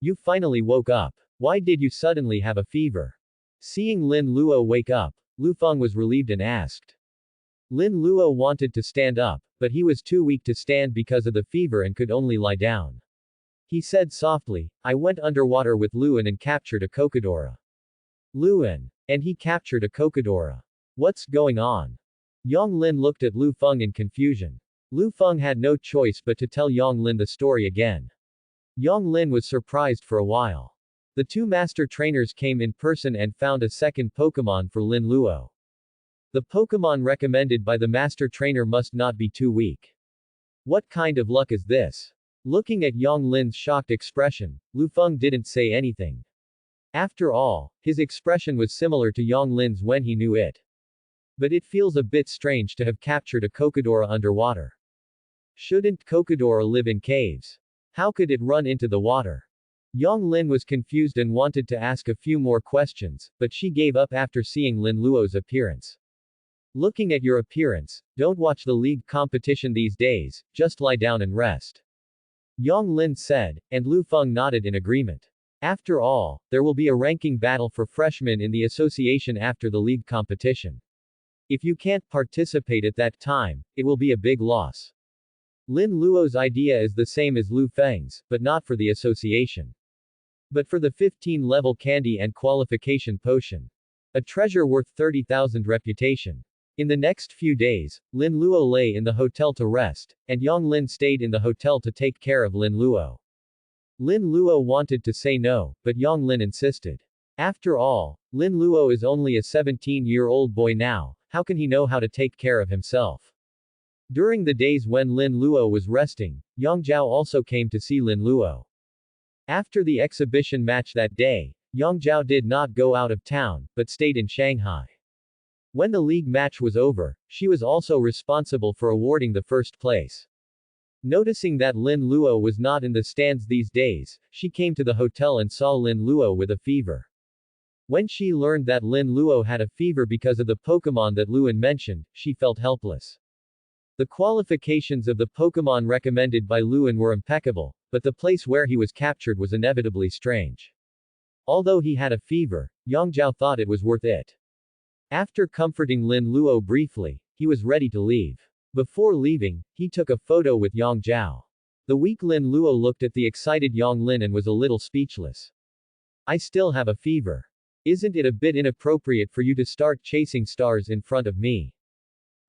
You finally woke up. Why did you suddenly have a fever? Seeing Lin Luo wake up, Lu Feng was relieved and asked. Lin Luo wanted to stand up, but he was too weak to stand because of the fever and could only lie down. He said softly, I went underwater with Luan and captured a Kokodora. Luan. And he captured a Kokodora. What's going on? Yang Lin looked at Lu Feng in confusion. Lu Feng had no choice but to tell Yang Lin the story again. Yang Lin was surprised for a while. The two master trainers came in person and found a second Pokémon for Lin Luo. The Pokémon recommended by the master trainer must not be too weak. What kind of luck is this? Looking at Yang Lin's shocked expression, Lu Feng didn't say anything. After all, his expression was similar to Yang Lin's when he knew it. But it feels a bit strange to have captured a Kokodora underwater. Shouldn't Kokodora live in caves? How could it run into the water? Yang Lin was confused and wanted to ask a few more questions, but she gave up after seeing Lin Luo's appearance. Looking at your appearance, don't watch the league competition these days, just lie down and rest. Yang Lin said, and Lu Feng nodded in agreement. After all, there will be a ranking battle for freshmen in the association after the league competition. If you can't participate at that time, it will be a big loss. Lin Luo's idea is the same as Lu Feng's, but not for the association. But for the 15-level candy and qualification potion. A treasure worth 30,000 reputation. In the next few days, Lin Luo lay in the hotel to rest, and Yang Lin stayed in the hotel to take care of Lin Luo. Lin Luo wanted to say no, but Yang Lin insisted. After all, Lin Luo is only a 17-year-old boy now, how can he know how to take care of himself? During the days when Lin Luo was resting, Yang Zhao also came to see Lin Luo. After the exhibition match that day, Yang Zhao did not go out of town, but stayed in Shanghai. When the league match was over, she was also responsible for awarding the first place. Noticing that Lin Luo was not in the stands these days, she came to the hotel and saw Lin Luo with a fever. When she learned that Lin Luo had a fever because of the Pokémon that Luan mentioned, she felt helpless. The qualifications of the Pokémon recommended by Luan were impeccable, but the place where he was captured was inevitably strange. Although he had a fever, Yang Zhao thought it was worth it. After comforting Lin Luo briefly, he was ready to leave. Before leaving, he took a photo with Yang Zhao. The weak Lin Luo looked at the excited Yang Lin and was a little speechless. I still have a fever. Isn't it a bit inappropriate for you to start chasing stars in front of me?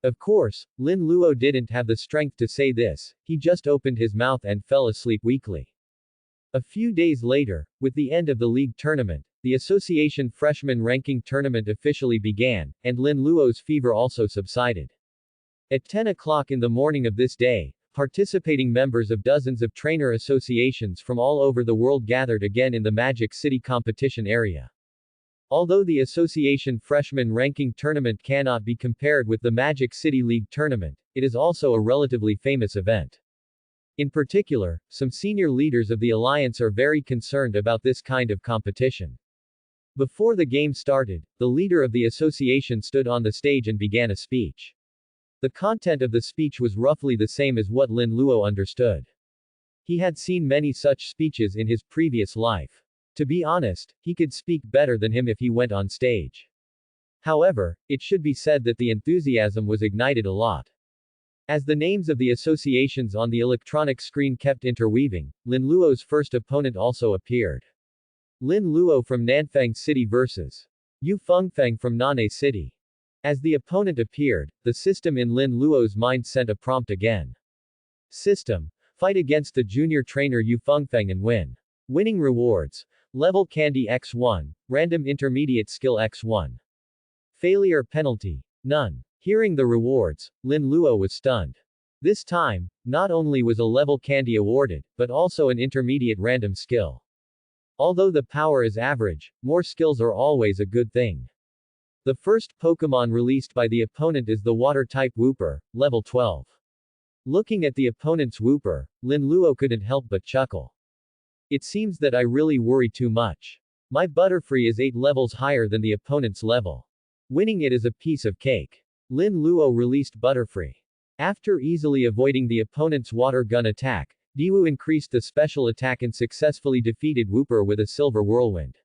Of course, Lin Luo didn't have the strength to say this, he just opened his mouth and fell asleep weakly. A few days later, with the end of the league tournament, the association freshman ranking tournament officially began, and Lin Luo's fever also subsided. At 10 o'clock in the morning of this day, participating members of dozens of trainer associations from all over the world gathered again in the Magic City competition area. Although the association freshman ranking tournament cannot be compared with the Magic City League tournament, it is also a relatively famous event. In particular, some senior leaders of the alliance are very concerned about this kind of competition. Before the game started, the leader of the association stood on the stage and began a speech. The content of the speech was roughly the same as what Lin Luo understood. He had seen many such speeches in his previous life. To be honest, he could speak better than him if he went on stage. However, it should be said that the enthusiasm was ignited a lot. As the names of the associations on the electronic screen kept interweaving, Lin Luo's first opponent also appeared. Lin Luo from Nanfang City vs. Yu Fengfeng from Nan'e City. As the opponent appeared, the system in Lin Luo's mind sent a prompt again. System. Fight against the junior trainer Yu Fengfeng and win. Winning rewards. Level Candy X1, Random Intermediate Skill X1. Failure Penalty. None. Hearing the rewards, Lin Luo was stunned. This time, not only was a level candy awarded, but also an intermediate random skill. Although the power is average, more skills are always a good thing. The first Pokémon released by the opponent is the Water-type Wooper, level 12. Looking at the opponent's Wooper, Lin Luo couldn't help but chuckle. It seems that I really worry too much. My Butterfree is 8 levels higher than the opponent's level. Winning it is a piece of cake. Lin Luo released Butterfree. After easily avoiding the opponent's water gun attack, Diwu increased the special attack and successfully defeated Wooper with a Silver Whirlwind.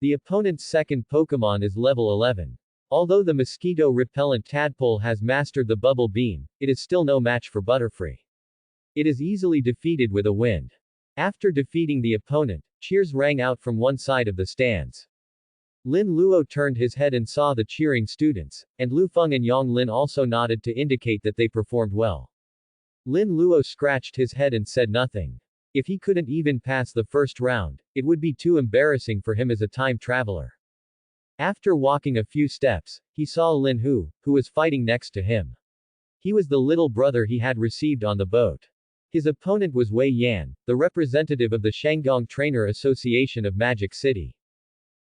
The opponent's second Pokémon is level 11. Although the mosquito-repellent tadpole has mastered the Bubble Beam, it is still no match for Butterfree. It is easily defeated with a wind. After defeating the opponent, cheers rang out from one side of the stands. Lin Luo turned his head and saw the cheering students, and Lu Feng and Yang Lin also nodded to indicate that they performed well. Lin Luo scratched his head and said nothing. If he couldn't even pass the first round, it would be too embarrassing for him as a time traveler. After walking a few steps, he saw Lin Hu, who was fighting next to him. He was the little brother he had received on the boat. His opponent was Wei Yan, the representative of the Shanggong Trainer Association of Magic City.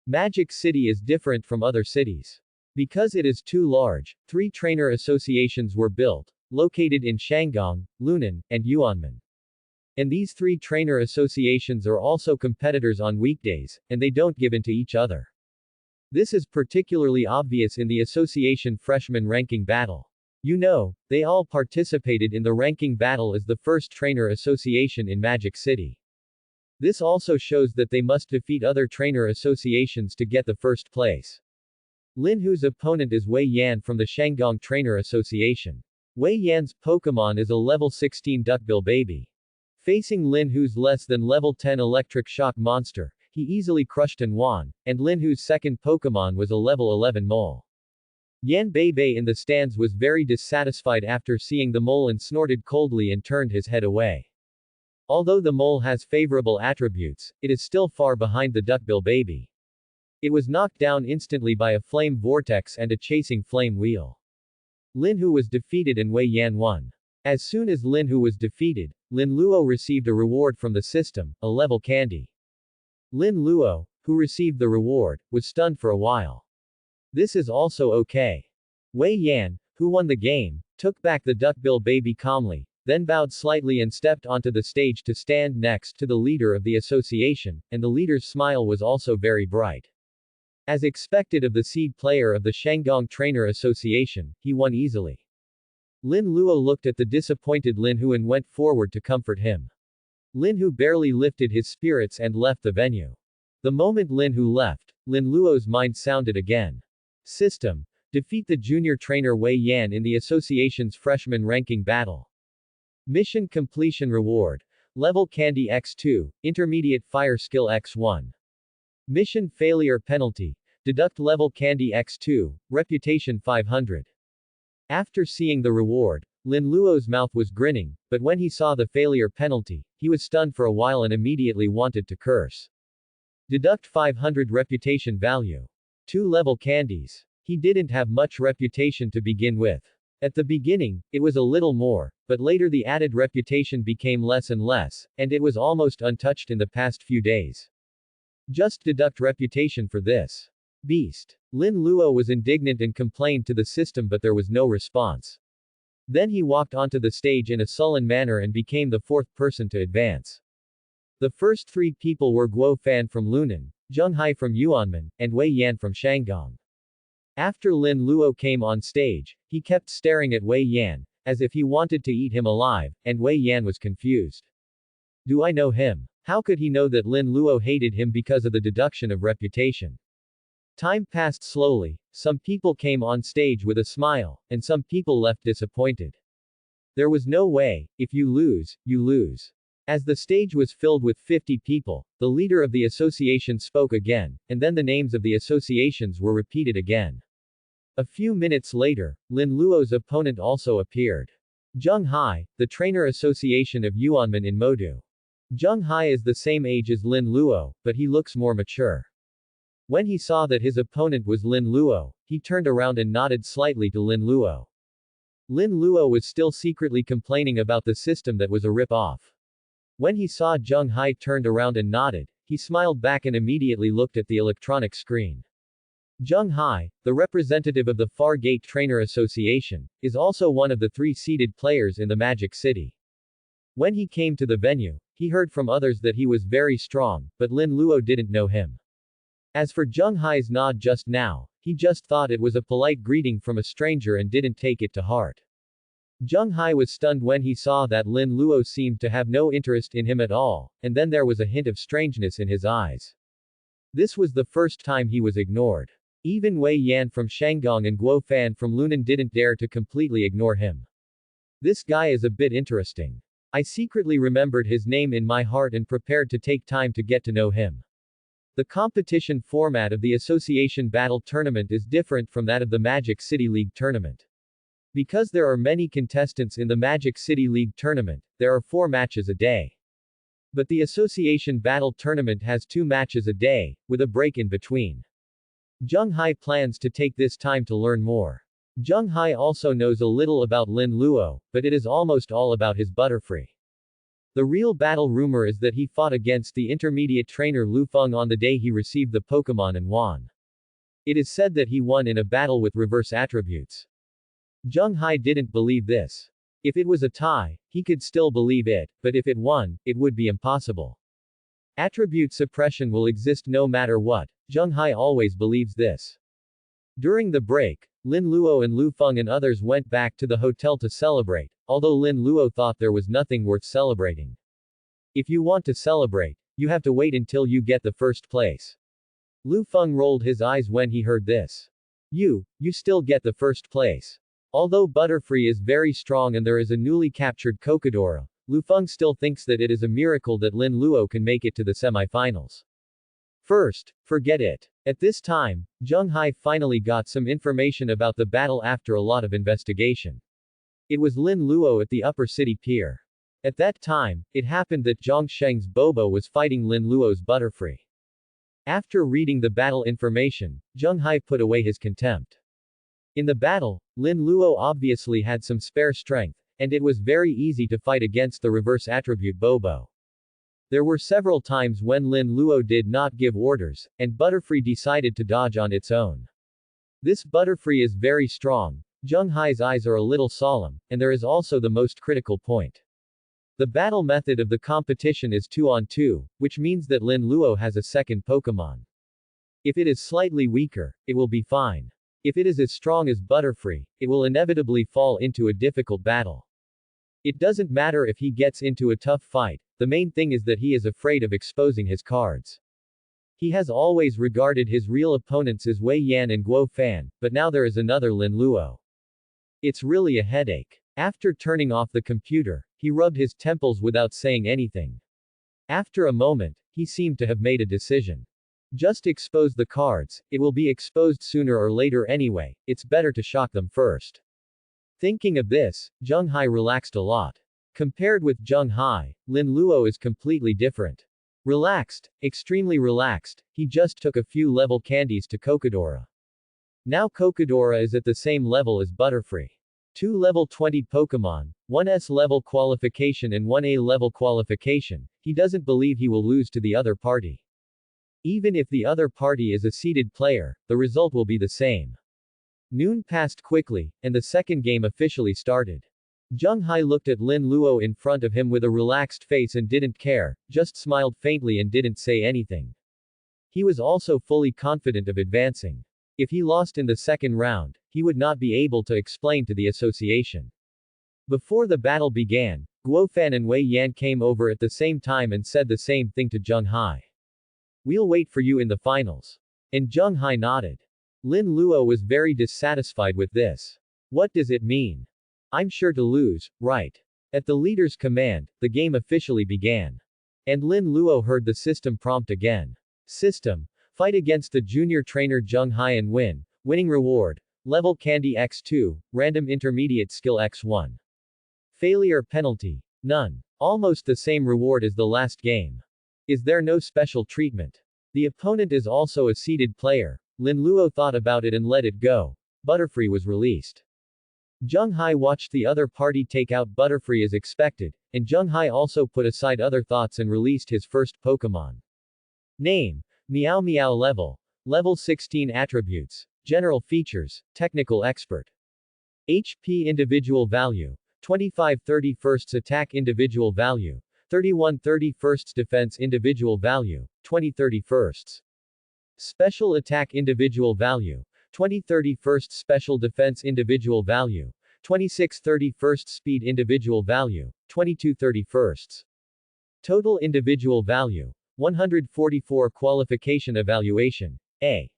Magic City is different from other cities. Because it is too large, 3 trainer associations were built, located in Shanggong, Lunan, and Yuanmen. And these 3 trainer associations are also competitors on weekdays, and they don't give in to each other. This is particularly obvious in the association freshman ranking battle. You know, they all participated in the ranking battle as the first trainer association in Magic City. This also shows that they must defeat other trainer associations to get the first place. Lin Hu's opponent is Wei Yan from the Shanggong Trainer Association. Wei Yan's Pokémon is a level 16 Duckbill Baby. Facing Lin Hu's less than level 10 Electric Shock monster, he easily crushed and won, and Lin Hu's second Pokémon was a level 11 Mole. Yan Beibei in the stands was very dissatisfied after seeing the mole and snorted coldly and turned his head away. Although the mole has favorable attributes, it is still far behind the Duckbill Baby. It was knocked down instantly by a flame vortex and a chasing flame wheel. Lin Hu was defeated and Wei Yan won. As soon as Lin Hu was defeated, Lin Luo received a reward from the system, a level candy. Lin Luo, who received the reward, was stunned for a while. This is also okay. Wei Yan, who won the game, took back the Duckbill Baby calmly, then bowed slightly and stepped onto the stage to stand next to the leader of the association, and the leader's smile was also very bright. As expected of the seed player of the Shanggong Trainer Association, he won easily. Lin Luo looked at the disappointed Lin Hu and went forward to comfort him. Lin Hu barely lifted his spirits and left the venue. The moment Lin Hu left, Lin Luo's mind sounded again. System. Defeat the junior trainer Wei Yan in the association's freshman ranking battle. Mission completion reward. Level Candy X2, Intermediate Fire Skill X1. Mission failure penalty. Deduct level Candy X2, Reputation 500. After seeing the reward, Lin Luo's mouth was grinning, but when he saw the failure penalty, he was stunned for a while and immediately wanted to curse. Deduct 500 reputation value. 2-level candies. He didn't have much reputation to begin with. At the beginning, it was a little more, but later the added reputation became less and less, and it was almost untouched in the past few days. Just deduct reputation for this. Beast. Lin Luo was indignant and complained to the system, but there was no response. Then he walked onto the stage in a sullen manner and became the fourth person to advance. The first three people were Guo Fan from Lunan, Zheng Hai from Yuanmen, and Wei Yan from Shanggong. After Lin Luo came on stage, he kept staring at Wei Yan, as if he wanted to eat him alive, and Wei Yan was confused. Do I know him? How could he know that Lin Luo hated him because of the deduction of reputation? Time passed slowly, some people came on stage with a smile, and some people left disappointed. There was no way, if you lose, you lose. As the stage was filled with 50 people, the leader of the association spoke again, and then the names of the associations were repeated again. A few minutes later, Lin Luo's opponent also appeared. Zheng Hai, the trainer association of Yuanmen in Modu. Zheng Hai is the same age as Lin Luo, but he looks more mature. When he saw that his opponent was Lin Luo, he turned around and nodded slightly to Lin Luo. Lin Luo was still secretly complaining about the system that was a rip-off. When he saw Zheng Hai turned around and nodded, he smiled back and immediately looked at the electronic screen. Zheng Hai, the representative of the Far Gate Trainer Association, is also one of the 3 seeded players in the Magic City. When he came to the venue, he heard from others that he was very strong, but Lin Luo didn't know him. As for Zheng Hai's nod just now, he just thought it was a polite greeting from a stranger and didn't take it to heart. Zheng Hai was stunned when he saw that Lin Luo seemed to have no interest in him at all, and then there was a hint of strangeness in his eyes. This was the first time he was ignored. Even Wei Yan from Shanggong and Guo Fan from Lunan didn't dare to completely ignore him. This guy is a bit interesting. I secretly remembered his name in my heart and prepared to take time to get to know him. The competition format of the Association Battle Tournament is different from that of the Magic City League Tournament. Because there are many contestants in the Magic City League Tournament, there are 4 matches a day. But the Association Battle Tournament has 2 matches a day, with a break in between. Zheng Hai plans to take this time to learn more. Zheng Hai also knows a little about Lin Luo, but it is almost all about his Butterfree. The real battle rumor is that he fought against the intermediate trainer Lu Feng on the day he received the Pokémon and won. It is said that he won in a battle with reverse attributes. Zheng Hai didn't believe this. If it was a tie, he could still believe it, but if it won, it would be impossible. Attribute suppression will exist no matter what. Zheng Hai always believes this. During the break, Lin Luo and Lu Feng and others went back to the hotel to celebrate, although Lin Luo thought there was nothing worth celebrating. If you want to celebrate, you have to wait until you get the first place. Lu Feng rolled his eyes when he heard this. You still get the first place. Although Butterfree is very strong and there is a newly captured Cocodora, Lu Feng still thinks that it is a miracle that Lin Luo can make it to the semifinals. First, forget it. At this time, Zheng Hai finally got some information about the battle after a lot of investigation. It was Lin Luo at the Upper City Pier. At that time, it happened that Zhang Sheng's Bobo was fighting Lin Luo's Butterfree. After reading the battle information, Zheng Hai put away his contempt. In the battle, Lin Luo obviously had some spare strength, and it was very easy to fight against the reverse attribute Bobo. There were several times when Lin Luo did not give orders, and Butterfree decided to dodge on its own. This Butterfree is very strong. Zheng Hai's eyes are a little solemn, and there is also the most critical point. The battle method of the competition is 2-on-2, which means that Lin Luo has a second Pokémon. If it is slightly weaker, it will be fine. If it is as strong as Butterfree, it will inevitably fall into a difficult battle. It doesn't matter if he gets into a tough fight, the main thing is that he is afraid of exposing his cards. He has always regarded his real opponents as Wei Yan and Guo Fan, but now there is another Lin Luo. It's really a headache. After turning off the computer, he rubbed his temples without saying anything. After a moment, he seemed to have made a decision. Just expose the cards, it will be exposed sooner or later anyway, it's better to shock them first. Thinking of this, Zheng Hai relaxed a lot. Compared with Zheng Hai, Lin Luo is completely different. Relaxed, extremely relaxed, he just took a few level candies to Kokodora. Now Kokodora is at the same level as Butterfree. 2 level 20 Pokémon, 1 S level qualification and 1 A level qualification, he doesn't believe he will lose to the other party. Even if the other party is a seeded player, the result will be the same. Noon passed quickly, and the second game officially started. Zheng Hai looked at Lin Luo in front of him with a relaxed face and didn't care, just smiled faintly and didn't say anything. He was also fully confident of advancing. If he lost in the second round, he would not be able to explain to the association. Before the battle began, Guofan and Wei Yan came over at the same time and said the same thing to Zheng Hai. "We'll wait for you in the finals." And Zheng Hai nodded. Lin Luo was very dissatisfied with this. What does it mean? I'm sure to lose, right? At the leader's command, the game officially began. And Lin Luo heard the system prompt again. System. Fight against the junior trainer Zheng Hai and win. Winning reward. Level candy x2, random intermediate skill x1. Failure penalty. None. Almost the same reward as the last game. Is there no special treatment? The opponent is also a seeded player. Lin Luo thought about it and let it go. Butterfree was released. Zheng Hai watched the other party take out Butterfree as expected, and Zheng Hai also put aside other thoughts and released his first Pokémon. Name. Meow Meow Level. Level 16 Attributes. General Features. Technical Expert. HP Individual Value. 25 31st Attack Individual Value. 31 31st Defense Individual Value. 20 31st. Special Attack Individual Value. 20 31st Special Defense Individual Value. 26 31st Speed Individual Value. 22 31st. Total Individual Value. 144 Qualification Evaluation. A.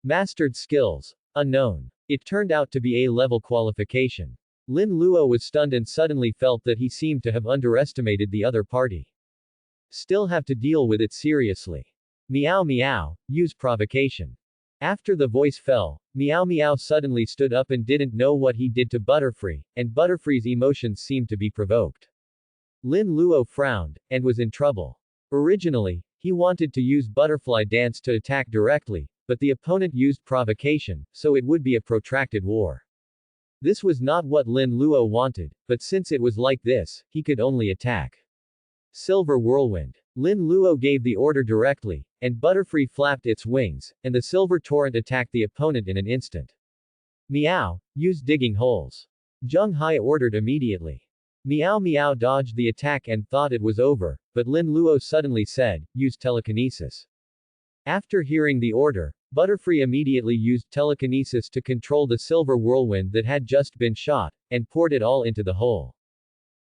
Mastered Skills. Unknown. It turned out to be A-level qualification. Lin Luo was stunned and suddenly felt that he seemed to have underestimated the other party. Still have to deal with it seriously. Meow Meow, use provocation. After the voice fell, Meow Meow suddenly stood up and didn't know what he did to Butterfree, and Butterfree's emotions seemed to be provoked. Lin Luo frowned, and was in trouble. Originally, he wanted to use Butterfly Dance to attack directly, but the opponent used provocation, so it would be a protracted war. This was not what Lin Luo wanted, but since it was like this, he could only attack. Silver Whirlwind. Lin Luo gave the order directly, and Butterfree flapped its wings, and the Silver Torrent attacked the opponent in an instant. Meow, use digging holes. Zheng Hai ordered immediately. Meow Meow dodged the attack and thought it was over, but Lin Luo suddenly said, use telekinesis. After hearing the order, Butterfree immediately used telekinesis to control the silver whirlwind that had just been shot, and poured it all into the hole.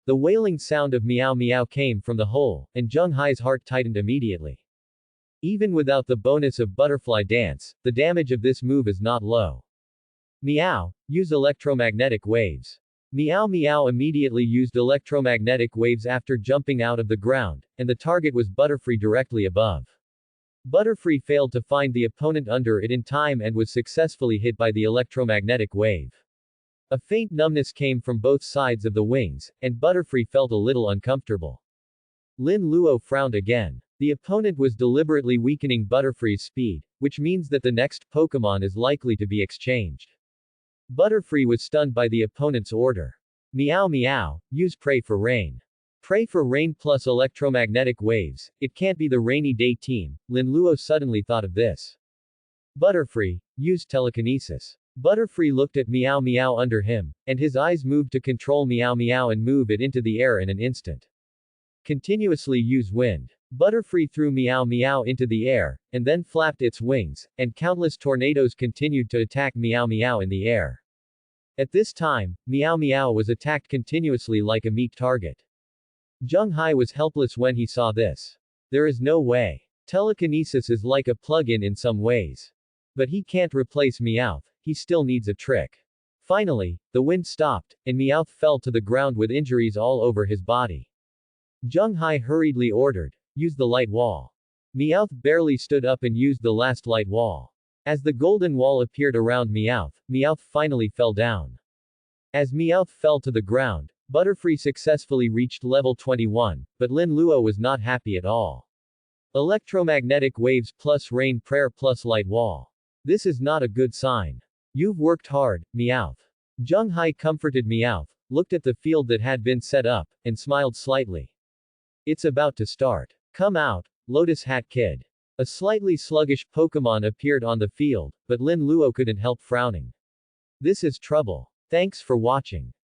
The wailing sound of Meow Meow came from the hole, and Zheng Hai's heart tightened immediately. Even without the bonus of Butterfly Dance, the damage of this move is not low. Meow, use electromagnetic waves. Meow Meow immediately used electromagnetic waves after jumping out of the ground, and the target was Butterfree directly above. Butterfree failed to find the opponent under it in time and was successfully hit by the electromagnetic wave. A faint numbness came from both sides of the wings, and Butterfree felt a little uncomfortable. Lin Luo frowned again. The opponent was deliberately weakening Butterfree's speed, which means that the next Pokémon is likely to be exchanged. Butterfree was stunned by the opponent's order. Meow Meow, use Pray for Rain. Pray for Rain plus electromagnetic waves, it can't be the rainy day team, Lin Luo suddenly thought of this. Butterfree, use telekinesis. Butterfree looked at Meow Meow under him, and his eyes moved to control Meow Meow and move it into the air in an instant. Continuously use wind. Butterfree threw Meow Meow into the air, and then flapped its wings, and countless tornadoes continued to attack Meow Meow in the air. At this time, Meow Meow was attacked continuously like a meat target. Zheng Hai was helpless when he saw this. There is no way. Telekinesis is like a plug-in in some ways. But he can't replace Meowth, he still needs a trick. Finally, the wind stopped, and Meowth fell to the ground with injuries all over his body. Zheng Hai hurriedly ordered, use the light wall. Meowth barely stood up and used the last light wall. As the golden wall appeared around Meowth, Meowth finally fell down. As Meowth fell to the ground, Butterfree successfully reached level 21, but Lin Luo was not happy at all. Electromagnetic waves plus rain prayer plus light wall. This is not a good sign. You've worked hard, Meowth. Zheng Hai comforted Meowth, looked at the field that had been set up, and smiled slightly. It's about to start. Come out, Lotus Hat Kid. A slightly sluggish Pokémon appeared on the field, but Lin Luo couldn't help frowning. This is trouble. Thanks for watching.